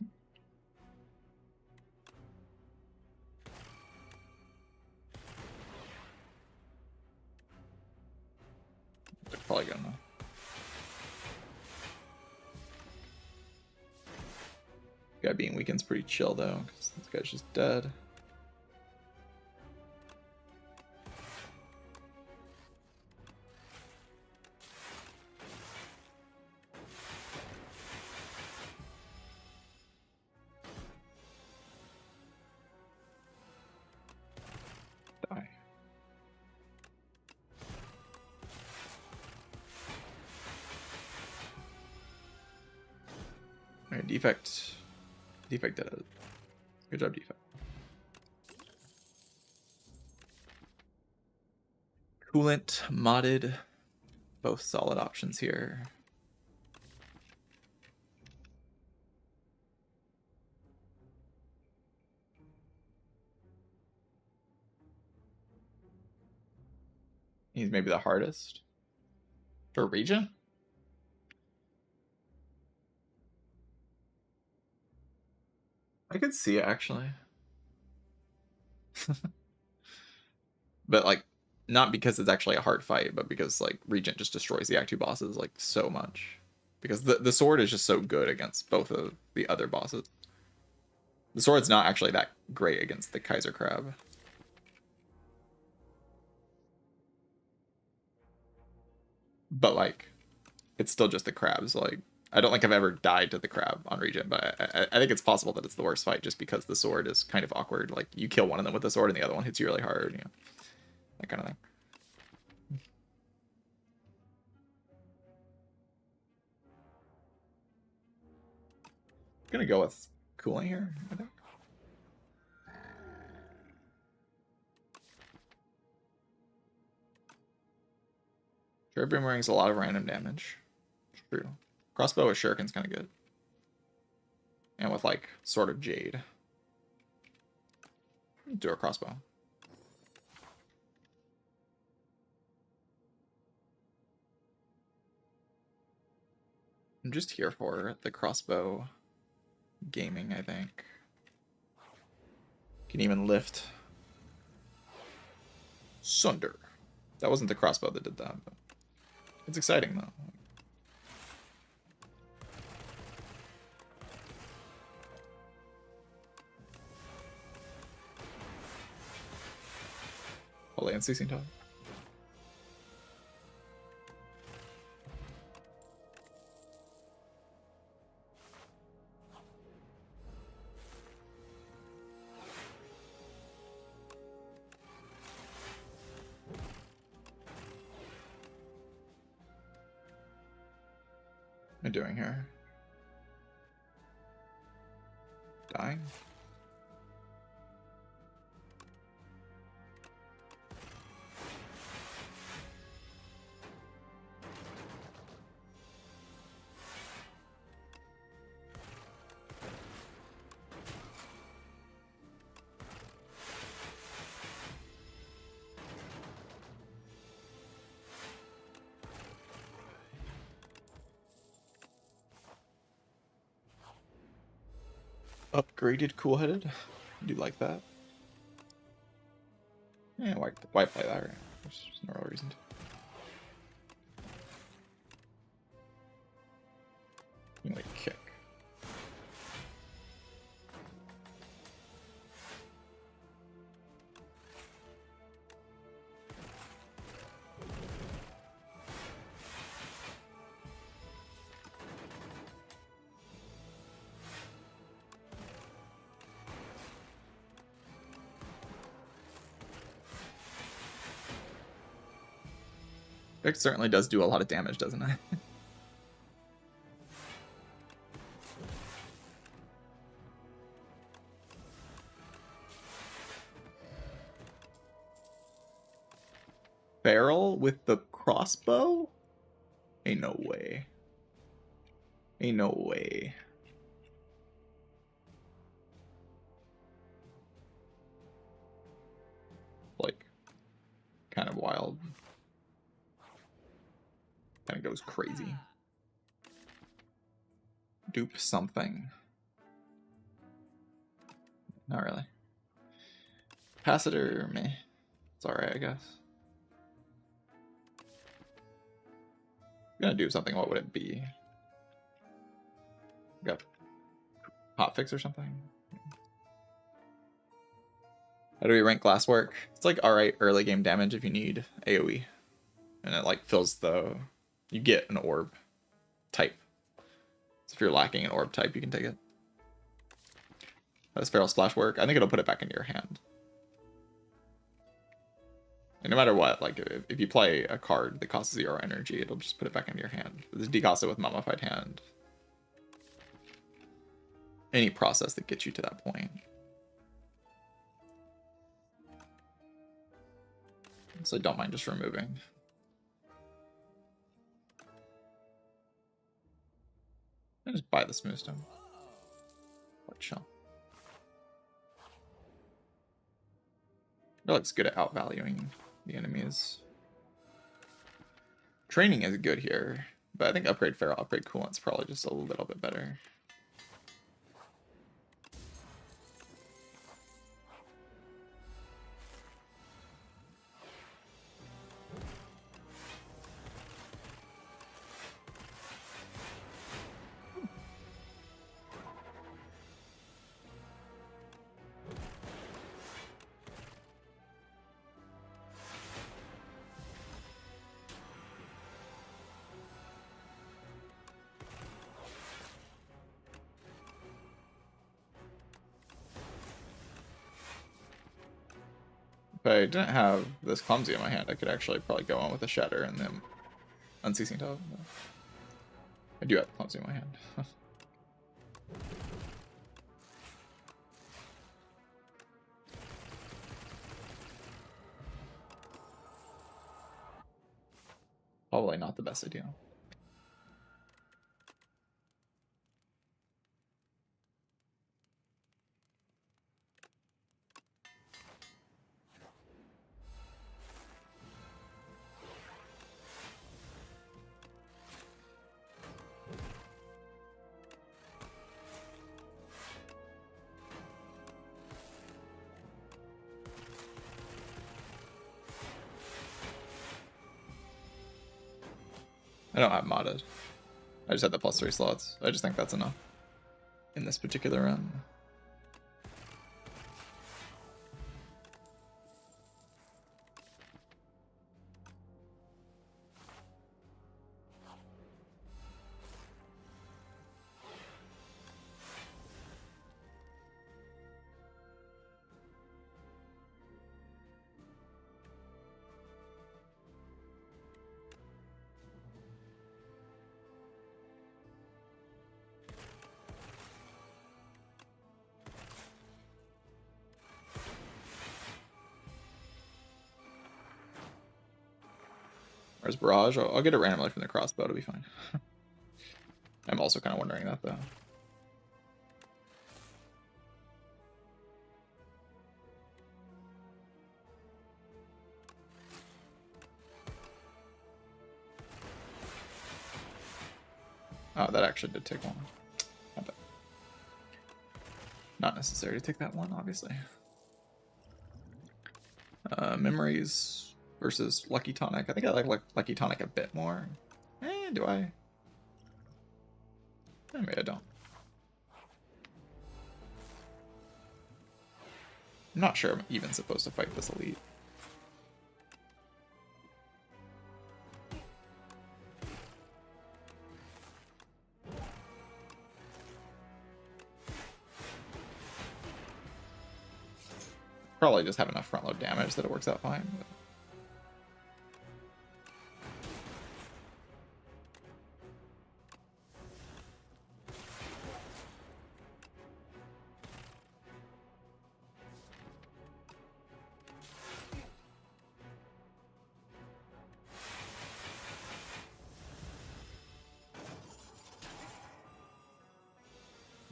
probably gonna. Guy being weakened's pretty chill though, because this guy's just dead. Die. Alright, defect. Defect did it. Good job, defect. Coolant, modded. Both solid options here. He's maybe the hardest. For Regent? I could see it actually. But like, not because it's actually a hard fight, but because like Regent just destroys the Act 2 bosses like so much. Because the sword is just so good against both of the other bosses. The sword's not actually that great against the Kaiser Crab. But like, it's still just the crabs. Like, I don't think I've ever died to the crab on Regent, but I think it's possible that it's the worst fight just because the sword is kind of awkward. Like, you kill one of them with the sword and the other one hits you really hard, you know, that kind of thing. I'm gonna go with cooling here, I think. Sure, Boomerang's a lot of random damage. True. Crossbow with Shuriken's kind of good. And with, like, Sword of Jade. Do a crossbow. I'm just here for the crossbow gaming, I think. Can even lift. Sunder. That wasn't the crossbow that did that, but it's exciting, though. Holy unceasing time. doing here? Dying? Upgraded cool-headed. Do you like that? Yeah, why play that? Right? There's no real reason to. You can, like, kick. It certainly does do a lot of damage, doesn't it? Barrel with the crossbow? Ain't no way. Ain't no way. Like, kind of wild. Kind of goes crazy. Dupe something. Not really. Capacitor, meh. It's alright, I guess. Gonna do something, what would it be? Got hotfix or something? How do we rank glasswork? It's like alright early game damage if you need AoE. And it like fills the... You get an orb type. So if you're lacking an orb type, you can take it. How does Feral Splash work? I think it'll put it back into your hand. And no matter what, like if you play a card that costs 0 energy, it'll just put it back into your hand. This decost it with Mummified Hand. Any process that gets you to that point. So I don't mind just removing. I just buy the smooth stone. What shell? It looks good at outvaluing the enemies. Training is good here, but I think upgrade Feral, upgrade Coolant's probably just a little bit better. If I didn't have this clumsy in my hand, I could actually probably go on with a shatter and then unceasing toe. I do have the clumsy in my hand. Probably not the best idea. I don't have modded. I just have the +3 slots. I just think that's enough in this particular run. Where's Barrage? I'll get it randomly from the crossbow, it'll be fine. I'm also kind of wondering that, though. Oh, that actually did take one. Not necessary to take that one, obviously. Memories versus Lucky Tonic. I think I like Lucky Tonic a bit more. Do I? Maybe I don't. I'm not sure I'm even supposed to fight this elite. Probably just have enough front load damage that it works out fine. But...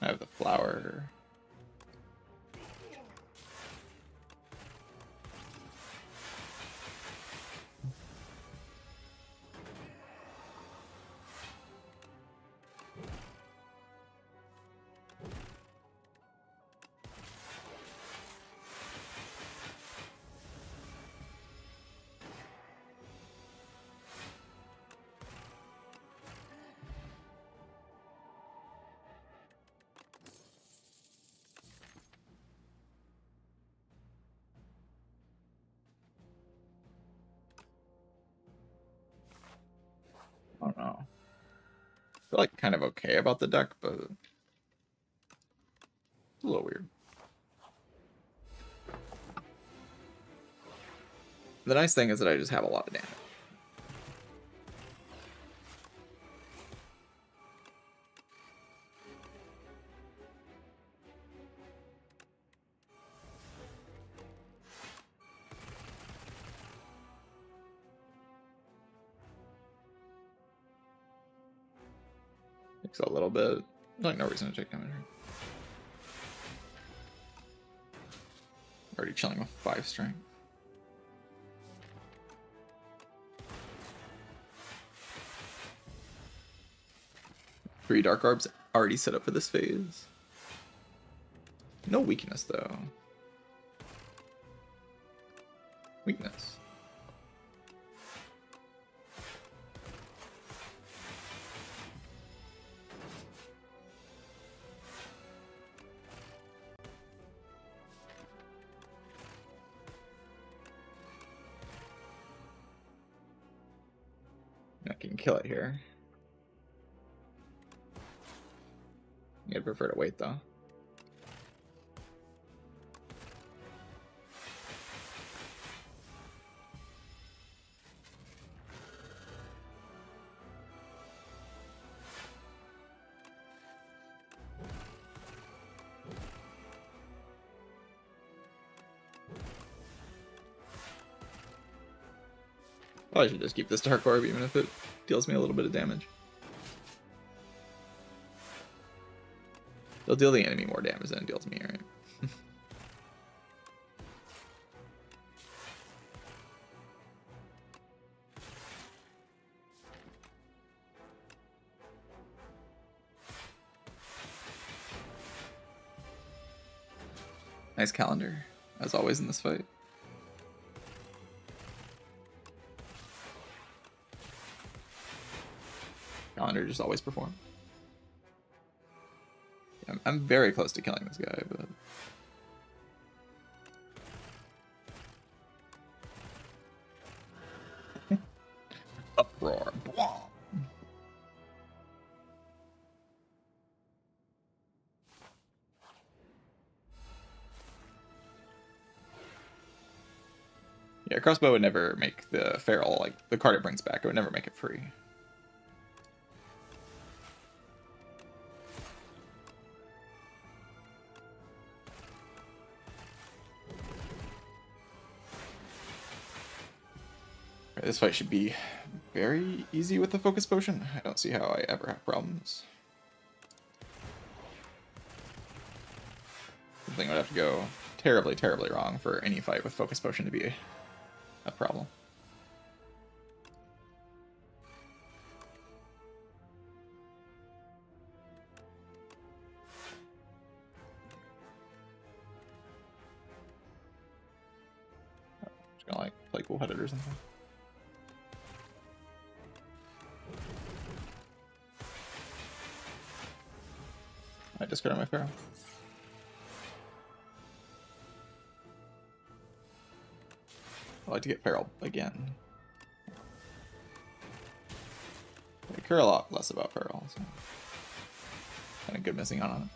I have the flower. I don't know. I feel like kind of okay about the deck, but it's a little weird. The nice thing is that I just have a lot of damage. Takes a little bit. Like no reason to take damage. Already chilling with 5 strength. Three Dark Orbs already set up for this phase. No weakness though. Weakness. I can kill it here. I'd prefer to wait though. Well, I should just keep this Dark Orb even if it deals me a little bit of damage. It'll deal the enemy more damage than it deals me, right? Nice calendar, as always in this fight. Calendar just always perform. I'm very close to killing this guy, but... Uproar. Blah. Yeah, crossbow would never make the feral, like, the card it brings back, it would never make it free. This fight should be very easy with the focus potion. I don't see how I ever have problems. Something would have to go terribly, terribly wrong for any fight with focus potion to be a problem. Just gonna like play cool-headed or something. I discard my Pharaoh. I like to get Feral again. I care a lot less about Feral, so kind of good missing out on it.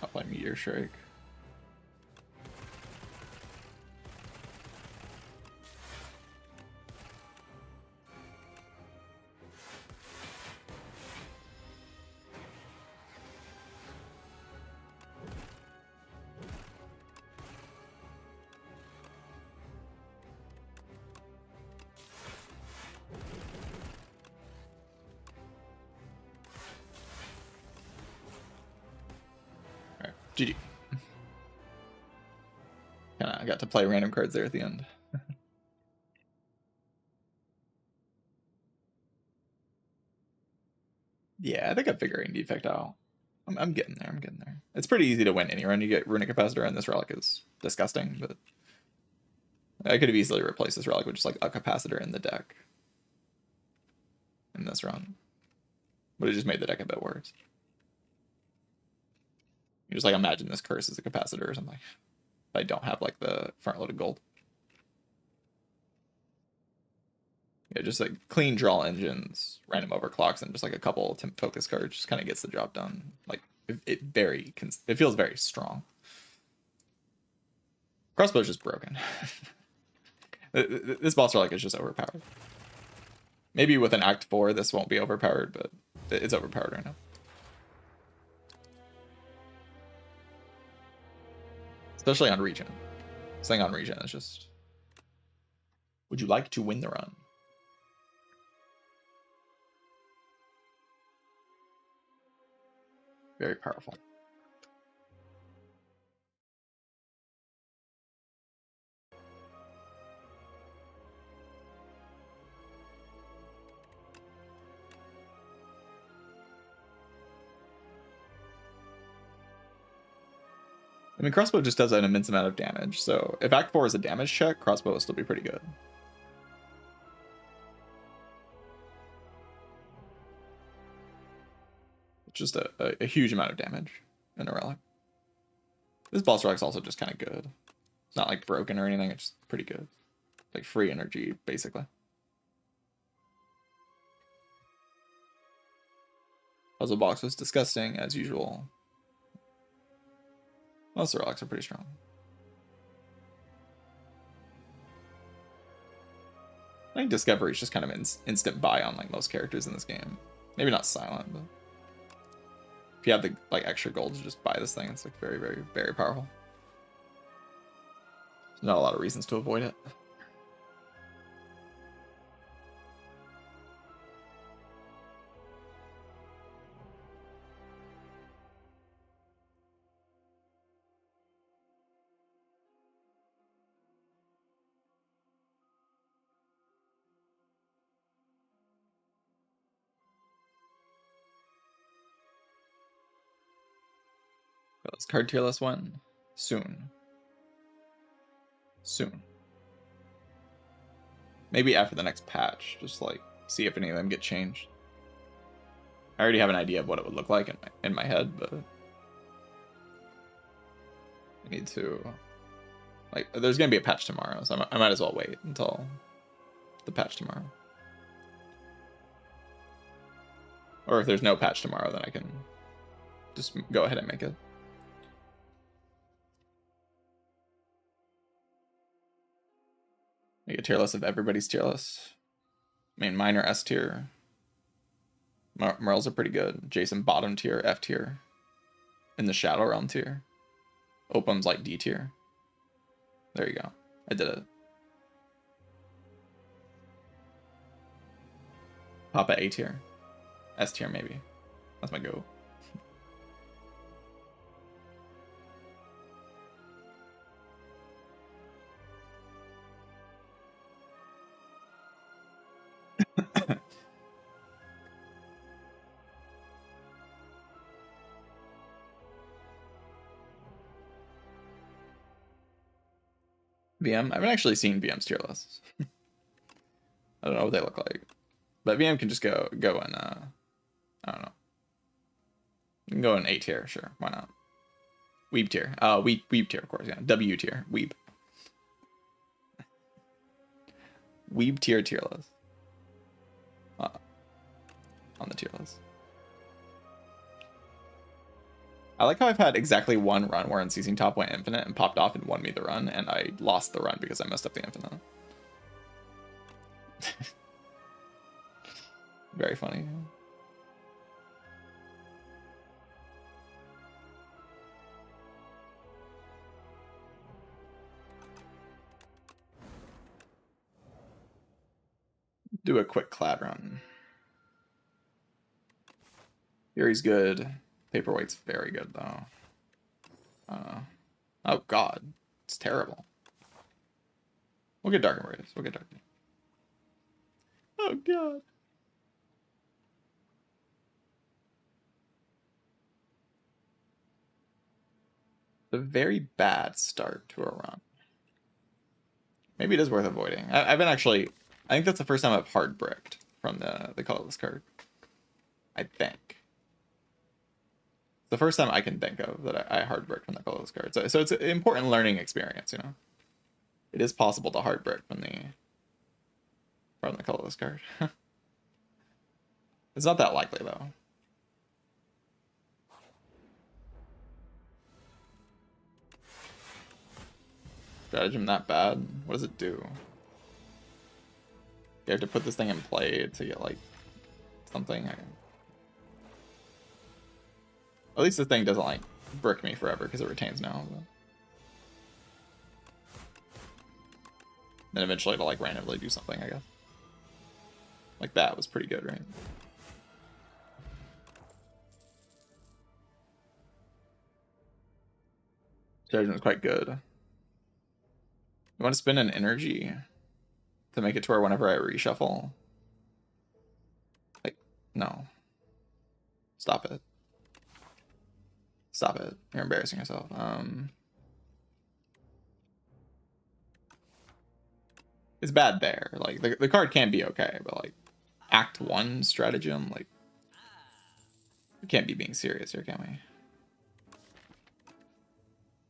I'll play Meteor Shrike. GG. I got to play random cards there at the end. Yeah, I think I'm figuring Defect out. I'm getting there, I'm getting there. It's pretty easy to win any run. You get Runic Capacitor, and this relic is disgusting, but I could have easily replaced this relic with just like a Capacitor in the deck in this run. But it just made the deck a bit worse. You just like imagine this curse as a Capacitor or something. If I don't have like the front-loaded gold. Yeah, just like clean draw engines, random overclocks, and just like a couple focus cards just kind of gets the job done. Like it feels very strong. Crossbow's just broken. This boss relic is just overpowered. Maybe with an Act 4 this won't be overpowered, but it's overpowered right now. Especially on regen. Saying on regen is just... Would you like to win the run? Very powerful. I mean, crossbow just does an immense amount of damage, so if Act 4 is a damage check, crossbow will still be pretty good. It's just a huge amount of damage in a relic. This boss relic's also just kind of good. It's not like broken or anything, it's just pretty good. Like free energy, basically. Puzzle box was disgusting, as usual. Most of the relics are pretty strong. I think Discovery is just kind of instant buy on like most characters in this game. Maybe not Silent, but if you have the like extra gold to just buy this thing, it's like very, very, very powerful. There's not a lot of reasons to avoid it. This card tier list one soon. Soon. Maybe after the next patch, just like see if any of them get changed. I already have an idea of what it would look like in my head, but I need to like. There's gonna be a patch tomorrow, so I might as well wait until the patch tomorrow. Or if there's no patch tomorrow, then I can just go ahead and make it. Make a tier list of everybody's tier list. I mean, mine are S tier. Merles are pretty good. Jason bottom tier, F tier. In the Shadow Realm tier. Opum's like D tier. There you go. I did it. Papa A tier. S tier maybe. That's my go. VM? I haven't actually seen VM's tier lists. I don't know what they look like. But VM can just go in, I don't know. You can go in A tier, sure. Why not? Weeb tier. Weeb tier, of course, yeah. W tier. Weeb. Weeb tier list. On the tier list. I like how I've had exactly one run where Unceasing Top went infinite and popped off and won me the run, and I lost the run because I messed up the infinite. Very funny. Do a quick clad run. Fury's good. Paperweight's very good, though. Oh, God. It's terrible. We'll get Dark Embrace. We'll get Dark. Oh, God. A very bad start to a run. Maybe it is worth avoiding. I've been actually... I think that's the first time I've hard bricked from the colorless card. I think. The first time I can think of that I hard brick from the colorless card. So it's an important learning experience, you know. It is possible to hard brick from the colorless card. It's not that likely though. Stratagem that bad? What does it do? You have to put this thing in play to get like something. At least this thing doesn't like brick me forever because it retains now. But... then eventually it'll like randomly do something, I guess. Like that was pretty good, right? Stratagem is quite good. You want to spend an energy to make it to where whenever I reshuffle, like, no. Stop it. Stop it. You're embarrassing yourself. It's bad there. Like, the card can be okay, but like, Act 1 stratagem, like, we can't be being serious here, can we?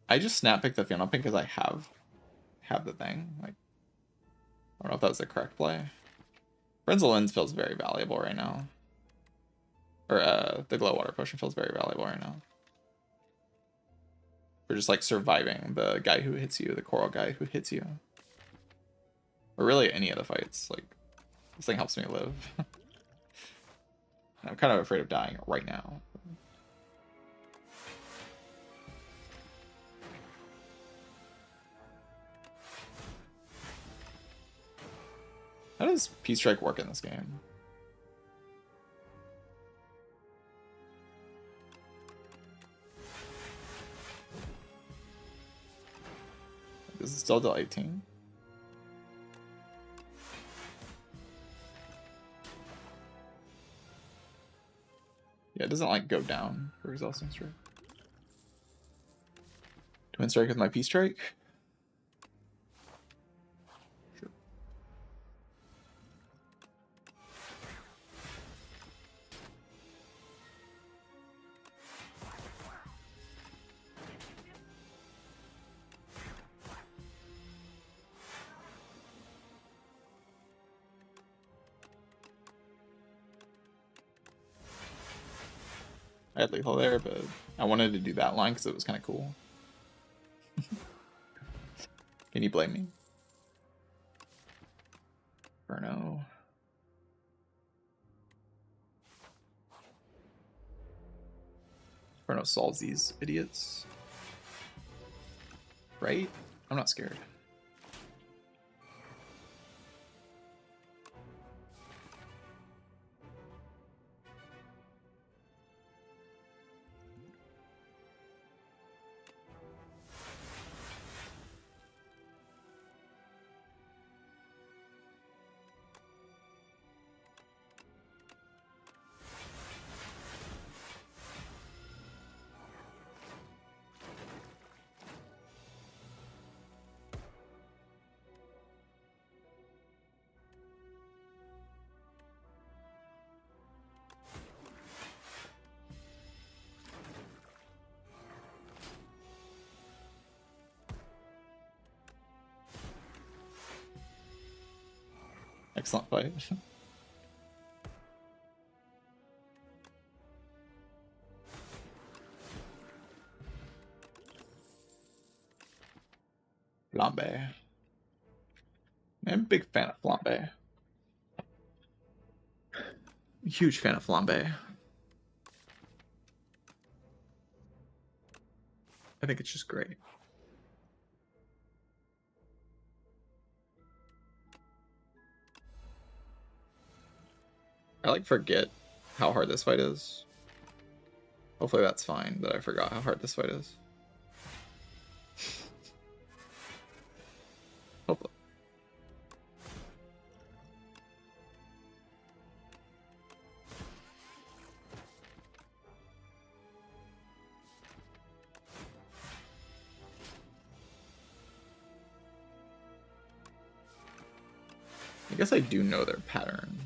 I just snap pick the Fiona Pink because I have the thing. Like, I don't know if that was the correct play. Frenzel Lens feels very valuable right now. Or the Glow Water Potion feels very valuable right now. For just like surviving the guy who hits you, the coral guy who hits you. Or really any of the fights. Like, this thing helps me live. I'm kind of afraid of dying right now. How does P-Strike work in this game? Is it still till 18? Yeah, it doesn't like go down for Exhausting Strike. Twin Strike with my P-Strike? Sure. I had lethal there, but I wanted to do that line because it was kind of cool. Can you blame me? Inferno. Inferno solves these idiots. Right? I'm not scared. Excellent fight. Flambe. I'm a big fan of Flambe. Huge fan of Flambe. I think it's just great. I like forget how hard this fight is. Hopefully that's fine that I forgot how hard this fight is. Hopefully. I guess I do know their pattern.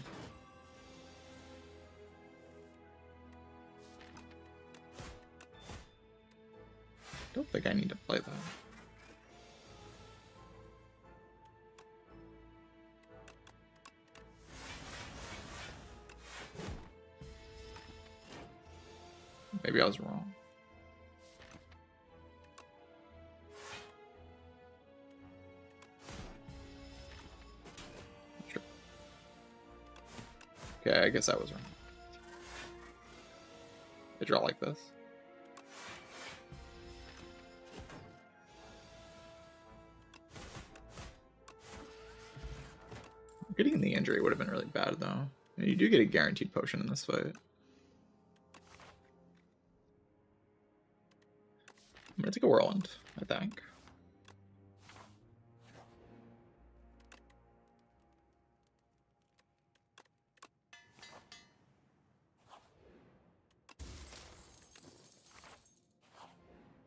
Don't think I need to play that. Maybe I was wrong. Sure. Okay, I guess I was wrong. I draw like this. Getting the injury would have been really bad, though. And you do get a guaranteed potion in this fight. I'm gonna take a whirlwind, I think.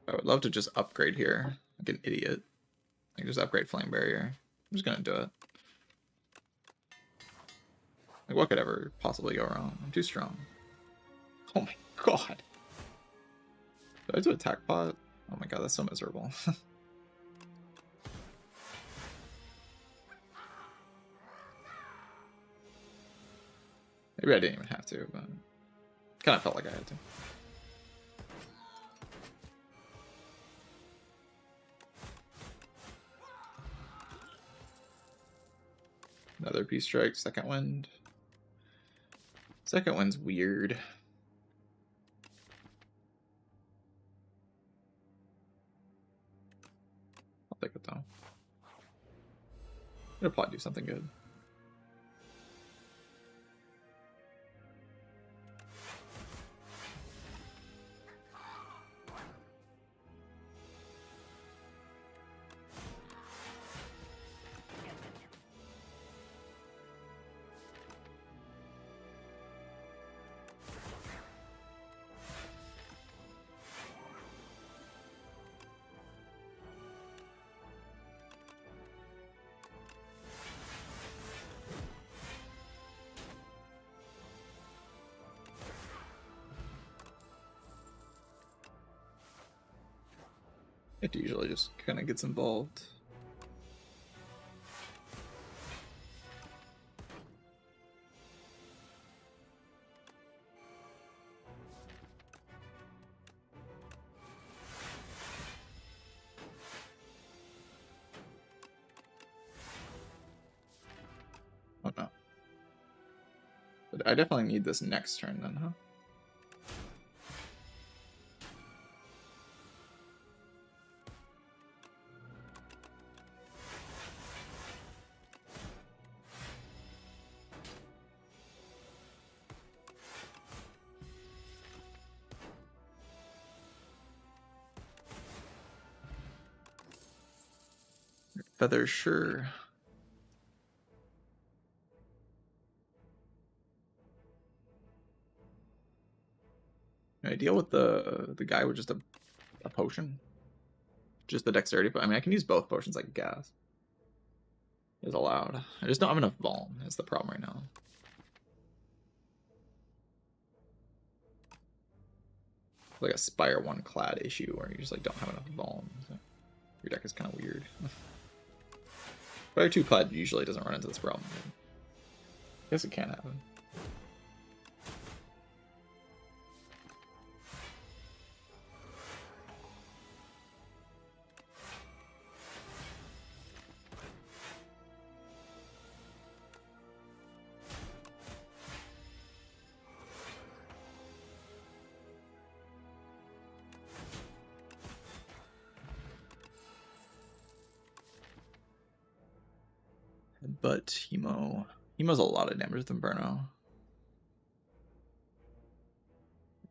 I would love to just upgrade here, like an idiot. Like just upgrade Flame Barrier. I'm just gonna do it. Like what could ever possibly go wrong? I'm too strong. Oh my god. Did I do attack pot? Oh my god, that's so miserable. Maybe I didn't even have to, but kind of felt like I had to. Another Peace Strike, second wind. Second wind's weird. I'll take it though. It'll probably do something good. It usually just kind of gets involved. Oh no. But I definitely need this next turn then, huh? feathers, sure. Can I deal with the guy with just a potion? Just the dexterity, but I mean I can use both potions like gas. Is allowed. I just don't have enough Vuln, is the problem right now. Like a Spire 1 clad issue where you just like don't have enough Vuln. So your deck is kind of weird. Spire 2 clad usually doesn't run into this problem. I guess it can happen. But Hemo's a lot of damage than Burno.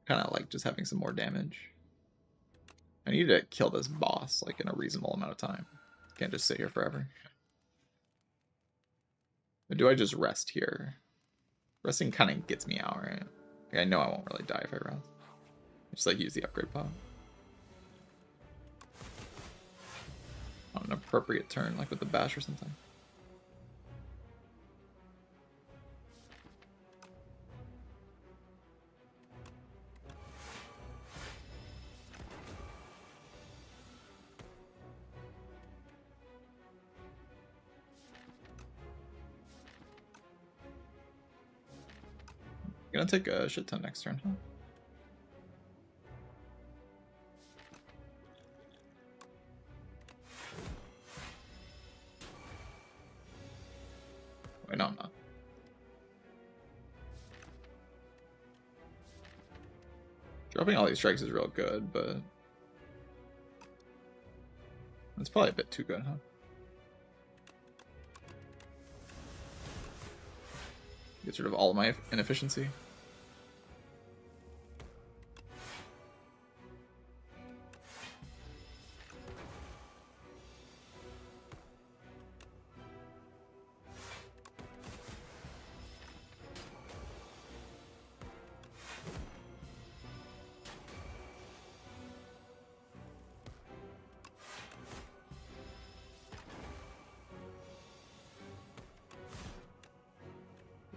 Kind of like just having some more damage. I need to kill this boss like in a reasonable amount of time. Can't just sit here forever. Or do I just rest here? Resting kind of gets me out, right? Like, I know I won't really die if I rest. Just like use the upgrade pod. On an appropriate turn, like with the bash or something. Gonna take a shit ton next turn, huh? Wait, no, I'm not. Dropping all these strikes is real good, but it's probably a bit too good, huh? Get rid of all of my inefficiency.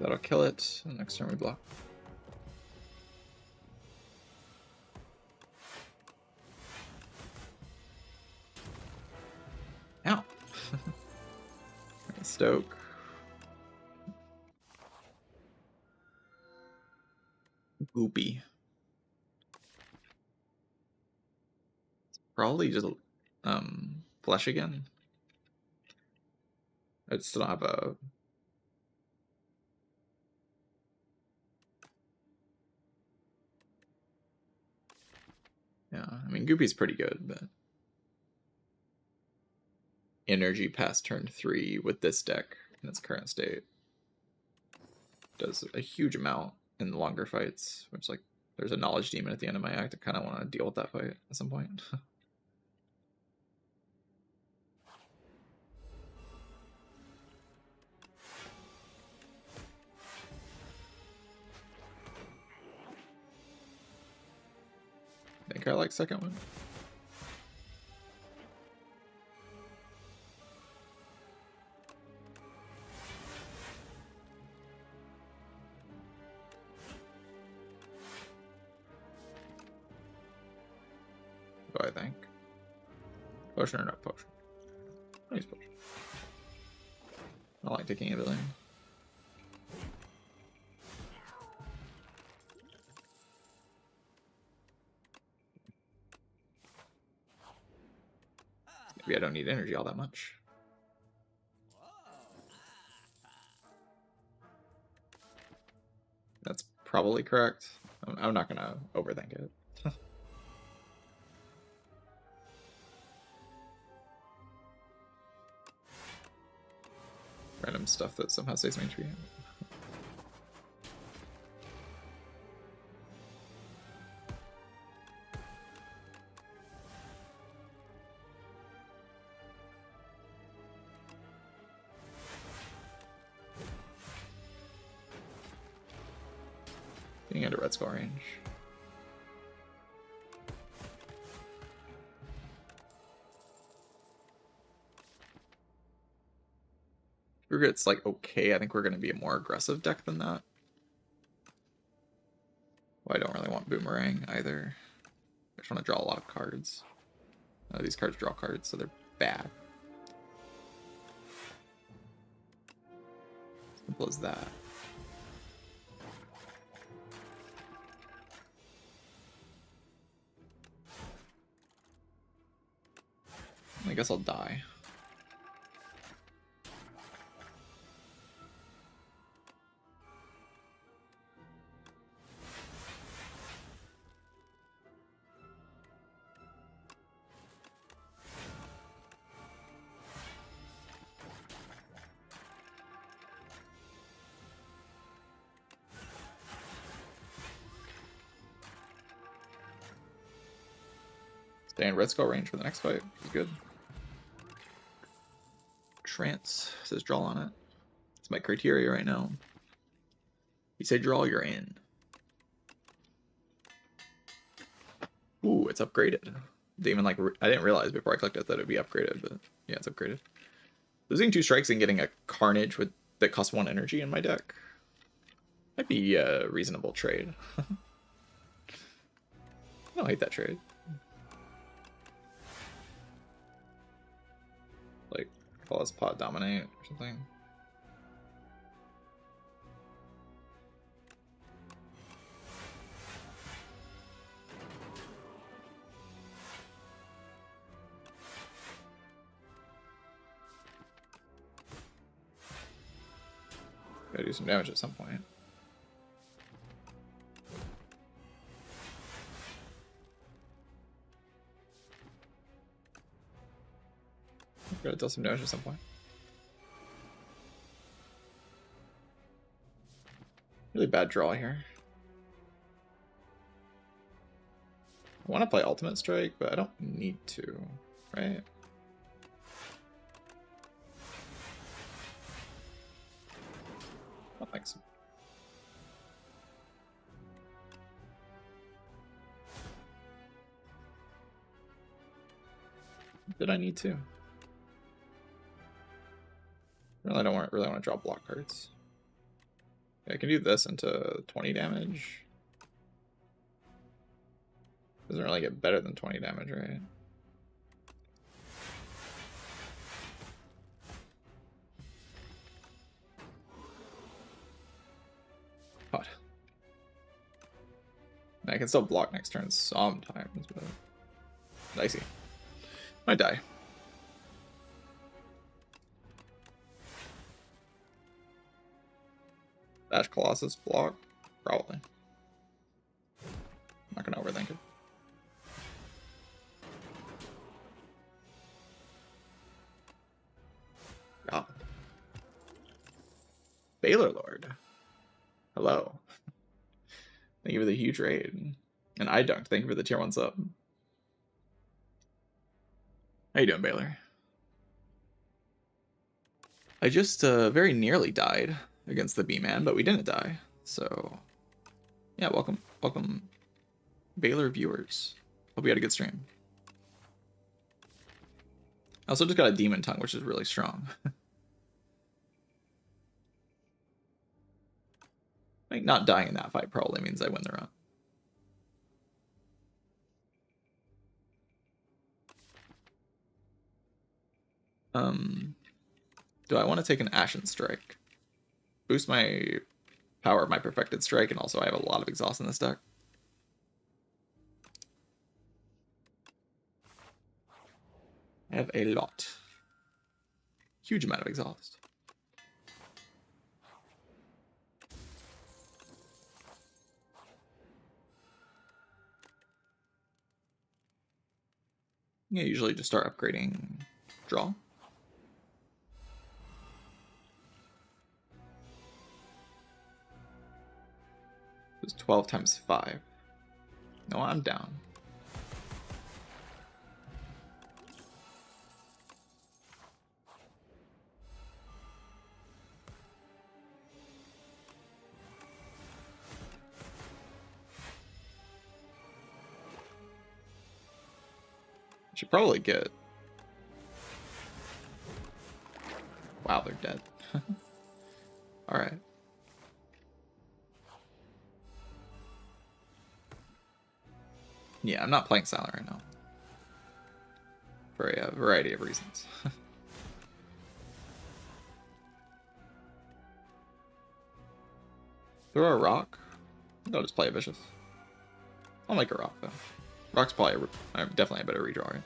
That'll kill it. And next turn we block. Ow. Stoke. Goopy. Probably just flesh again. I still don't have a yeah, I mean Goopy's pretty good, but energy past turn 3 with this deck in its current state does a huge amount in the longer fights, which like there's a knowledge demon at the end of my act. I kind of want to deal with that fight at some point. I think I like second one. What do I think? Potion or not potion? I use potion. I don't like taking a billion. Maybe I don't need energy all that much. That's probably correct. I'm not gonna overthink it. Random stuff that somehow saves me tree. Getting into red skull range. It's like okay. I think we're going to be a more aggressive deck than that. Well, I don't really want Boomerang either. I just want to draw a lot of cards. These cards draw cards, so they're bad. Simple as that. I guess I'll die. Stay in red skull range for the next fight. Is good. Trance says draw on it. It's my criteria right now. You say draw, you're in. Ooh, it's upgraded. They even like I didn't realize before I clicked it that it'd be upgraded, but yeah, it's upgraded. Losing 2 strikes and getting a Carnage with that costs 1 energy in my deck might be a reasonable trade. I don't hate that trade. Like, call us Pot Dominate or something. Gotta do some damage at some point. Gotta deal some damage at some point. Really bad draw here. I want to play Ultimate Strike, but I don't need to, right? I don't think so. Did I need to? Really, I don't really want to draw block cards. Yeah, I can do this into 20 damage. Doesn't really get better than 20 damage, right? God. I can still block next turn sometimes, but dicey. Might die. Dash Colossus block? Probably. I'm not gonna overthink it. God. Baylor Lord. Hello. Thank you for the huge raid. And I dunked. Thank you for the tier 1 sub. How you doing, Baylor? I just very nearly died against the B-Man, but we didn't die. So, yeah, welcome, Baylor viewers. Hope you had a good stream. I also just got a Demon Tongue, which is really strong. Like, not dying in that fight probably means I win the run. Do I want to take an Ashen Strike? Boost my power of my Perfected Strike, and also I have a lot of exhaust in this deck. I have a lot. Huge amount of exhaust. Yeah, usually just start upgrading draw. It was 12 times 5. No, I'm down. Should probably get... Wow, they're dead. Alright. Yeah, I'm not playing Silent right now. For a variety of reasons. Throw a rock? I'll just play a Vicious. I'll make a rock, though. Rock's probably definitely a better redraw, right?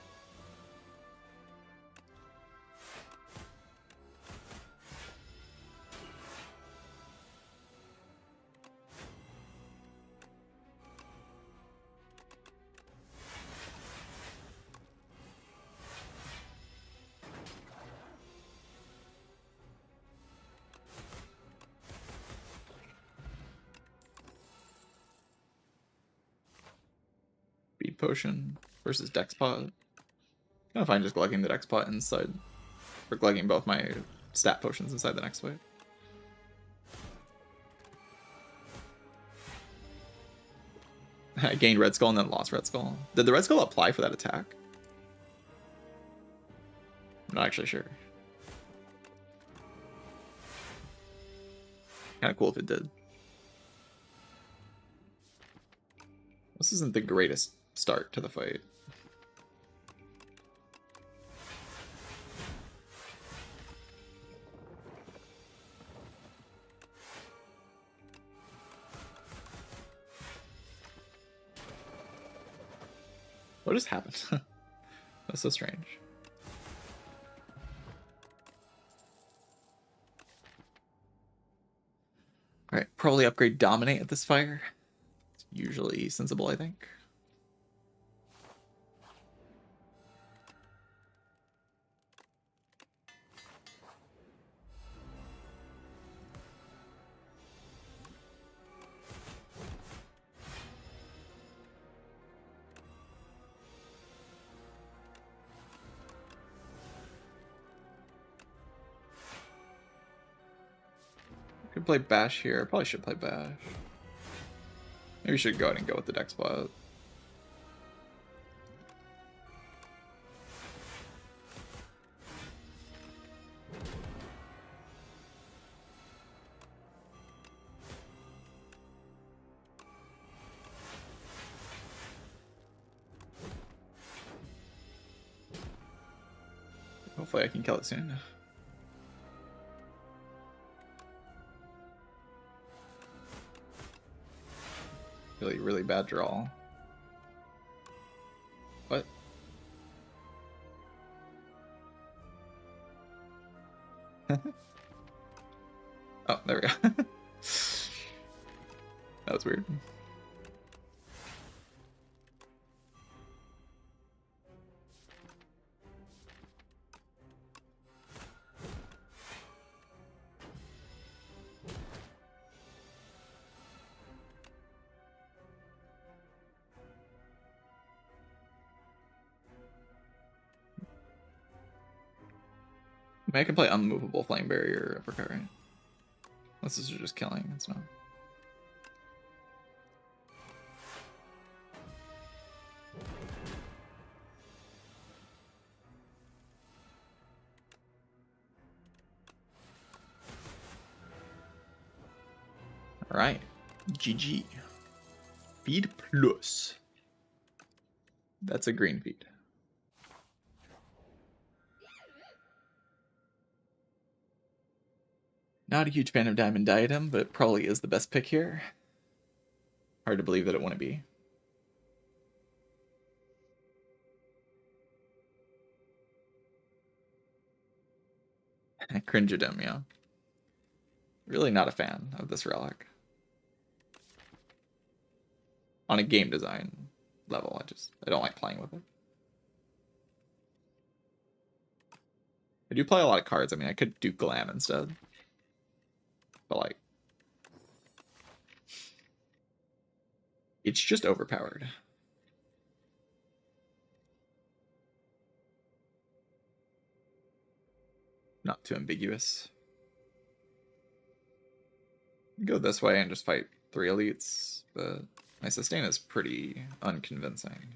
Speed Potion versus Dex Pot. Kind of fine just glugging the Dex Pot inside. Or glugging both my stat potions inside the next fight. I gained Red Skull and then lost Red Skull. Did the Red Skull apply for that attack? I'm not actually sure. Kind of cool if it did. This isn't the greatest start to the fight. What just happened? That's so strange. Alright, probably upgrade Dominate at this fire. It's usually sensible, I think. Could play Bash here. Probably should play Bash. Maybe we should go ahead and go with the Dex Pot. Hopefully I can kill it soon. Really, really bad draw. What? Oh, there we go. That was weird. I mean, I can play Unmovable Flame Barrier Uppercut, right? Unless this is just killing, it's not. Alright, GG. Feed plus. That's a green feed. Not a huge fan of Diamond Diadem, but it probably is the best pick here. Hard to believe that it wouldn't be. Cringeodem, yeah. Really not a fan of this relic. On a game design level, I don't like playing with it. I do play a lot of cards. I mean, I could do Glam instead. But, like, it's just overpowered. Not too ambiguous. Go this way and just fight 3 elites, but my sustain is pretty unconvincing.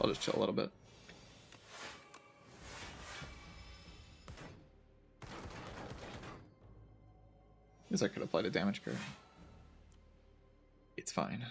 I'll just chill a little bit. Guess I could apply the damage card. It's fine.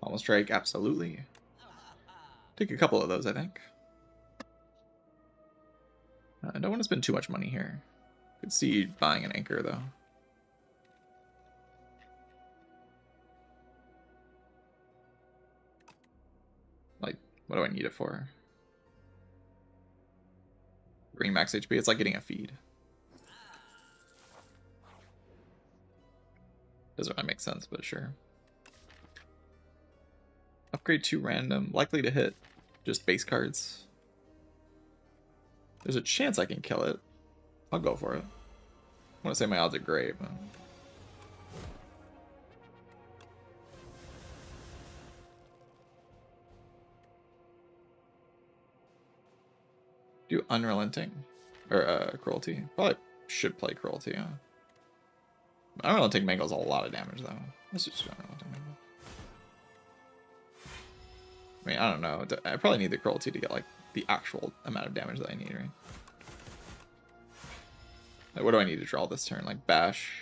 Almost strike, absolutely. Take a couple of those, I think. I don't want to spend too much money here. Could see buying an anchor, though. Like, what do I need it for? Bring max HP, it's like getting a feed. Doesn't really make sense, but sure. Upgrade 2 random, likely to hit just base cards. There's a chance I can kill it. I'll go for it. I want to say my odds are great, but... Do Unrelenting. Or, Cruelty. Probably should play Cruelty, yeah. Unrelenting Mango's a lot of damage, though. Let's just do Unrelenting Mango. I mean, I don't know. I probably need the Cruelty to get, like, the actual amount of damage that I need, right? Like, what do I need to draw this turn? Like, Bash,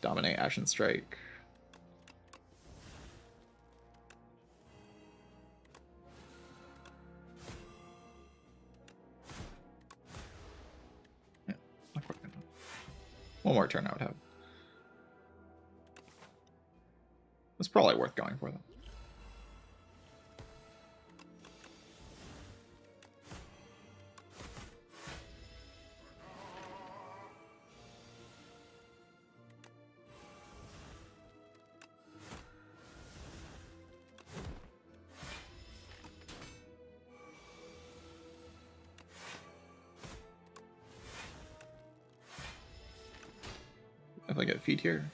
Dominate, A10 Strike. Yeah, not quite enough. One more turn I would have. It's probably worth going for, though. If I get feed here.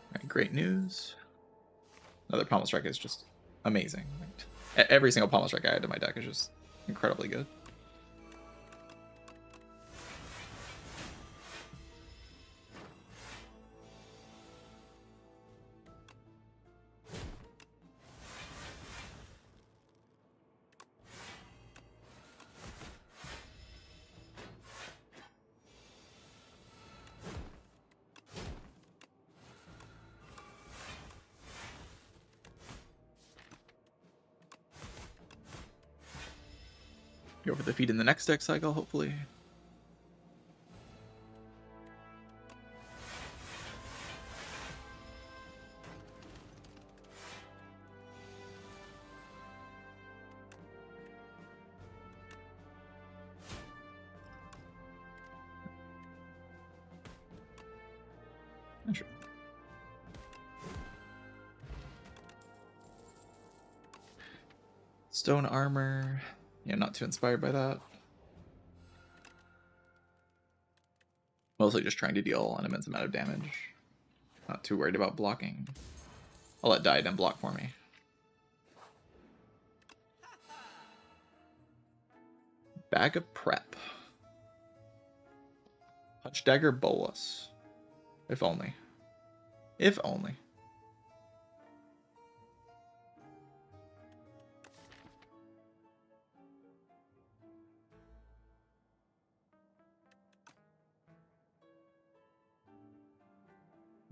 Alright, great news. Another Pommel Strike is just amazing. Every single Pommel Strike I add to my deck is just incredibly good. Go for the feed in the next deck cycle, hopefully. Sure. Stone armor. Yeah, not too inspired by that. Mostly just trying to deal an immense amount of damage. Not too worried about blocking. I'll let Diadem block for me. Bag of Prep. Punch Dagger Bolus. If only. If only.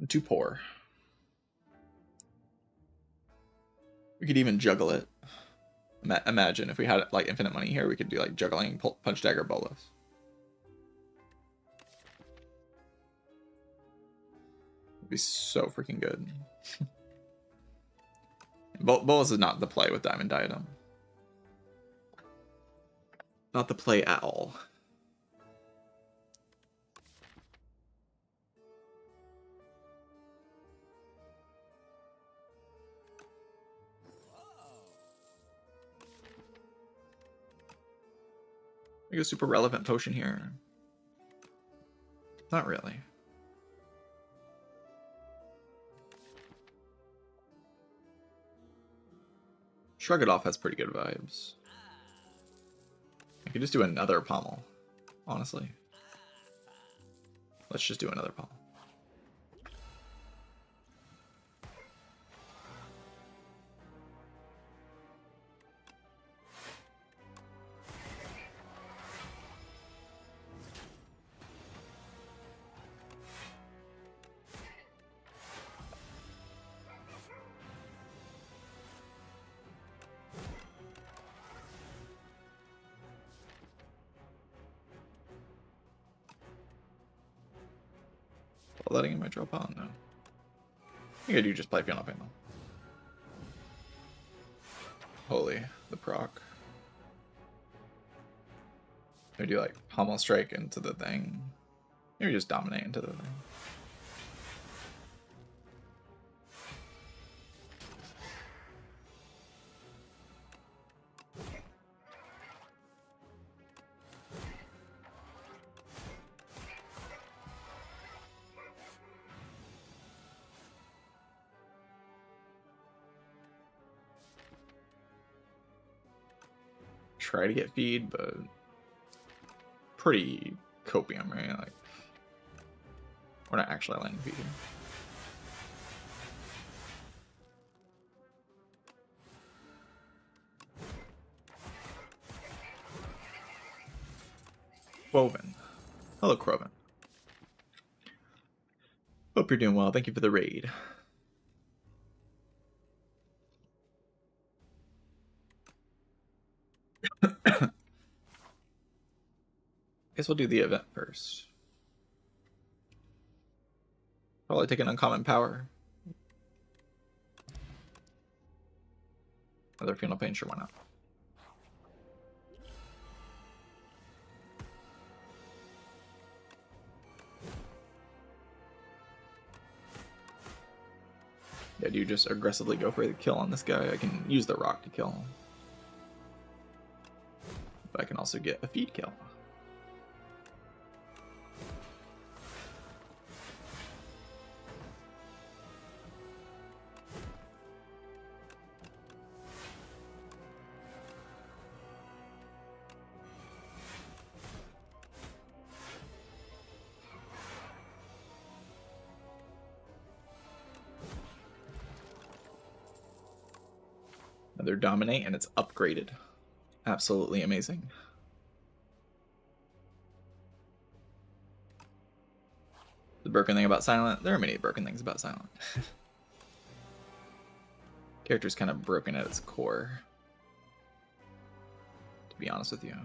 I'm too poor. We could even juggle it. Imagine if we had like infinite money here, we could do like juggling Punch Dagger Bolus. It'd be so freaking good. Bolus is not the play with Diamond Diadem. Not the play at all. Make a super relevant potion here. Not really. Shrug It Off has pretty good vibes. I could just do another pommel, honestly. Let's just do another pommel. Letting him drop on now. I think I do just play Piano Pain though. Holy, the proc. Maybe do like Pommel Strike into the thing. Maybe just dominate into the thing. Try to get feed, but pretty copium, right? Like, we're not actually letting feed here. Woven. Hello, Croven. Hope you're doing well. Thank you for the raid. Guess we'll do the event first. Probably take an uncommon power. Another Funeral Pain, sure, why not? Yeah, do you just aggressively go for the kill on this guy? I can use the rock to kill him. But I can also get a feed kill. Another Dominate, and it's upgraded. Absolutely amazing. The broken thing about Silent, there are many broken things about Silent. Character's kind of broken at its core, to be honest with you.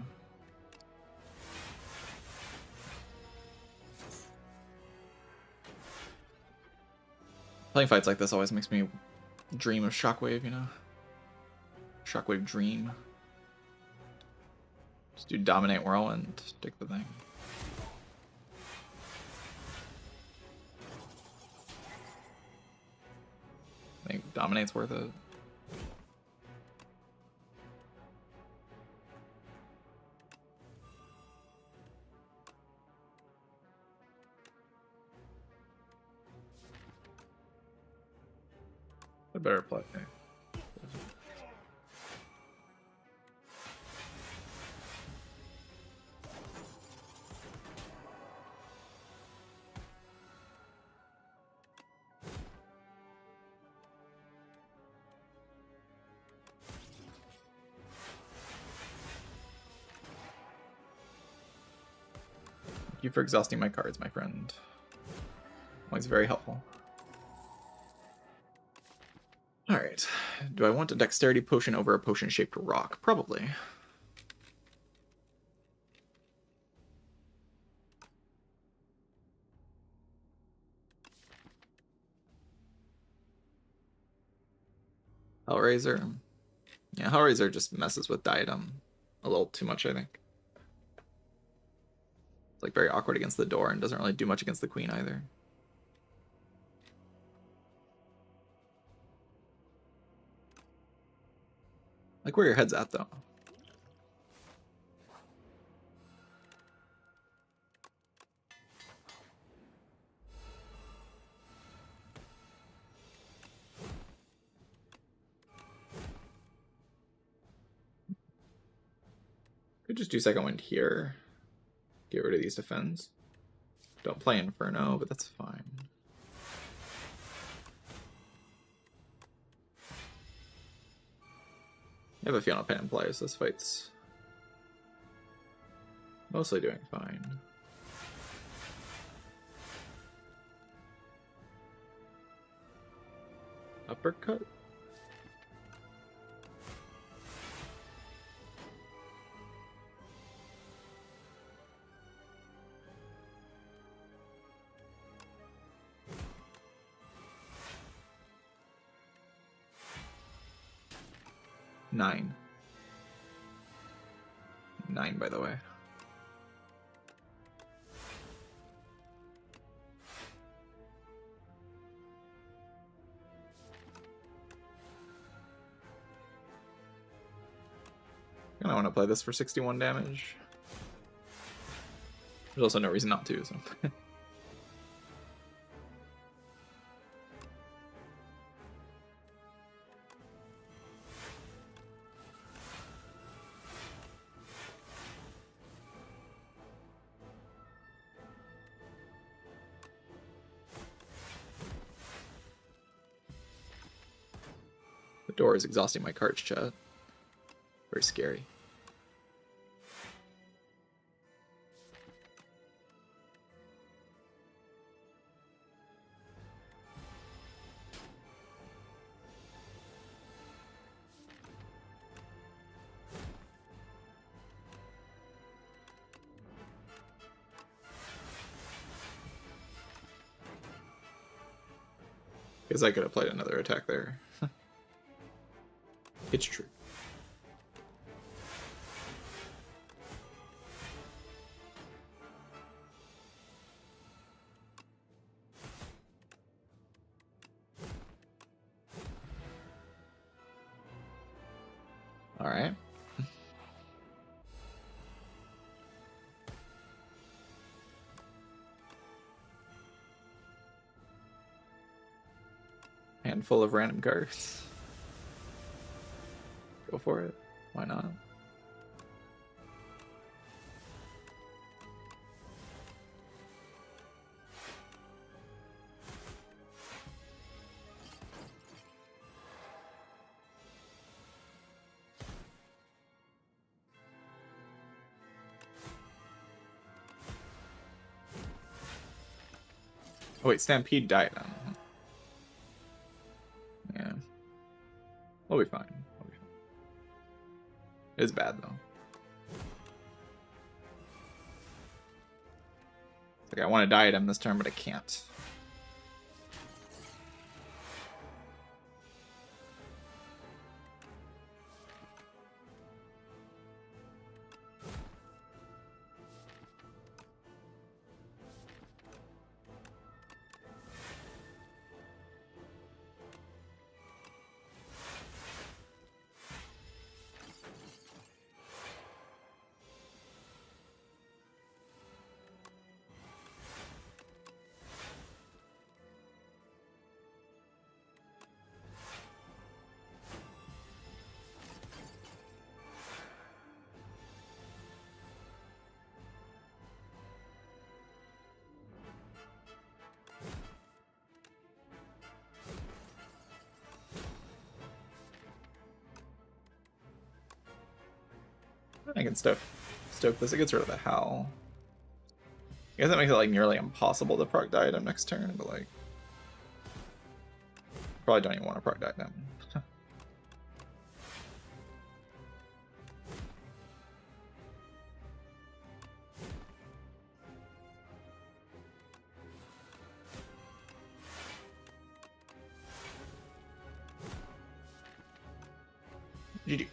Playing fights like this always makes me dream of Shockwave, you know? Shockwave Dream. Just do Dominate Whirlwind, take the thing. I think Dominate's worth it. I better play. Thank you for exhausting my cards, my friend. Always very helpful. Alright. Do I want a dexterity potion over a potion-shaped rock? Probably. Hellraiser. Yeah, Hellraiser just messes with Diadem a little too much, I think. It's like very awkward against the door and doesn't really do much against the queen either. Like where your head's at though. Could just do second wind here. Get rid of these defends. Don't play Inferno, but that's fine. I have a feeling I'll pay and play, so this fight's mostly doing fine. Uppercut? Nine, by the way. I want to play this for 61 damage. There's also no reason not to, so. The door is exhausting my cards, chat. Very scary. Because I could have played another attack there. It's true. All right. Handful of random cards. Go for it. Why not? Oh wait, Stampede died on. Yeah. We'll be fine. It's bad though. It's like I want to diet him this turn, but I can't. I can stoke this. It gets rid of the Howl. I guess that makes it like nearly impossible to proc diadem next turn, but like probably don't even want to proc diadem. GG.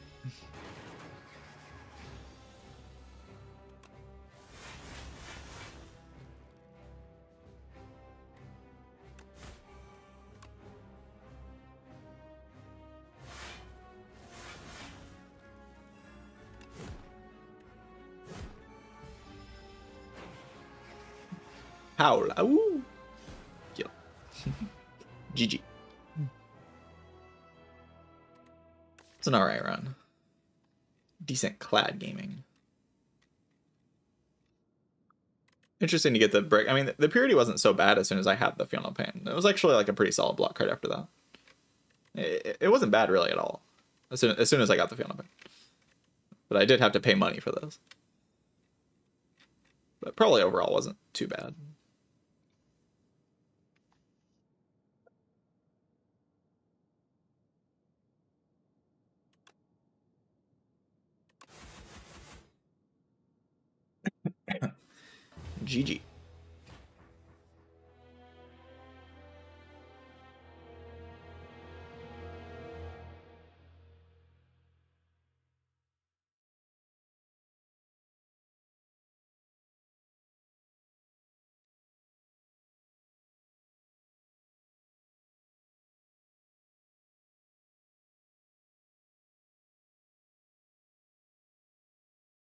Howl. Ooh. Kill. GG. It's an alright run. Decent clad gaming. Interesting to get the break. I mean, the Purity wasn't so bad as soon as I had the Feel No Pain. It was actually like a pretty solid block card after that. It wasn't bad really at all. As soon as I got the Feel No Pain. But I did have to pay money for those. But probably overall wasn't too bad. GG.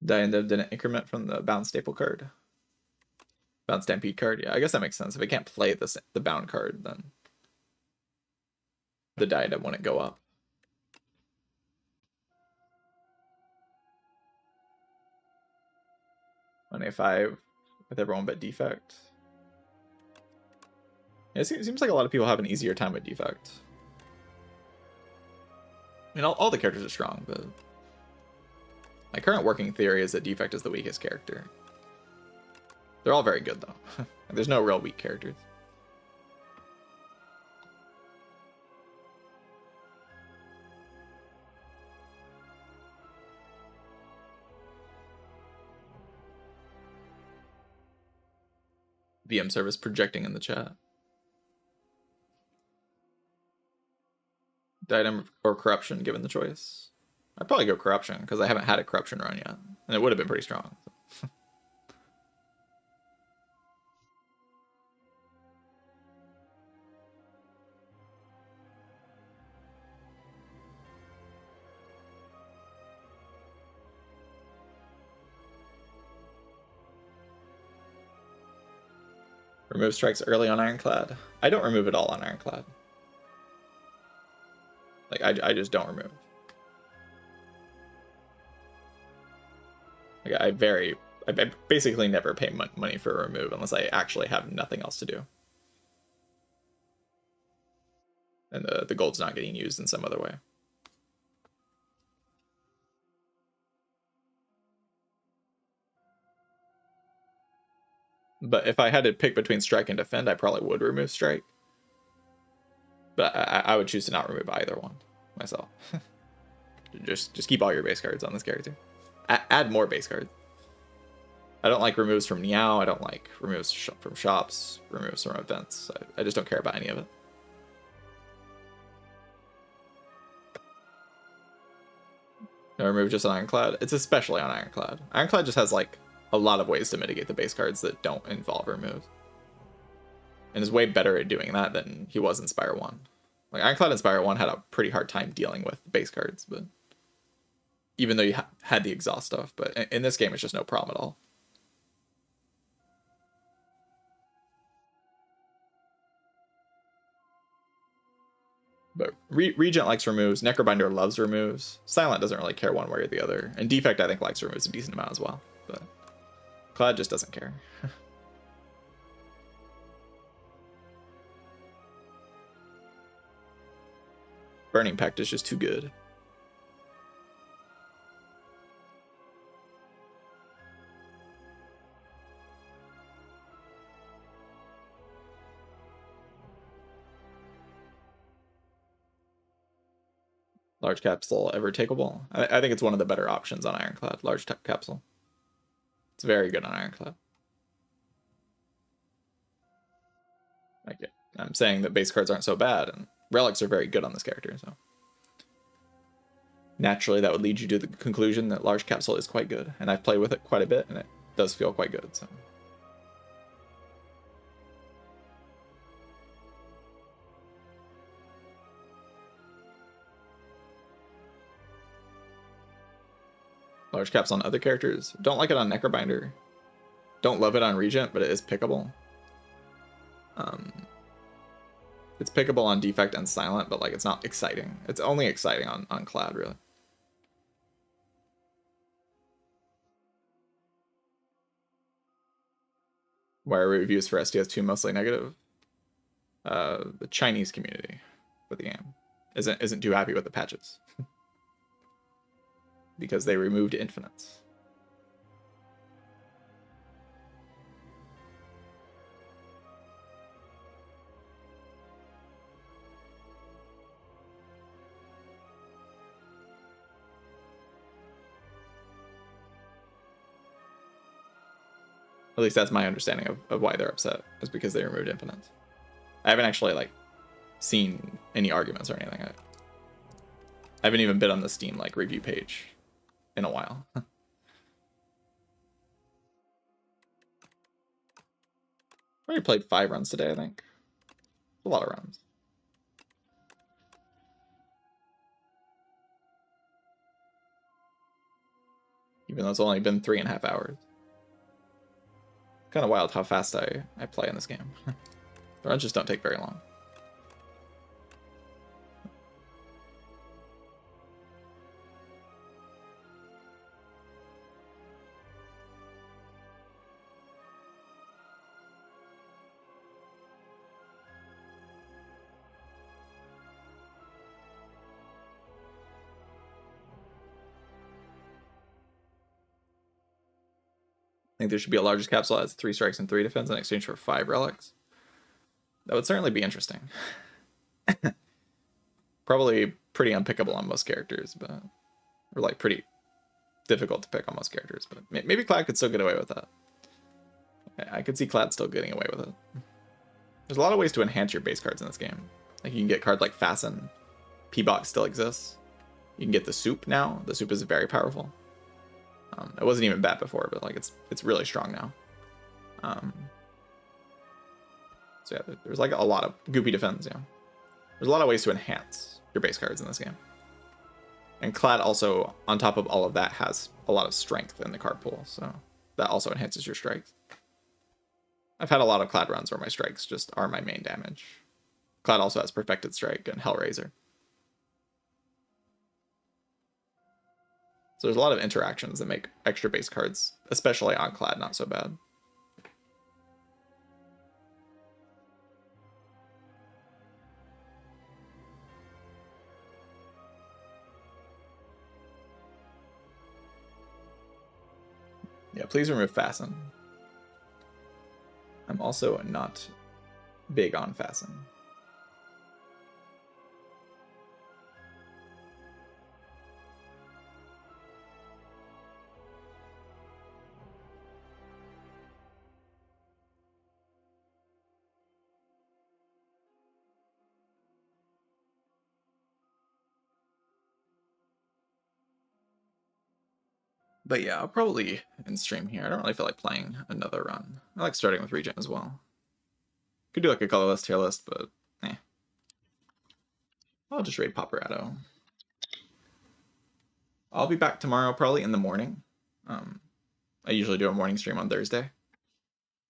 Diandem didn't increment from the bound staple card. Bound Stampede card, yeah, I guess that makes sense. If it can't play the bound card, then the Diadem wouldn't go up. On A5 with everyone but Defect. Yeah, it seems like a lot of people have an easier time with Defect. I mean, all the characters are strong, but my current working theory is that Defect is the weakest character. They're all very good, though. There's no real weak characters. VM service projecting in the chat. Diadem or Corruption, given the choice. I'd probably go Corruption, because I haven't had a Corruption run yet. And it would have been pretty strong. Remove strikes early on Ironclad. I don't remove it all on Ironclad. Like, I just don't remove. Like, I basically never pay money for a remove unless I actually have nothing else to do. And the gold's not getting used in some other way. But if I had to pick between strike and defend, I probably would remove strike. But I would choose to not remove either one myself. just keep all your base cards on this character. Add more base cards. I don't like removes from Niao. I don't like removes from shops, removes from events. I just don't care about any of it. No remove just on Ironclad. It's especially on Ironclad. Ironclad just has like a lot of ways to mitigate the base cards that don't involve removes. And is way better at doing that than he was in Spire 1. Like, Ironclad and Spire 1 had a pretty hard time dealing with base cards, but even though you had the exhaust stuff, but in this game it's just no problem at all. But Regent likes removes, Necrobinder loves removes, Silent doesn't really care one way or the other, and Defect I think likes removes a decent amount as well, but Clad just doesn't care. Burning Pact is just too good. Large capsule ever takeable? I think it's one of the better options on Ironclad. Large capsule. It's very good on Ironclad. Like, I'm saying that base cards aren't so bad, and relics are very good on this character. So naturally, that would lead you to the conclusion that large capsule is quite good, and I've played with it quite a bit, and it does feel quite good. So. Large caps on other characters. Don't like it on Necrobinder. Don't love it on Regent, but it is pickable. It's pickable on Defect and Silent, but like it's not exciting. It's only exciting on Clad, really. Why are reviews for STS2 mostly negative? The Chinese community for the game isn't too happy with the patches because they removed infinites. At least that's my understanding of why they're upset, is because they removed infinites. I haven't actually like seen any arguments or anything. I haven't even been on the Steam like review page in a while. I already played 5 runs today, I think. A lot of runs. Even though it's only been 3.5 hours. Kind of wild how fast I play in this game. The runs just don't take very long. I think there should be a largest capsule that has 3 strikes and 3 defense in exchange for 5 relics. That would certainly be interesting. Probably pretty unpickable on most characters, but or like pretty difficult to pick on most characters. But maybe Clad could still get away with that. I could see Clad still getting away with it. There's a lot of ways to enhance your base cards in this game. Like you can get cards like Fasten. P-Box still exists. You can get the Soup now. The Soup is very powerful. It wasn't even bad before, but like it's really strong now. So yeah, there's like a lot of goopy defense. Yeah, there's a lot of ways to enhance your base cards in this game. And Clad also, on top of all of that, has a lot of strength in the card pool, so that also enhances your strikes. I've had a lot of Clad runs where my strikes just are my main damage. Clad also has Perfected Strike and Hellraiser. So there's a lot of interactions that make extra base cards, especially on Clad, not so bad. Yeah, please remove Fasten. I'm also not big on Fasten. But yeah, I'll probably end stream here. I don't really feel like playing another run. I like starting with Regent as well. Could do like a colorless tier list, but eh. I'll just raid Paparazzo. I'll be back tomorrow, probably in the morning. I usually do a morning stream on Thursday.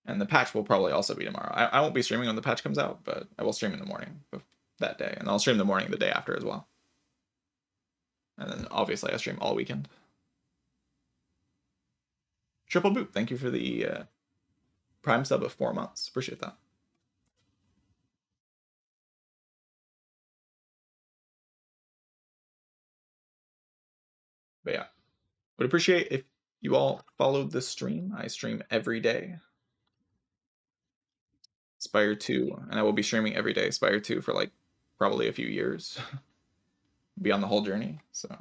And the patch will probably also be tomorrow. I won't be streaming when the patch comes out, but I will stream in the morning that day. And I'll stream the morning the day after as well. And then obviously I stream all weekend. Triple Boot, thank you for the Prime sub of 4 months. Appreciate that. But yeah, would appreciate if you all followed this stream. I stream every day. Spire 2, and I will be streaming every day Spire 2 for like probably a few years. Be on the whole journey, so.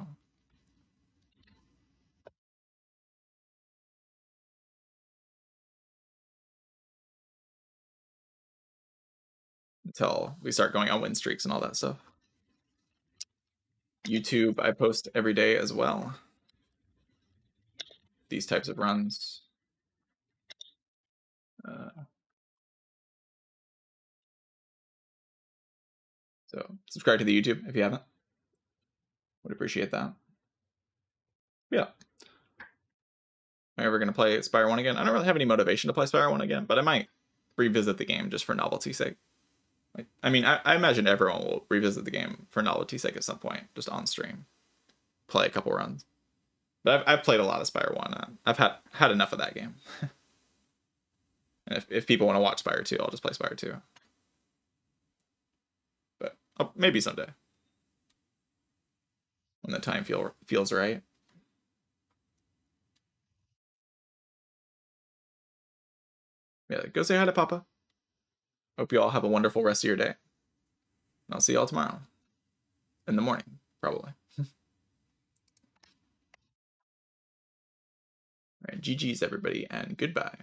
Until we start going on win streaks and all that stuff. YouTube, I post every day as well. These types of runs. So subscribe to the YouTube if you haven't. Would appreciate that. Yeah. Am I ever going to play Spire 1 again? I don't really have any motivation to play Spire 1 again, but I might revisit the game just for novelty's sake. Like, I mean, I imagine everyone will revisit the game for novelty's sake at some point, just on stream. Play a couple runs. But I've played a lot of Spire 1. I've had enough of that game. And if people want to watch Spire 2, I'll just play Spire 2. But maybe someday. When the time feels right. Yeah, go say hi to Papa. Hope you all have a wonderful rest of your day. And I'll see y'all tomorrow. In the morning, probably. All right, GG's everybody, and goodbye.